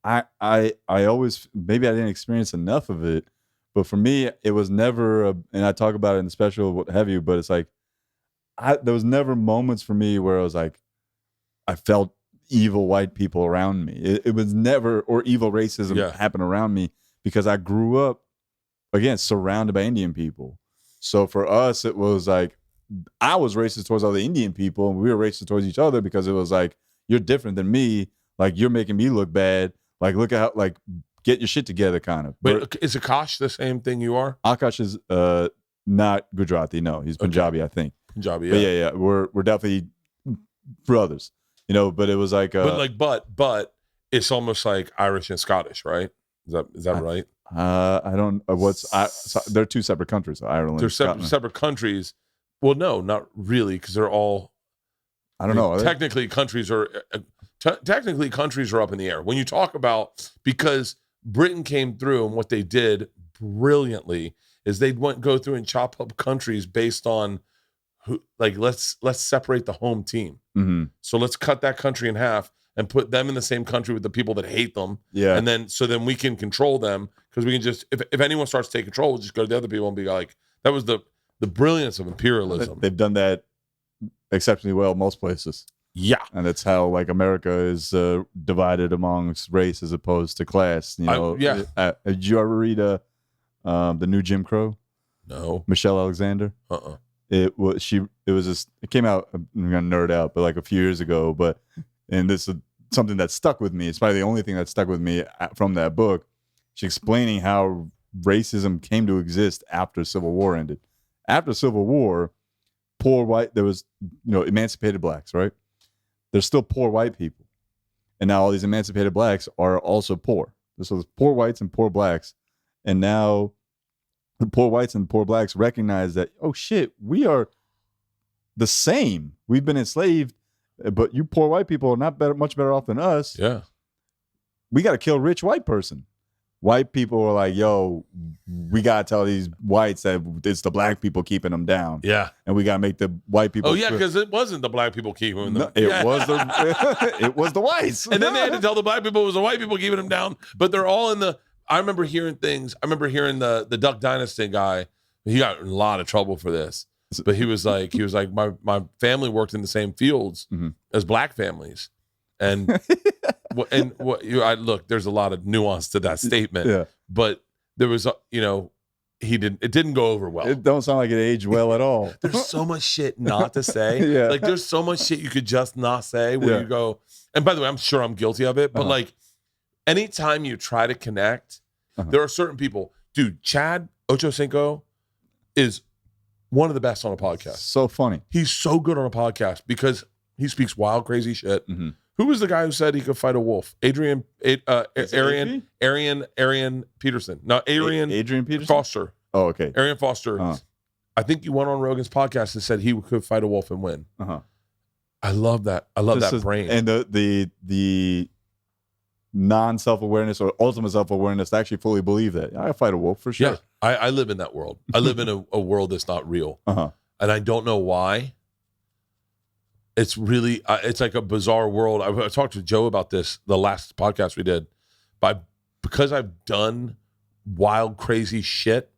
I always, maybe I didn't experience enough of it, but for me, it was never, and I talk about it in the special, what have you, but it's like, there was never moments for me where I was like, I felt evil white people around me. It was never, or evil racism happen around me, because I grew up, again, surrounded by Indian people. So for us, it was like, I was racist towards other Indian people, and we were racist towards each other, because it was like, you're different than me. Like, you're making me look bad. Like, look at how, like, get your shit together, kind of. But is Akash the same thing you are? Akash is not Gujarati. No, he's Punjabi, I think. Punjabi, yeah. But yeah. We're definitely brothers, you know. But it was like, but it's almost like Irish and Scottish, right? Is that right? I don't. They're two separate countries. Ireland. They're separate countries. Well, no, not really, because they're all. I don't know. Technically, countries are up in the air when you talk about, because Britain came through, and what they did brilliantly is they'd go through and chop up countries based on who, like, let's separate the home team. Mm-hmm. So let's cut that country in half and put them in the same country with the people that hate them. Yeah. And then we can control them, because we can just, if anyone starts to take control, we'll just go to the other people and be like, that was the brilliance of imperialism. They've done that exceptionally well most places. Yeah. And that's how, like, America is divided amongst race as opposed to class. You know. Did you ever read the new Jim Crow? No. Michelle Alexander. It came out, I'm gonna nerd out, but like a few years ago. And this is something that stuck with me. It's probably the only thing that stuck with me from that book. She's explaining how racism came to exist after Civil War ended. After Civil War, there was, you know, emancipated blacks, right? There's still poor white people. And now all these emancipated blacks are also poor. So there's poor whites and poor blacks. And now the poor whites and poor blacks recognize that, oh shit, we are the same. We've been enslaved. but you poor white people are not much better off than us. Yeah. We got to kill rich white person. White people are like, yo, we got to tell these whites that it's the black people keeping them down. Yeah. And we got to make the white people. Oh, yeah, because it wasn't the black people keeping them. No, it was it was the whites. And then they had to tell the black people it was the white people keeping them down. But they're all in the. I remember hearing things. I remember hearing the Duck Dynasty guy. He got in a lot of trouble for this. But he was like, my family worked in the same fields as black families. And look, there's a lot of nuance to that statement. Yeah. But there was, it didn't go over well. It don't sound like it aged well at all. There's so much shit not to say. Yeah. Like there's so much shit you could just not say where you go. And by the way, I'm sure I'm guilty of it, but like anytime you try to connect, there are certain people. Dude, Chad Ochocinco is one of the best on a podcast. So funny. He's so good on a podcast because he speaks wild, crazy shit. Who was the guy who said he could fight a wolf? Arian Peterson. No, Adrian Peterson? Foster. Oh, okay. Arian Foster. I think you went on Rogan's podcast and said he could fight a wolf and win. I love that. I love that brain. And the non-self-awareness or ultimate self-awareness to actually fully believe that. I fight a wolf for sure. Yeah, I live in that world. I live in a world that's not real. And I don't know why. It's really, it's like a bizarre world. I talked to Joe about this the last podcast we did. Because I've done wild, crazy shit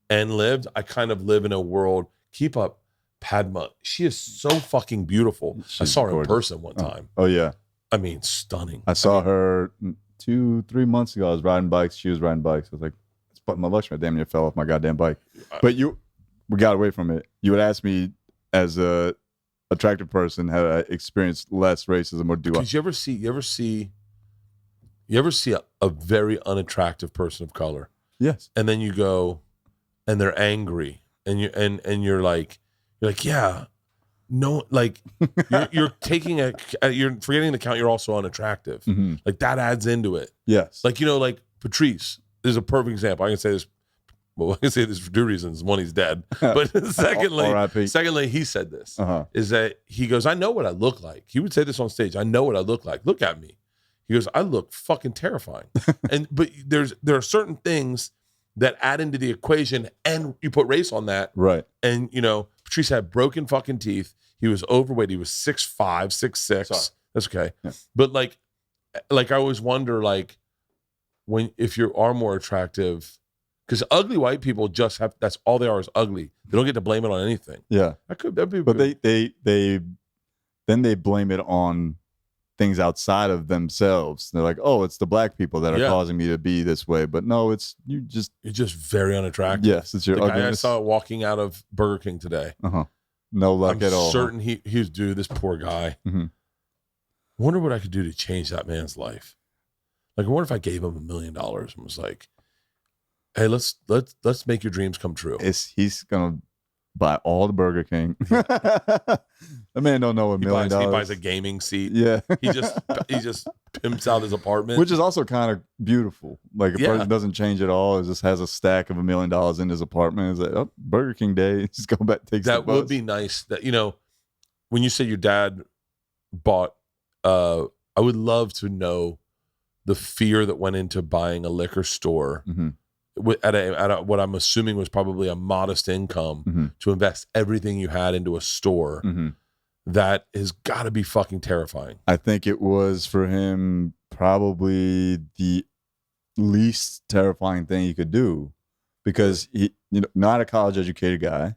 and lived, I kind of live in a world. Keep up, Padma. She is so fucking beautiful. I saw her gorgeous. in person one time. Oh, yeah. I mean, stunning. I saw her 2-3 months ago. I was riding bikes. She was riding bikes. I was like, but my Lakshmi damn near fell off my goddamn bike. But we got away from it. You would ask me as a attractive person, had I experienced less racism, or do I? Because you ever see a very unattractive person of color? Yes. And then you go, and they're angry, and you're like, yeah, no, like you're taking you're forgetting to count. You're also unattractive. Like that adds into it. Yes. Like like Patrice is a perfect example. I can say this. Well, I can say this for two reasons. One, he's dead. But secondly, he said this, is that he goes, I know what I look like. He would say this on stage. I know what I look like. Look at me. He goes, I look fucking terrifying. But there are certain things that add into the equation, and you put race on that. Right. And, Patrice had broken fucking teeth. He was overweight. He was 6'5", 6'6". Sorry. That's okay. Yeah. But like I always wonder, like, if you are more attractive, because ugly white people just have, that's all they are, is ugly. They don't get to blame it on anything. Yeah. That'd be But good. they blame it on things outside of themselves. They're like, oh, it's the black people that are causing me to be this way. But no, you're just very unattractive. Yes, it's your the guy I ugliness. saw walking out of Burger King today. No luck at all. Certain he was, dude, this poor guy. Wonder what I could do to change that man's life. Like, I wonder if I gave him $1 million and was like, hey, let's make your dreams come true. He's gonna buy all the Burger King. The man don't know $1 million. He buys a gaming seat. Yeah. he just pimps out his apartment, which is also kind of beautiful. Like a person doesn't change at all. It just has a stack of $1 million in his apartment. It's like, oh, Burger King day. Just go back, takes that the bus. would be nice. That when you say your dad bought, I would love to know the fear that went into buying a liquor store. At a what I'm assuming was probably a modest income to invest everything you had into a store. That has got to be fucking terrifying. I think it was for him probably the least terrifying thing he could do, because he, not a college educated guy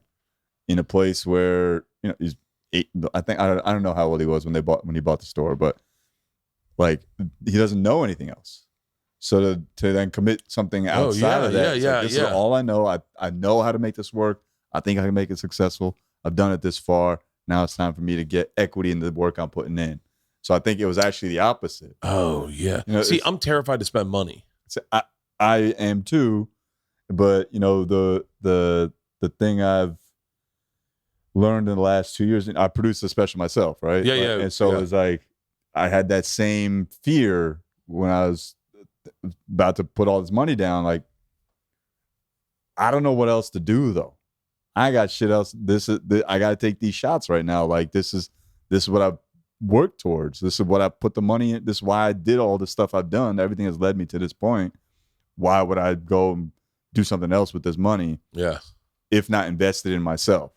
in a place where he's 8. I think I don't know how old he was when he bought the store, but like he doesn't know anything else. So to then commit something outside of that, this is all I know. I know how to make this work. I think I can make it successful. I've done it this far. Now it's time for me to get equity in the work I'm putting in. So I think it was actually the opposite. Oh yeah. See, I'm terrified to spend money. I am too, but the thing I've learned in the last 2 years, I produced a special myself, right? Yeah, yeah. And so it was like I had that same fear when I was about to put all this money down. Like, I don't know what else to do though. I got shit else. I got to take these shots right now. Like this is what I've worked towards. This is what I put the money in. This is why I did all the stuff I've done. Everything has led me to this point. Why would I go and do something else with this money? Yeah. If not invested in myself?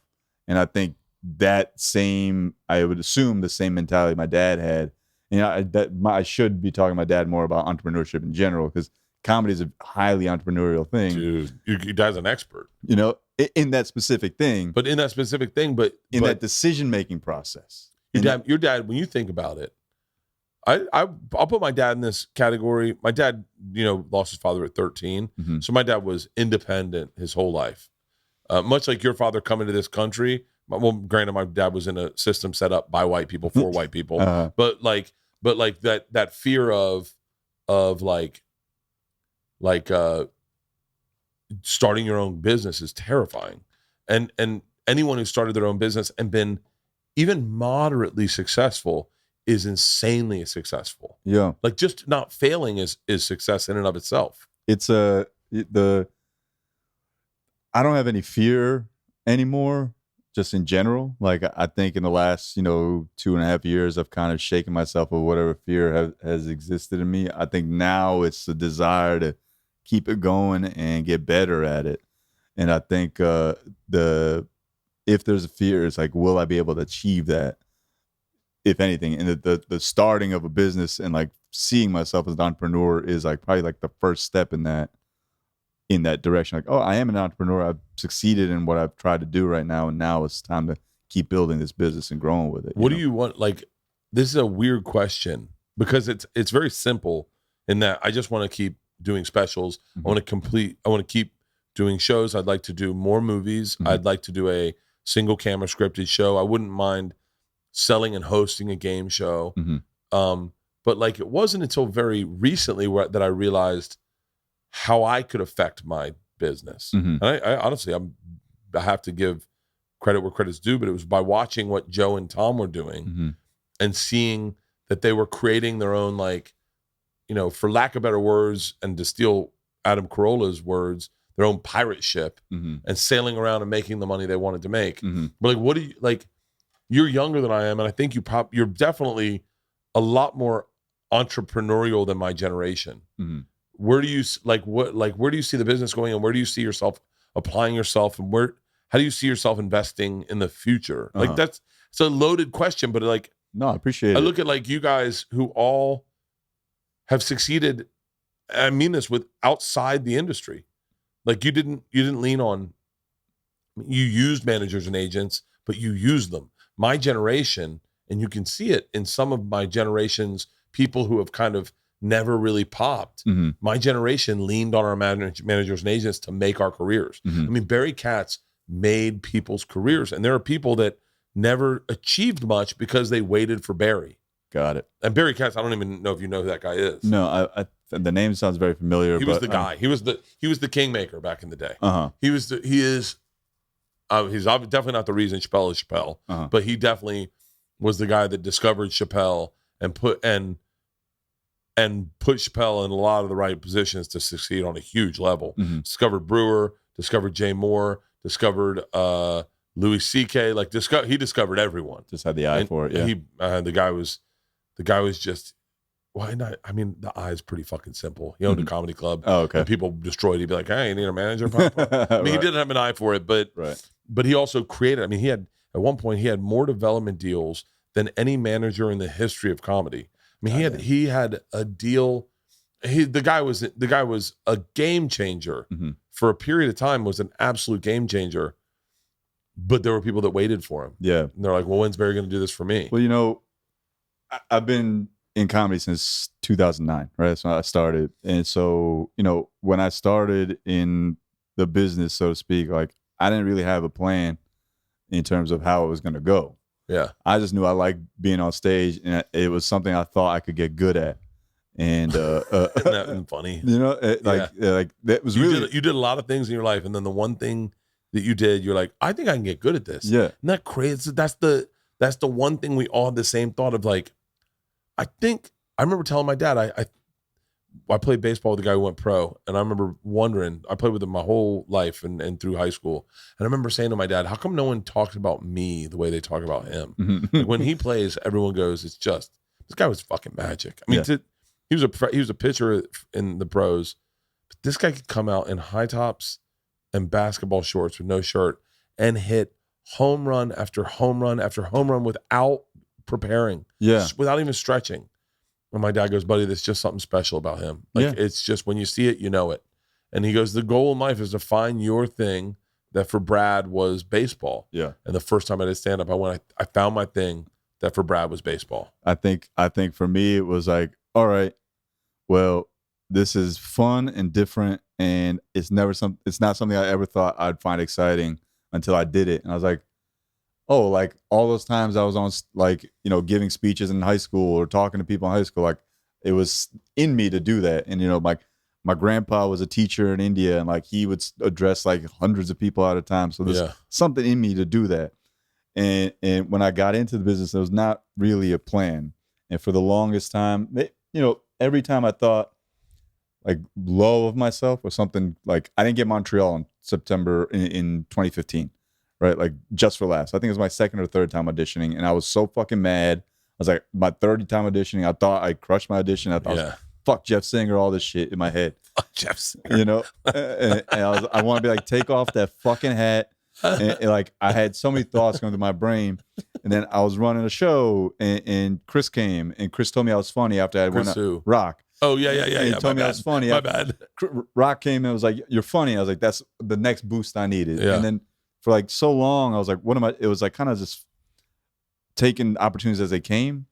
And I think I would assume the same mentality my dad had. I should be talking to my dad more about entrepreneurship in general, because comedy is a highly entrepreneurial thing. Dude, your dad's an expert. In that specific thing. But in that specific thing, that decision-making process. Your dad, when you think about it, I'll put my dad in this category. My dad, lost his father at 13. Mm-hmm. So my dad was independent his whole life. Much like your father coming to this country. Well, granted, my dad was in a system set up by white people for white people. But that fear of starting your own business is terrifying. And anyone who started their own business and been even moderately successful is insanely successful. Yeah. Like, just not failing is success in and of itself. It's I don't have any fear anymore, just in general. Like, I think in the last, 2.5 years, I've kind of shaken myself of whatever fear has existed in me. I think now it's the desire to keep it going and get better at it. And I think if there's a fear, it's like, will I be able to achieve that? If anything, and the starting of a business and like seeing myself as an entrepreneur is like probably like the first step in that direction. Like, oh, I am an entrepreneur. I've succeeded in what I've tried to do right now, and now it's time to keep building this business and growing with it. What do you want? Like, this is a weird question, because it's very simple in that I just want to keep doing specials. Mm-hmm. I want to keep doing shows. I'd like to do more movies. Mm-hmm. I'd like to do a single camera scripted show. I wouldn't mind selling and hosting a game show. Mm-hmm. But like, it wasn't until very recently that I realized how I could affect my business. Mm-hmm. And I honestly, I have to give credit where credit's due, but it was by watching what Joe and Tom were doing Mm-hmm. and seeing that they were creating their own, like, for lack of better words, and to steal Adam Carolla's words, their own pirate ship, Mm-hmm. and sailing around and making the money they wanted to make. Mm-hmm. But like, what do you like? You're younger than I am, and I think you're definitely a lot more entrepreneurial than my generation. Mm-hmm. Where do you where do you see the business going, and where do you see yourself applying yourself, and how do you see yourself investing in the future? Uh-huh. Like, it's a loaded question, but like, no, I appreciate it. I look at like you guys who all have succeeded. I mean this with outside the industry. Like, you didn't lean on, you used managers and agents, but you used them. My generation, and you can see it in some of my generation's people who have kind of never really popped. Mm-hmm. My generation leaned on our managers and agents to make our careers. Mm-hmm. I mean, Barry Katz made people's careers, and there are people that never achieved much because they waited for Barry. Got it. And Barry Katz, I don't even know if you know who that guy is. No, the name sounds very familiar. He was the guy. He was the kingmaker back in the day. Uh-huh. He's definitely not the reason Chappelle is Chappelle, Uh-huh. but he definitely was the guy that discovered Chappelle and put Chappelle in a lot of the right positions to succeed on a huge level. Mm-hmm. Discovered Brewer, discovered Jay Moore, discovered Louis C.K. Like, he discovered everyone. Just had the eye for it. Yeah. The guy was just, why not? I mean, the eye is pretty fucking simple. He owned a comedy club. Oh, okay. And people destroyed. He'd be like, "Hey, you need a manager?" I mean, he didn't have an eye for it, but he also created. I mean, at one point he had more development deals than any manager in the history of comedy. I mean, he had a deal. The guy was a game changer. Mm-hmm. For a period of time. Was an absolute game changer. But there were people that waited for him. Yeah, and they're like, "Well, when's Barry going to do this for me?" Well, I've been in comedy since 2009, right? That's when I started. And so, when I started in the business, so to speak, like, I didn't really have a plan in terms of how it was going to go. Yeah. I just knew I liked being on stage, and it was something I thought I could get good at. And isn't that funny? That was really, you did a lot of things in your life, and then the one thing that you did, you're like, I think I can get good at this. Yeah. Isn't that crazy? That's the one thing we all had the same thought of, like, I remember telling my dad, I played baseball with a guy who went pro, and I remember wondering, I played with him my whole life and through high school. And I remember saying to my dad, how come no one talks about me the way they talk about him? Like when he plays, everyone goes, it's just, this guy was fucking magic. I mean, he was a pitcher in the pros, but this guy could come out in high tops and basketball shorts with no shirt and hit home run after home run after home run without preparing, without even stretching. And my dad goes, buddy, there's just something special about him. Like it's just when you see it, you know it. And he goes, the goal in life is to find your thing. That for Brad was baseball. Yeah. And the first time I did stand up, I found my thing that for Brad was baseball. I think for me it was like, all right, well, this is fun and different, and it's not something I ever thought I'd find exciting until I did it. And I was like, oh, like all those times I was on, like, you know, giving speeches in high school or talking to people in high school, like it was in me to do that. And, you know, my grandpa was a teacher in India, and like he would address like hundreds of people at a time. So there's something in me to do that. And when I got into the business, there was not really a plan. And for the longest time, you know, every time I thought like low of myself or something, like I didn't get Montreal in September in 2015. Right, like Just for Laughs. I think it was my second or third time auditioning, and I was so fucking mad. I was like, my third time auditioning, I thought I crushed my audition. I thought, fuck Jeff Singer, all this shit in my head. Fuck Jeff Singer. You know, and I want to be like, take off that fucking hat. And like, I had so many thoughts going through my brain. And then I was running a show, and Chris came, and Chris told me I was funny after I went on Rock. Oh, yeah. He told me I was funny. My bad. Rock came and was like, you're funny. I was like, that's the next boost I needed. Yeah. And then for like so long, I was like, what am I? It was like kind of just taking opportunities as they came.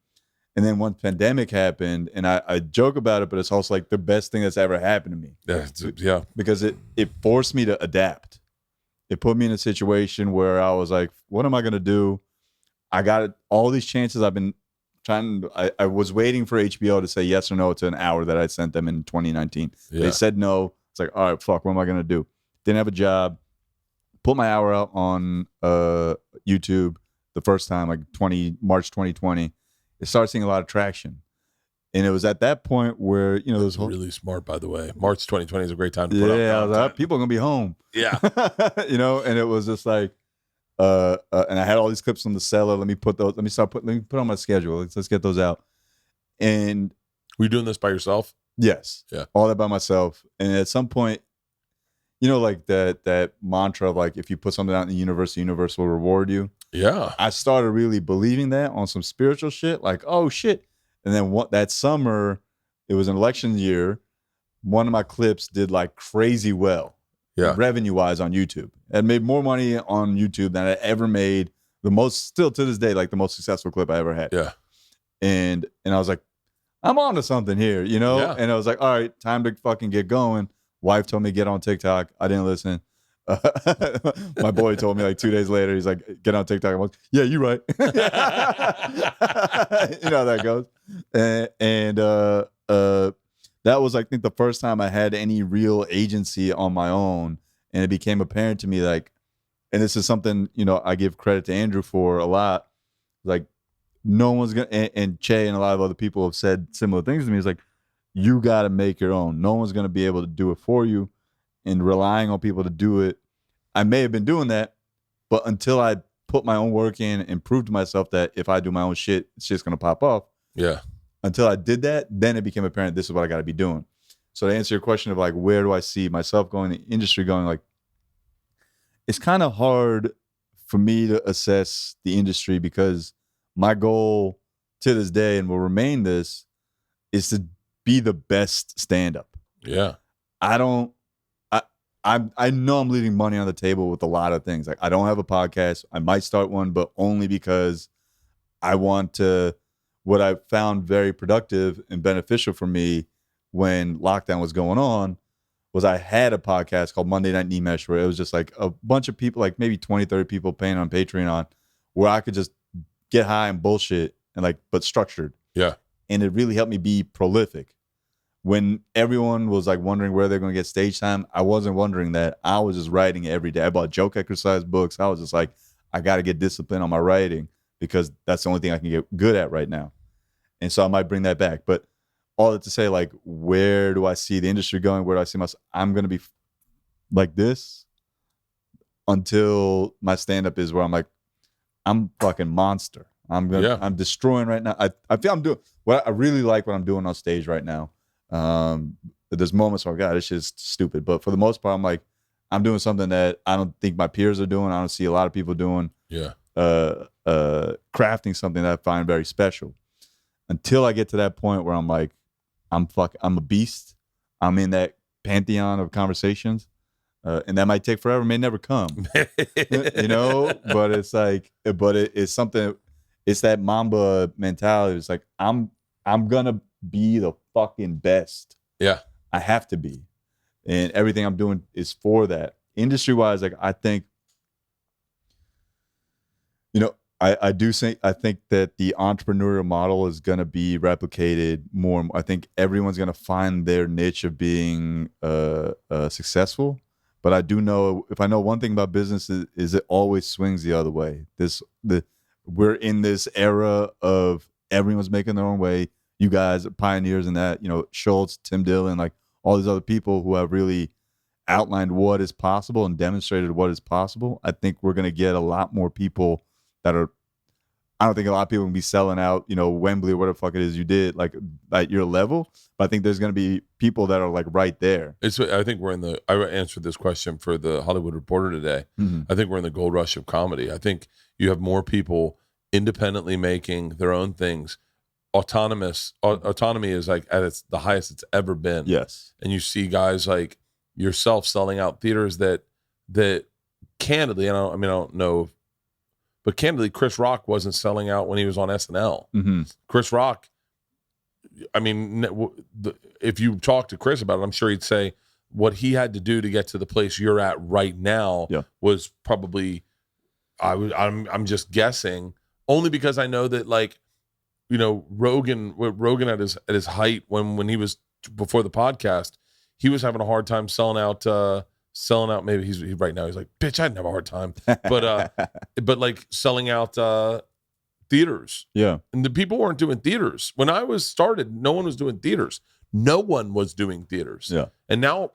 And then once pandemic happened, and I joke about it, but it's also like the best thing that's ever happened to me. Yeah. Because it forced me to adapt. It put me in a situation where I was like, what am I going to do? I got all these chances. I've been trying. I was waiting for HBO to say yes or no to an hour that I sent them in 2019. Yeah. They said no. It's like, all right, fuck, what am I going to do? Didn't have a job. Put my hour out on YouTube the first time, like March 2020. It started seeing a lot of traction. And it was at that point where, you know, That's really smart, by the way. March 2020 is a great time to put up. Yeah, I was like, people are going to be home. Yeah. You know, and it was just like, and I had all these clips from the cellar. Let me put on my schedule. Let's get those out. And were you doing this by yourself? Yes. Yeah. All that by myself. And at some point, you know, like that mantra of like, if you put something out in the universe will reward you. Yeah. I started really believing that on some spiritual shit. Like, oh shit. And then that summer, it was an election year. One of my clips did like crazy well. Yeah. Revenue wise on YouTube. I made more money on YouTube than I ever made. Still to this day, like the most successful clip I ever had. Yeah. And I was like, I'm on to something here, you know? Yeah. And I was like, all right, time to fucking get going. Wife told me to get on TikTok. I didn't listen. My boy told me like 2 days later, he's like, get on TikTok. I'm like, yeah, you're right. You know how that goes. And that was, I think, the first time I had any real agency on my own. And it became apparent to me, like, and this is something, you know, I give credit to Andrew for a lot. Like, no one's going to, and Che and a lot of other people have said similar things to me. It's like, you got to make your own. No one's going to be able to do it for you. And relying on people to do it, I may have been doing that, but until I put my own work in and proved to myself that if I do my own shit, it's just going to pop off. Yeah. Until I did that, then it became apparent this is what I got to be doing. So to answer your question of like, where do I see myself going, the industry going, like, it's kind of hard for me to assess the industry because my goal to this day, and will remain this, is to be the best stand-up. Yeah. I know I'm leaving money on the table with a lot of things. Like, I don't have a podcast. I might start one, but only because I want to. What I found very productive and beneficial for me when lockdown was going on was I had a podcast called Monday Night Nimesh, where it was just like a bunch of people, like maybe 20, 30 people paying on Patreon, where I could just get high and bullshit and like, but structured. Yeah. And it really helped me be prolific. When everyone was like wondering where they're going to get stage time, I wasn't wondering that. I was just writing every day. I bought joke exercise books. I was just like, I got to get disciplined on my writing because that's the only thing I can get good at right now. And so I might bring that back. But all that to say, like, where do I see the industry going? Where do I see myself? I'm going to be like this until my stand-up is where I'm like, I'm fucking monster. I'm destroying right now. I feel I'm doing what I really like what I'm doing on stage right now. There's moments where, God, this shit's stupid. But for the most part, I'm like, I'm doing something that I don't think my peers are doing. I don't see a lot of people doing. Yeah. Crafting something that I find very special. Until I get to that point where I'm like, I'm a beast. I'm in that pantheon of conversations. And that might take forever, may never come. You know, but it's like, it's something, it's that Mamba mentality. It's like, I'm gonna be the fucking best. Yeah. I have to be. And everything I'm doing is for that. Industry wise, like, I think, you know, I think that the entrepreneurial model is going to be replicated more and more. I think everyone's going to find their niche of being successful. But I do know, if I know one thing about business, is it always swings the other way. We're in this era of everyone's making their own way. You guys are pioneers in that. You know, Schultz, Tim Dillon, like all these other people who have really outlined what is possible and demonstrated what is possible. I think we're going to get a lot more people that are, I don't think a lot of people can be selling out, you know, Wembley or whatever the fuck it is you did, like at your level. But I think there's going to be people that are like right there. I think I answered this question for the Hollywood Reporter today. Mm-hmm. I think we're in the gold rush of comedy. I think you have more people independently making their own things. Autonomy is like at the highest it's ever been. Yes. And you see guys like yourself selling out theaters that candidly, I don't know, but candidly, Chris Rock wasn't selling out when he was on SNL. Mm-hmm. Chris Rock, I mean, if you talk to Chris about it, I'm sure he'd say what he had to do to get to the place you're at right now was probably, I'm just guessing, only because I know that, like, you know, Rogan at his height when he was before the podcast, he was having a hard time selling out. Maybe he's right now. He's like, bitch, I'd have a hard time, but like selling out theaters. Yeah, and the people weren't doing theaters when I was started. No one was doing theaters. No one was doing theaters. Yeah, and now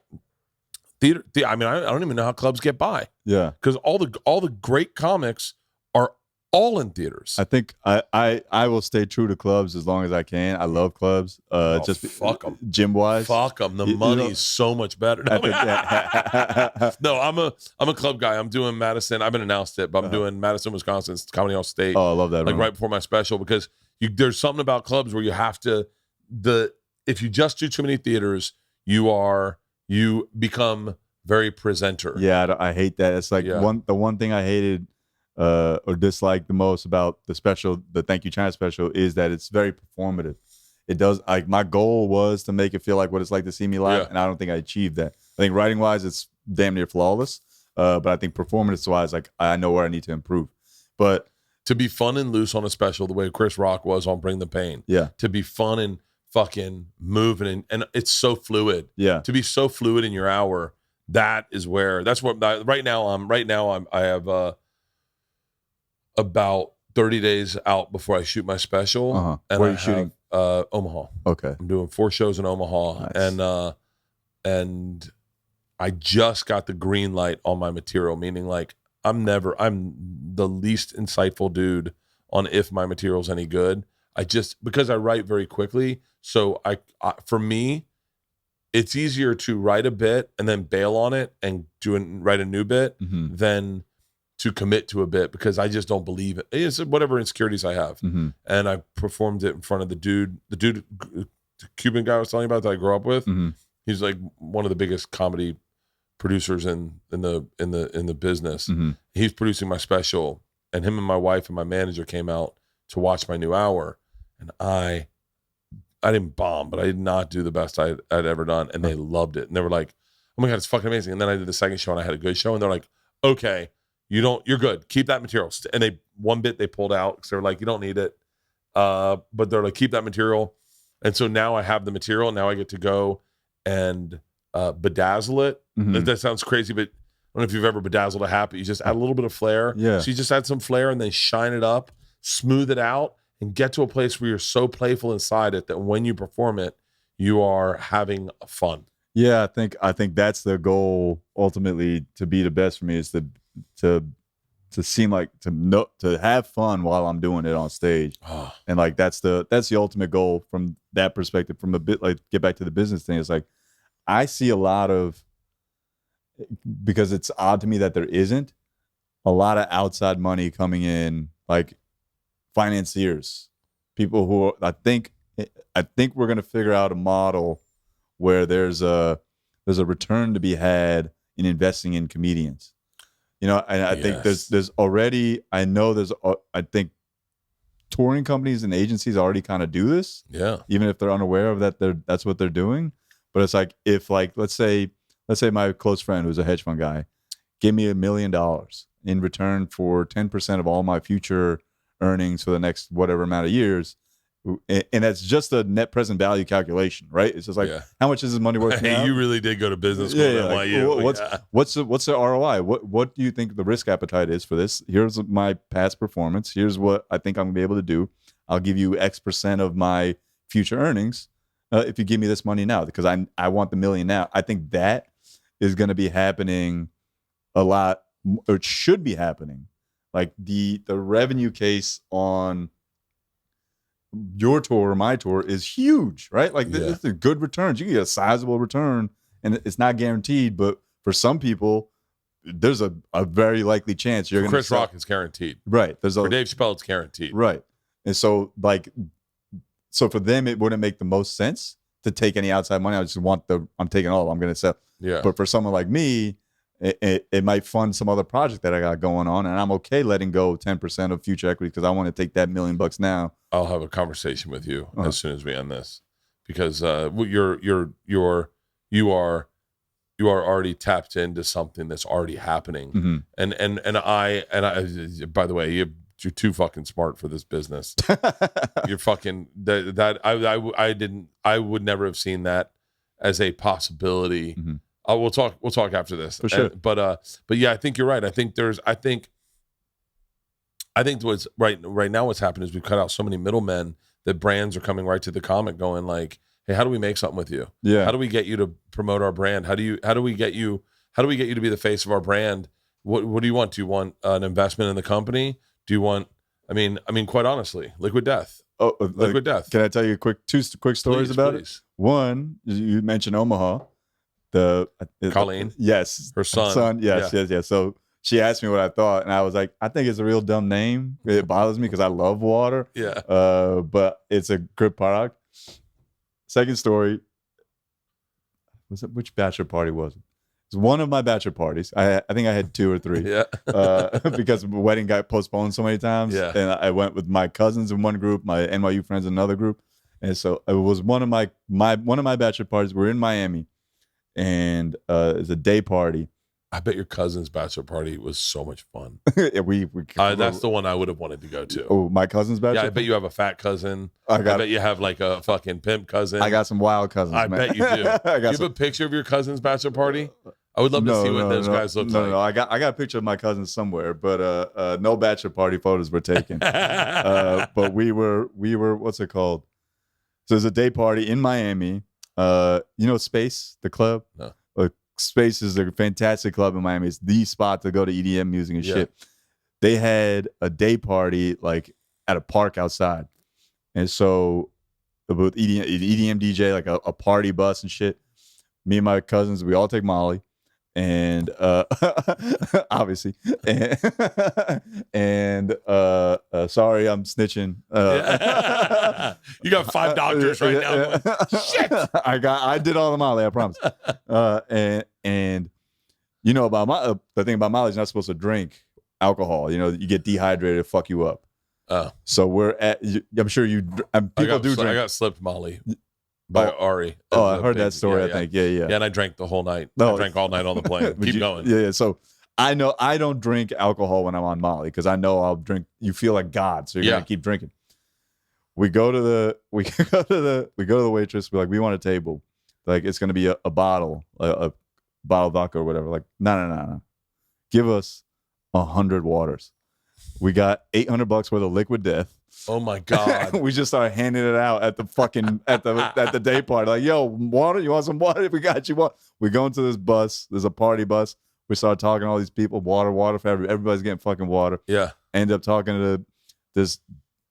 theater. I mean, I don't even know how clubs get by. Yeah, because all the great comics are all in theaters. I think I will stay true to clubs as long as I can. I love clubs. Just fuck them, gym wise. Fuck them. The money's so much better. No, no, I'm a club guy. I'm doing Madison. I haven't announced it, but I'm doing Madison, Wisconsin Comedy Hall State. Oh, I love that. Like right before my special, because there's something about clubs where you have to if you just do too many theaters, you become very presenter. Yeah, I hate that. It's like the one thing I hated or disliked the most about the Thank You China special is that it's very performative. It does, like, my goal was to make it feel like what it's like to see me live, and I don't think I achieved that. I think writing wise, it's damn near flawless, but I think performance wise, like, I know where I need to improve. But to be fun and loose on a special, the way Chris Rock was on Bring the Pain, to be fun and fucking moving, and it's so fluid. Yeah, to be so fluid in your hour, that's what right now I have about 30 days out before I shoot my special. And where are you shooting? Omaha. Okay. I'm doing 4 shows in Omaha. Nice. And I just got the green light on my material, meaning like I'm the least insightful dude on if my material's any good. Because I write very quickly. So for me, it's easier to write a bit and then bail on it and write a new bit than to commit to a bit, because I just don't believe it. It's whatever insecurities I have. And I performed it in front of the Cuban guy I was telling you about that I grew up with. He's like one of the biggest comedy producers in the business. He's producing my special, and him and my wife and my manager came out to watch my new hour, and I didn't bomb, but I did not do the best I'd ever done, and they loved it, and they were like, "Oh my God, it's fucking amazing!" And then I did the second show, and I had a good show, and they're like, "Okay, you're good. Keep that material." And one bit they pulled out because they were like, "You don't need it," but they're like, "Keep that material." And so now I have the material, and now I get to go and bedazzle it. That sounds crazy, but I don't know if you've ever bedazzled a hat, but you just add a little bit of flair. Yeah. So you just add some flair and then shine it up, smooth it out, and get to a place where you're so playful inside it that when you perform it, You are having fun. Yeah, I think that's the goal ultimately, to be the best for me, is to seem like to have fun while I'm doing it on stage. Oh, And like that's the ultimate goal from that perspective. From a bit, like, get back to the business thing, it's like I see a lot of, because it's odd to me that there isn't a lot of outside money coming in, like financiers, people who I think we're going to figure out a model where there's a return to be had in investing in comedians. You know, and I think there's already, I know there's, I think touring companies and agencies already kind of do this. Yeah. Even if they're unaware of that, that's what they're doing. But it's like, if like, let's say my close friend who's a hedge fund guy gave me $1 million in return for 10% of all my future earnings for the next whatever amount of years. And that's just a net present value calculation, right? It's just like, how much is this money worth now? You really did go to business school at NYU. Like, what's the ROI? What do you think the risk appetite is for this? Here's my past performance. Here's what I think I'm gonna be able to do. I'll give you X% of my future earnings if you give me this money now, because I want the $1 million now. I think that is going to be happening a lot, or it should be happening. Like the revenue case on your tour or my tour is huge, right? Like it's a good returns. You can get a sizable return, and it's not guaranteed, but for some people, there's a very likely chance you're going to. Chris Rock is guaranteed, right? For Dave Chappelle, it's guaranteed, right? And so, like, so for them, it wouldn't make the most sense to take any outside money. I just want I'm taking all. I'm going to sell. Yeah. But for someone like me, it might fund some other project that I got going on, and I'm okay letting go 10% of future equity because I want to take that $1 million now. I'll have a conversation with you as soon as we end this, because you are already tapped into something that's already happening. Mm-hmm. And I by the way, you're too fucking smart for this business. You're fucking I would never have seen that as a possibility. Mm-hmm. We'll talk after this. For sure. But yeah, I think you're right. I think what's right now what's happened is we've cut out so many middlemen that brands are coming right to the comic going like, hey, how do we make something with you? Yeah. How do we get you to promote our brand? How do we get you to be the face of our brand? What do you want? Do you want an investment in the company? Do you want, I mean, quite honestly, Liquid Death. Oh, Liquid Death. Can I tell you two quick stories about it? One, you mentioned Omaha. Colleen. Yes. Her son. Yes. So she asked me what I thought, and I was like, I think it's a real dumb name. It bothers me because I love water. Yeah. But it's a good product. Second story. Which bachelor party was it? It was one of my bachelor parties. I think I had 2 or 3. Yeah. Because the wedding got postponed so many times. Yeah. And I went with my cousins in one group, my NYU friends in another group. And so it was one of my bachelor parties. We're in Miami, and it's a day party. I bet your cousin's bachelor party was so much fun. That's the one I would have wanted to go to. Oh, my cousin's bachelor? Yeah, I bet you have a fat cousin. I bet you have like a fucking pimp cousin. I got some wild cousins. I bet you do. Do you have a picture of your cousin's bachelor party? I would love to see what those guys look like. No, I got a picture of my cousins somewhere, but no bachelor party photos were taken. But we were what's it called? So there's a day party in Miami. Space, the club? No. Space is a fantastic club in Miami. It's the spot to go to EDM music and shit. They had a day party like at a park outside. And so with EDM DJ, like a party bus and shit. Me and my cousins, we all take Molly. And obviously, and sorry, I'm snitching. You got 5 doctors right now. Shit, I did all the Molly, I promise. And you know about the thing about Molly is you're not supposed to drink alcohol. You know, you get dehydrated, it'll fuck you up. So we're at. I'm sure people do drink. I got slipped Molly. By Ari. Oh, I heard that story, I think. Yeah. Yeah, and I drank the whole night. I drank all night on the plane. Keep going. Yeah. So I know I don't drink alcohol when I'm on Molly because I know I'll drink. You feel like God, so you're gonna keep drinking. We go to the waitress. We're like, we want a table. Like it's gonna be a bottle, a bottle of vodka or whatever. Like, no. Give us 100 waters. We got $800 worth of Liquid Death. Oh my God. We just started handing it out at the fucking at the day party. Like, yo, water? You want some water? We got you water. We go into this bus. There's a party bus. We start talking to all these people. Water for everybody's getting fucking water. Yeah. End up talking to this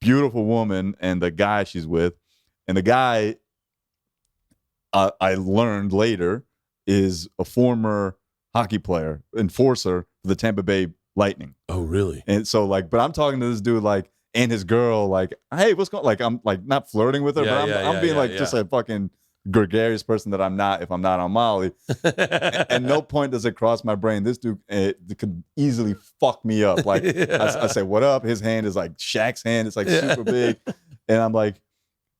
beautiful woman and the guy she's with. And the guy, I learned later, is a former hockey player, enforcer for the Tampa Bay Lightning. Oh, really? And so, like, but I'm talking to this dude, like, and his girl, like, hey, what's going? Like, I'm like not flirting with her, but I'm being like just a fucking gregarious person that I'm not if I'm not on Molly. At no point does it cross my brain this dude it could easily fuck me up. Like, I say, what up? His hand is like Shaq's hand. It's like super big, and I'm like,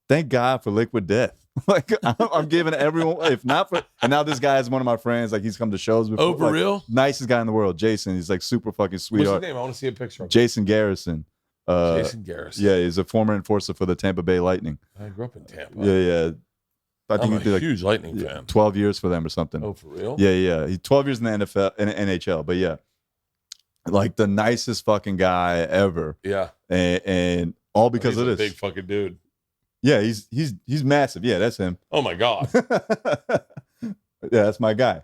thank God for Liquid Death. Like, I'm giving everyone, if not for, and now this guy is one of my friends. Like, he's come to shows before. Oh, for like, real? Nicest guy in the world, Jason. He's like super fucking sweetheart. What's his name? I want to see a picture of him. Jason Garrison. Jason Garrison. Yeah, he's a former enforcer for the Tampa Bay Lightning. I grew up in Tampa. Yeah. I think I'm he did a like huge Lightning fan. 12 years for them or something. Oh, for real? Yeah. He's 12 years in the NFL, in NHL, but yeah. Like the nicest fucking guy ever. Yeah. And all because He's of a this. big fucking dude. Yeah, he's massive. Yeah, that's him. Oh my God. Yeah, that's my guy.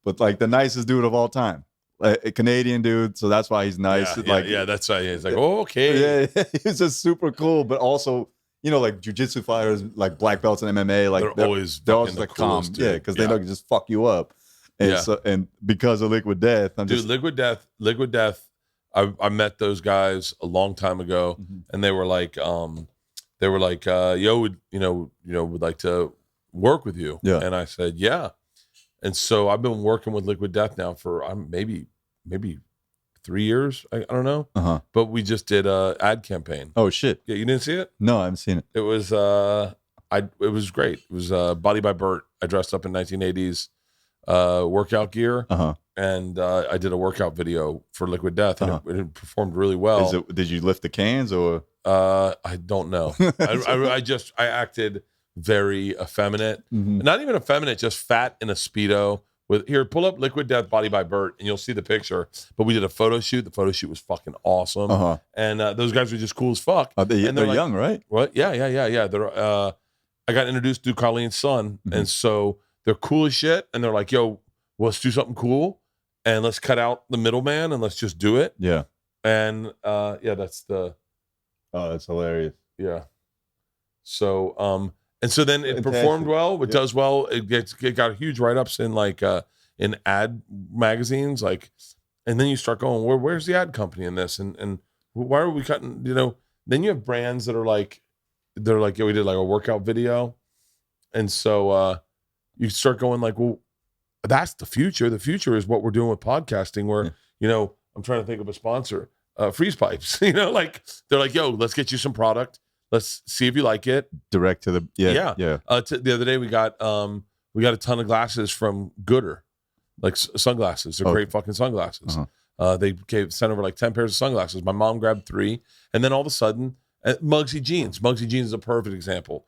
But like the nicest dude of all time. Like, a Canadian dude, so that's why he's nice. Yeah, that's why he's like, oh, okay. Yeah, he's just super cool, but also, you know, like jiu-jitsu fighters, like black belts in MMA, like they're always like calm, dude. yeah, because they know can just fuck you up. And so, and because of Liquid Death, Liquid Death. I met those guys a long time ago, and they were like, yo, would would like to work with you. Yeah. And I said, yeah. And so I've been working with Liquid Death now for maybe 3 years. I don't know. But we just did a ad campaign. Oh shit! Yeah, you didn't see it? No, I haven't seen it. It was it was great. It was Body by Bert. I dressed up in 1980s workout gear, and I did a workout video for Liquid Death, and it performed really well. Did you lift the cans or? I don't know. I acted very effeminate, not even effeminate, just fat in a Speedo. Pull up Liquid Death Body by Bert, and you'll see the picture. But we did a photo shoot. The photo shoot was fucking awesome, and those guys were just cool as fuck. They're like, young, right? What? Yeah. They're. I got introduced to Carlene's son, and so they're cool as shit. And they're like, "Yo, let's do something cool, and let's cut out the middleman, and let's just do it." Yeah. And that's the. Oh, that's hilarious. Yeah. So and so then it Fantastic. performed well. It does well. It got huge write-ups in in ad magazines, and then you start going, where's the ad company in this? And why are we cutting, then you have brands that are like, yeah, we did like a workout video. And so you start going like, well, that's the future. The future is what we're doing with podcasting where, I'm trying to think of a sponsor, Freeze Pipes, they're like, yo, let's get you some product. Let's see if you like it. Direct to the yeah. The other day we got a ton of glasses from Gooder, like sunglasses. They're great fucking sunglasses. They sent over like 10 pairs of sunglasses. My mom grabbed 3, and then all of a sudden, Muggsy Jeans. Muggsy Jeans is a perfect example.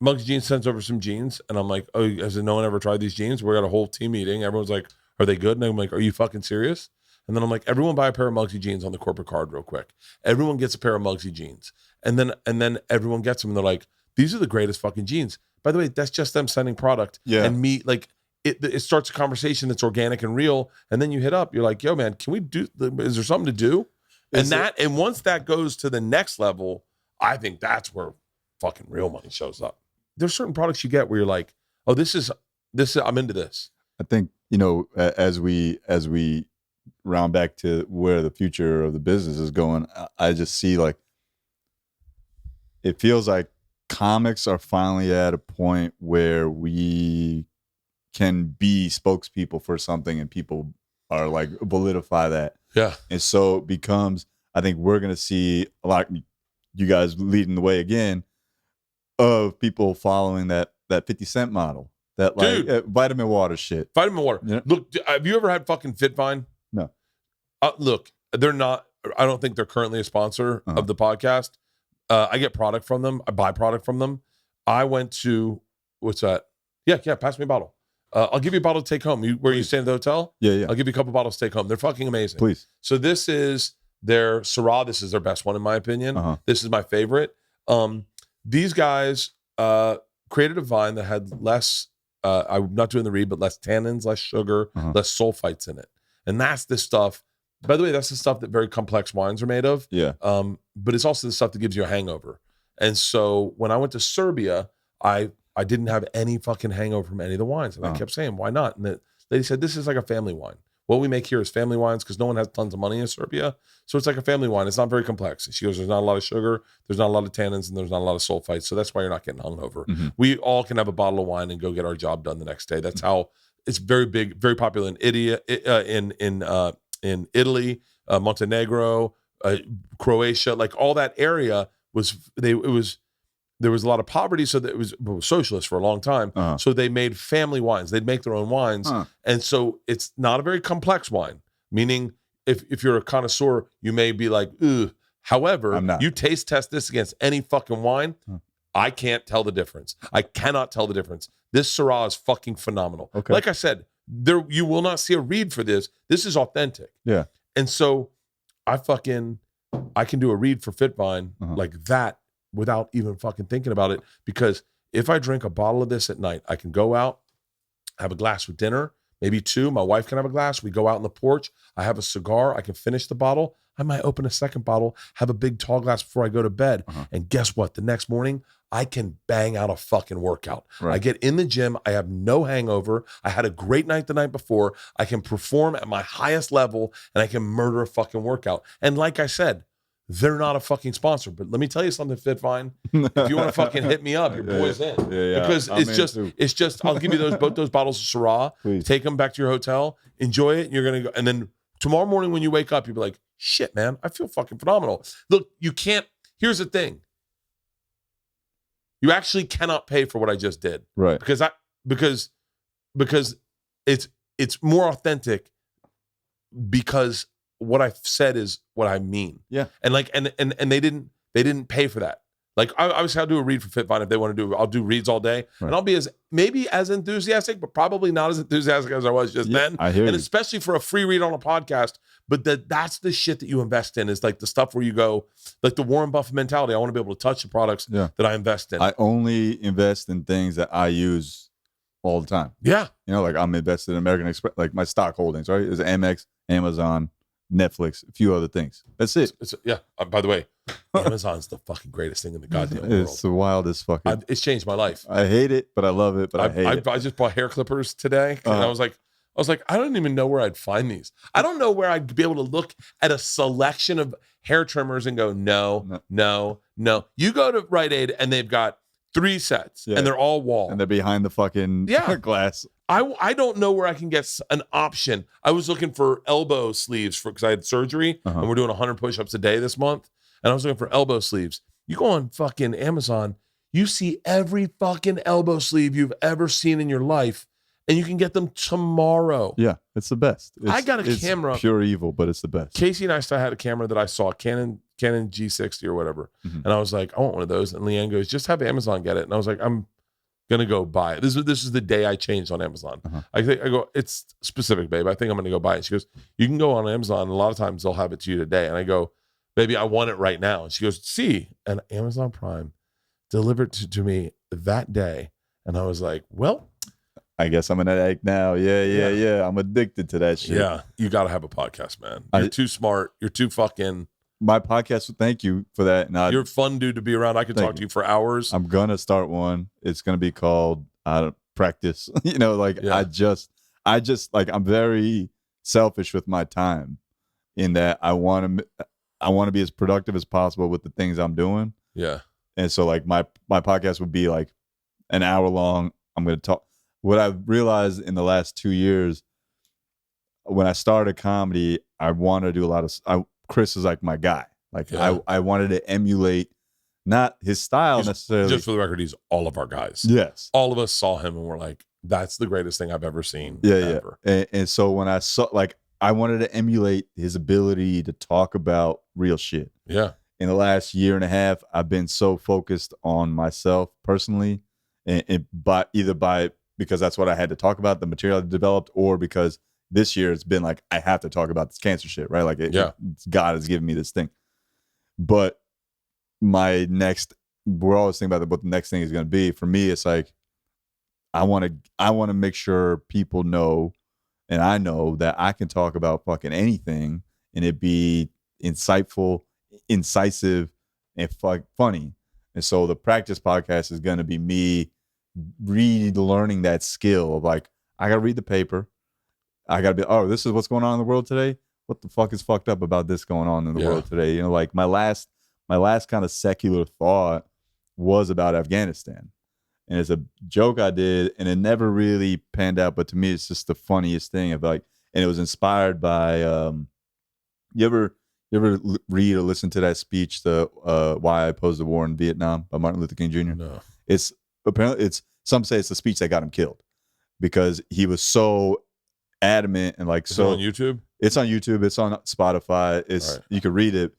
Muggsy Jeans sends over some jeans, and I'm like, oh, has no one ever tried these jeans? We got a whole team meeting. Everyone's like, are they good? And I'm like, are you fucking serious? And then I'm like, everyone buy a pair of Muggsy jeans on the corporate card real quick. Everyone gets a pair of Muggsy jeans. And then everyone gets them and they're like, these are the greatest fucking jeans. By the way, that's just them sending product. Yeah. And me, like, it starts a conversation that's organic and real. And then you hit up, you're like, yo, man, can we is there something to do? And once that goes to the next level, I think that's where fucking real money shows up. There's certain products you get where you're like, oh, this is I'm into this. I think, as we round back to where the future of the business is going, I just see like it feels like comics are finally at a point where we can be spokespeople for something and people are like validify that. Yeah. And so it becomes, I think we're going to see a lot, you guys leading the way again, of people following that 50 Cent model, that like vitamin water shit. Vitamin water. Yeah. Look, have you ever had fucking Fitvine? No. Look, they're not, I don't think they're currently a sponsor of the podcast. I get product from them. I buy product from them. I went to, what's that? Yeah, pass me a bottle. I'll give you a bottle to take home. Where you stay at the hotel? Yeah. I'll give you a couple bottles to take home. They're fucking amazing. Please. So this is their Syrah. This is their best one in my opinion. Uh-huh. This is my favorite. These guys created a vine that had less, I'm not doing the read, but less tannins, less sugar, less sulfites in it. And that's the stuff. By the way, that's the stuff that very complex wines are made of. Yeah. But it's also the stuff that gives you a hangover. And so when I went to Serbia, I didn't have any fucking hangover from any of the wines. And I kept saying, why not? And the lady said, this is like a family wine. What we make here is family wines because no one has tons of money in Serbia. So it's like a family wine. It's not very complex. She goes, there's not a lot of sugar, there's not a lot of tannins, and there's not a lot of sulfites. So that's why you're not getting hungover. We all can have a bottle of wine and go get our job done the next day. That's how it's very big, very popular in Italy, Montenegro, Croatia, like all that area there was a lot of poverty, so that it was socialist for a long time. So they made family wines. They'd make their own wines, and so it's not a very complex wine. Meaning, if you're a connoisseur, you may be like, ugh. However, you taste test this against any fucking wine, I can't tell the difference. I cannot tell the difference. This Syrah is fucking phenomenal. Okay. Like I said, you will not see a read for this. This is authentic. Yeah. And so I can do a read for Fitvine like that without even fucking thinking about it. Because if I drink a bottle of this at night, I can go out, have a glass with dinner, maybe two. My wife can have a glass. We go out on the porch. I have a cigar. I can finish the bottle. I might open a second bottle, have a big tall glass before I go to bed. And guess what? The next morning, I can bang out a fucking workout. Right. I get in the gym. I have no hangover. I had a great night the night before. I can perform at my highest level and I can murder a fucking workout. And like I said, they're not a fucking sponsor, but let me tell you something, Fitvine. If you want to fucking hit me up, your boy's in. Yeah. Because it's just, I'll give you both those bottles of Syrah. Please. Take them back to your hotel, enjoy it. And you're going to go. And then tomorrow morning when you wake up, you'll be like, shit, man, I feel fucking phenomenal. Look, here's the thing. You actually cannot pay for what I just did. Right. Because it's more authentic because what I've said is what I mean. Yeah. And like, and they didn't pay for that. Like obviously I'll do a read for Fitvine if they want to do it. I'll do reads all day. Right. And I'll be maybe as enthusiastic, but probably not as enthusiastic as I was just then. I hear and you. especially for a free read on a podcast. But that's the shit that you invest in is like the stuff where you go, like the Warren Buffett mentality. I want to be able to touch the products that I invest in. I only invest in things that I use all the time. Yeah. You know, like I'm invested in American Express, like my stock holdings, right? It's Amex, Amazon, Netflix, a few other things. That's it. Yeah. By the way, Amazon's the fucking greatest thing in the goddamn world. It's the wildest fucking. It's changed my life. I hate it, but I love it. But I hate it. I just bought hair clippers today, and I was like, I don't even know where I'd find these. I don't know where I'd be able to look at a selection of hair trimmers and go, no. You go to Rite Aid and they've got 3 sets, and they're all wall, and they're behind the fucking glass. I don't know where I can get an option. I was looking for elbow sleeves because I had surgery and we're doing 100 push-ups a day this month. And I was looking for elbow sleeves. You go on fucking Amazon, you see every fucking elbow sleeve you've ever seen in your life, and you can get them tomorrow. Yeah, it's the best. I got a camera. Pure evil, but it's the best. Casey and I still had a camera that I saw, Canon G60 or whatever. And I was like, I want one of those. And Leanne goes, just have Amazon get it. And I was like, I'm gonna go buy it. This is the day I changed on Amazon. I go, it's specific, babe. I think I'm gonna go buy it. She goes, you can go on Amazon. And a lot of times they'll have it to you today. And I go, baby, I want it right now. And she goes, see, and Amazon Prime delivered to me that day. And I was like, well, I guess I'm an addict now. Yeah. I'm addicted to that shit. Yeah, you got to have a podcast, man. You're too smart. You're too fucking. My podcast, thank you for that. You're a fun dude to be around. I could talk to you for hours. I'm going to start one. It's going to be called Practice. You know, like I just like, I'm very selfish with my time in that I want to be as productive as possible with the things I'm doing. Yeah. And so like my podcast would be like an hour long. I'm going to talk. What I've realized in the last 2 years, when I started comedy, I wanted to do a lot of. Chris is like my guy. Like I wanted to emulate not his style necessarily. Just for the record, he's all of our guys. Yes, all of us saw him and we're like, "That's the greatest thing I've ever seen." Ever. And so when I saw, like, I wanted to emulate his ability to talk about real shit. Yeah. In the last year and a half, I've been so focused on myself personally, and by because that's what I had to talk about, the material I developed, or because this year it's been like I have to talk about this cancer shit, right? Like God has given me this thing. But we're always thinking about what the next thing is going to be. For me, it's like I want to make sure people know, and I know that I can talk about fucking anything and it be insightful, incisive, and funny. And so the practice podcast is going to be me relearning that skill of like, I got to read the paper. I got to be, oh, this is what's going on in the world today. What the fuck is fucked up about this going on in the world today? You know, like my last kind of secular thought was about Afghanistan. And it's a joke I did, and it never really panned out. But to me, it's just the funniest thing of like, and it was inspired by, you ever read or listen to that speech, the Why I Opposed the War in Vietnam by Martin Luther King Jr.? No. It's apparently some say it's the speech that got him killed because he was so adamant and like Is it on YouTube? It's on YouTube. It's on Spotify. It's You can read it,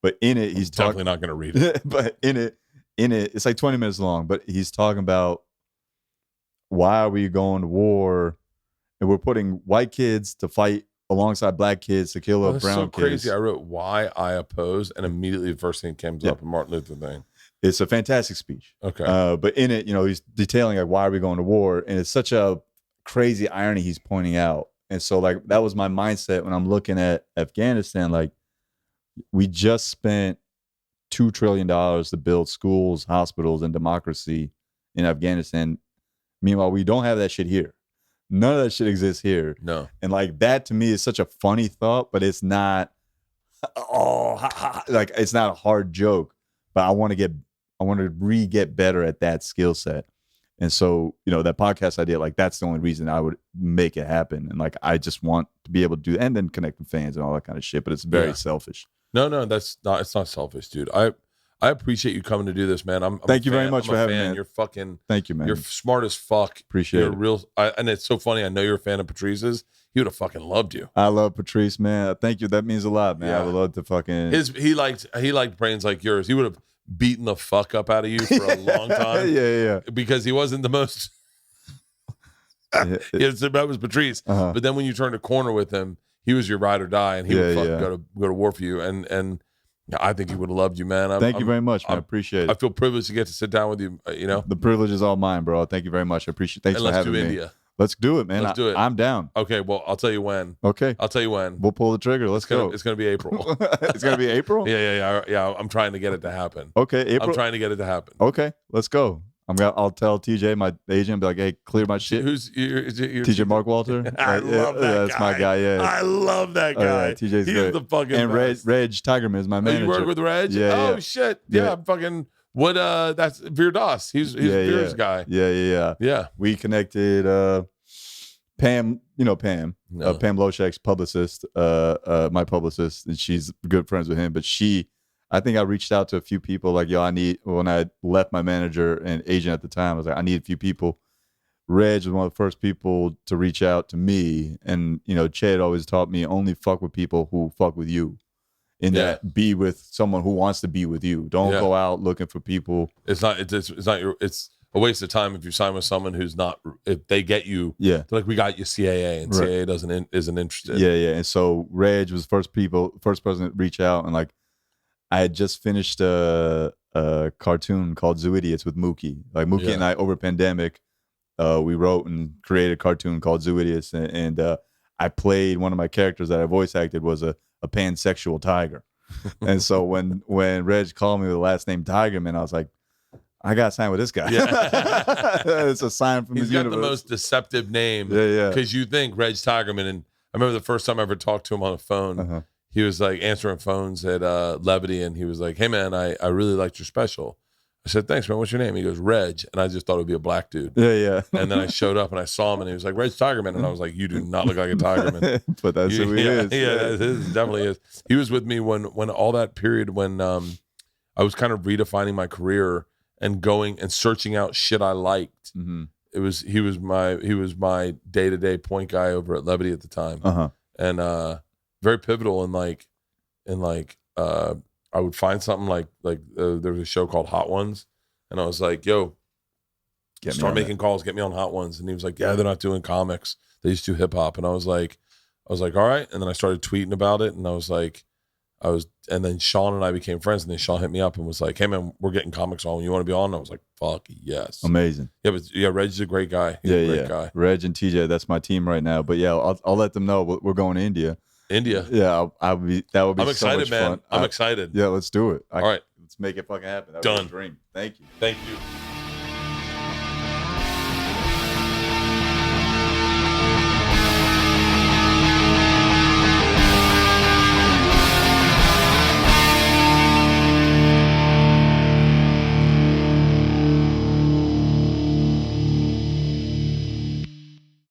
but in it he's definitely not going to read it. But in it, it's like 20 minutes long. But he's talking about why are we going to war, and we're putting white kids to fight alongside black kids to kill up brown so kids. Crazy. I wrote Why I Oppose, and immediately the first thing that comes up, a Martin Luther thing. It's a fantastic speech. Okay. But in it, you know, he's detailing like why are we going to war, and it's such a crazy irony he's pointing out. And so like that was my mindset when I'm looking at Afghanistan. Like we just spent $2 trillion to build schools, hospitals, and democracy in Afghanistan. Meanwhile, we don't have that shit here. None of that shit exists here. No. And like that to me is such a funny thought, but it's not like it's not a hard joke. But I want to get better at that skill set. And so, you know, that podcast I did, like that's the only reason I would make it happen. And like I just want to be able to do, and then connect with fans and all that kind of shit. But it's very selfish. No, it's not selfish, dude. I appreciate you coming to do this, man. Thank you very much for having me, man. You're fucking. Thank you, man. You're smart as fuck. Appreciate it. And it's so funny. I know you're a fan of Patrice's. He would have fucking loved you. I love Patrice, man. Thank you. That means a lot, man. Yeah. I would love to fucking. He liked brains like yours. He would have beaten the fuck up out of you for a long time. Yeah. Because he wasn't the most. That was Patrice. Uh-huh. But then when you turned a corner with him, he was your ride or die, and he would fucking go to war for you. And I think he would have loved you, man. Thank you very much, man. I appreciate it. I feel privileged to get to sit down with you. You know, the privilege is all mine, bro. Thank you very much. I appreciate. Thanks for having me. Let's do India. Let's do it, man. Let's do it. I'm down. Okay, well, I'll tell you when. Okay, I'll tell you when. We'll pull the trigger. Let's go. It's gonna be April. It's gonna be April. Yeah. I'm trying to get it to happen. Okay, April. I'm trying to get it to happen. Okay, let's go. I'll tell TJ, my agent, be like, hey, clear my shit. Who's your TJ Mark Walter? I love that guy. That's my guy. Yeah, I love that guy. TJ's He's great. the fucking and best. Reg Tigerman is my manager. You work with Reg? Yeah. Oh shit. Yeah. Fucking what? That's Veer Das. He's Veer's guy. Yeah. We connected. Pam, you know Pam. No. Pam Loshek's publicist. My publicist, and she's good friends with him. But I think I reached out to a few people like, yo, when I left my manager and agent at the time, I was like, I need a few people. Reg was one of the first people to reach out to me. And, you know, Ched always taught me only fuck with people who fuck with you. That be with someone who wants to be with you. Don't go out looking for people. It's not a waste of time if you sign with someone who's not, if they get you. Yeah. Like we got you CAA and CAA isn't interested. Yeah. And so Reg was first person to reach out, and like, I had just finished a cartoon called Zoo Idiots with Mookie. Like Mookie and I, over pandemic, we wrote and created a cartoon called Zoo Idiots, and I played one of my characters that I voice acted was a pansexual tiger. And so when Reg called me with the last name Tigerman, I was like, I got signed with this guy. Yeah. It's a sign from his universe. He's got the most deceptive name. Yeah. Because you think Reg Tigerman, and I remember the first time I ever talked to him on the phone. Uh-huh. He was like answering phones at Levity, and he was like, hey, man, I really liked your special. I said, thanks, man. What's your name? He goes, Reg. And I just thought it would be a black dude. Yeah. And then I showed up, and I saw him, and he was like, Reg Tigerman. And I was like, you do not look like a Tigerman. But that's who he is. Yeah, it definitely is. He was with me when all that period when I was kind of redefining my career and going and searching out shit I liked. Mm-hmm. He was my day-to-day point guy over at Levity at the time. Uh-huh. And very pivotal in I would find something like there was a show called Hot Ones, and I was like, yo, start making calls, get me on Hot Ones. And he was like, yeah, they're not doing comics. They just do hip hop. And I was like, all right. And then I started tweeting about it. And and then Sean and I became friends. And then Sean hit me up and was like, hey man, we're getting comics on. You want to be on? And I was like, fuck yes. Amazing. Yeah, Reg's a great guy. He's a great guy. Reg and TJ, that's my team right now. But yeah, I'll let them know we're going to India. Yeah, that would be I'm so excited, much man. fun. I'm excited. Yeah, let's do it. All right. Let's make it fucking happen. That Done. was a dream. Thank you. Thank you.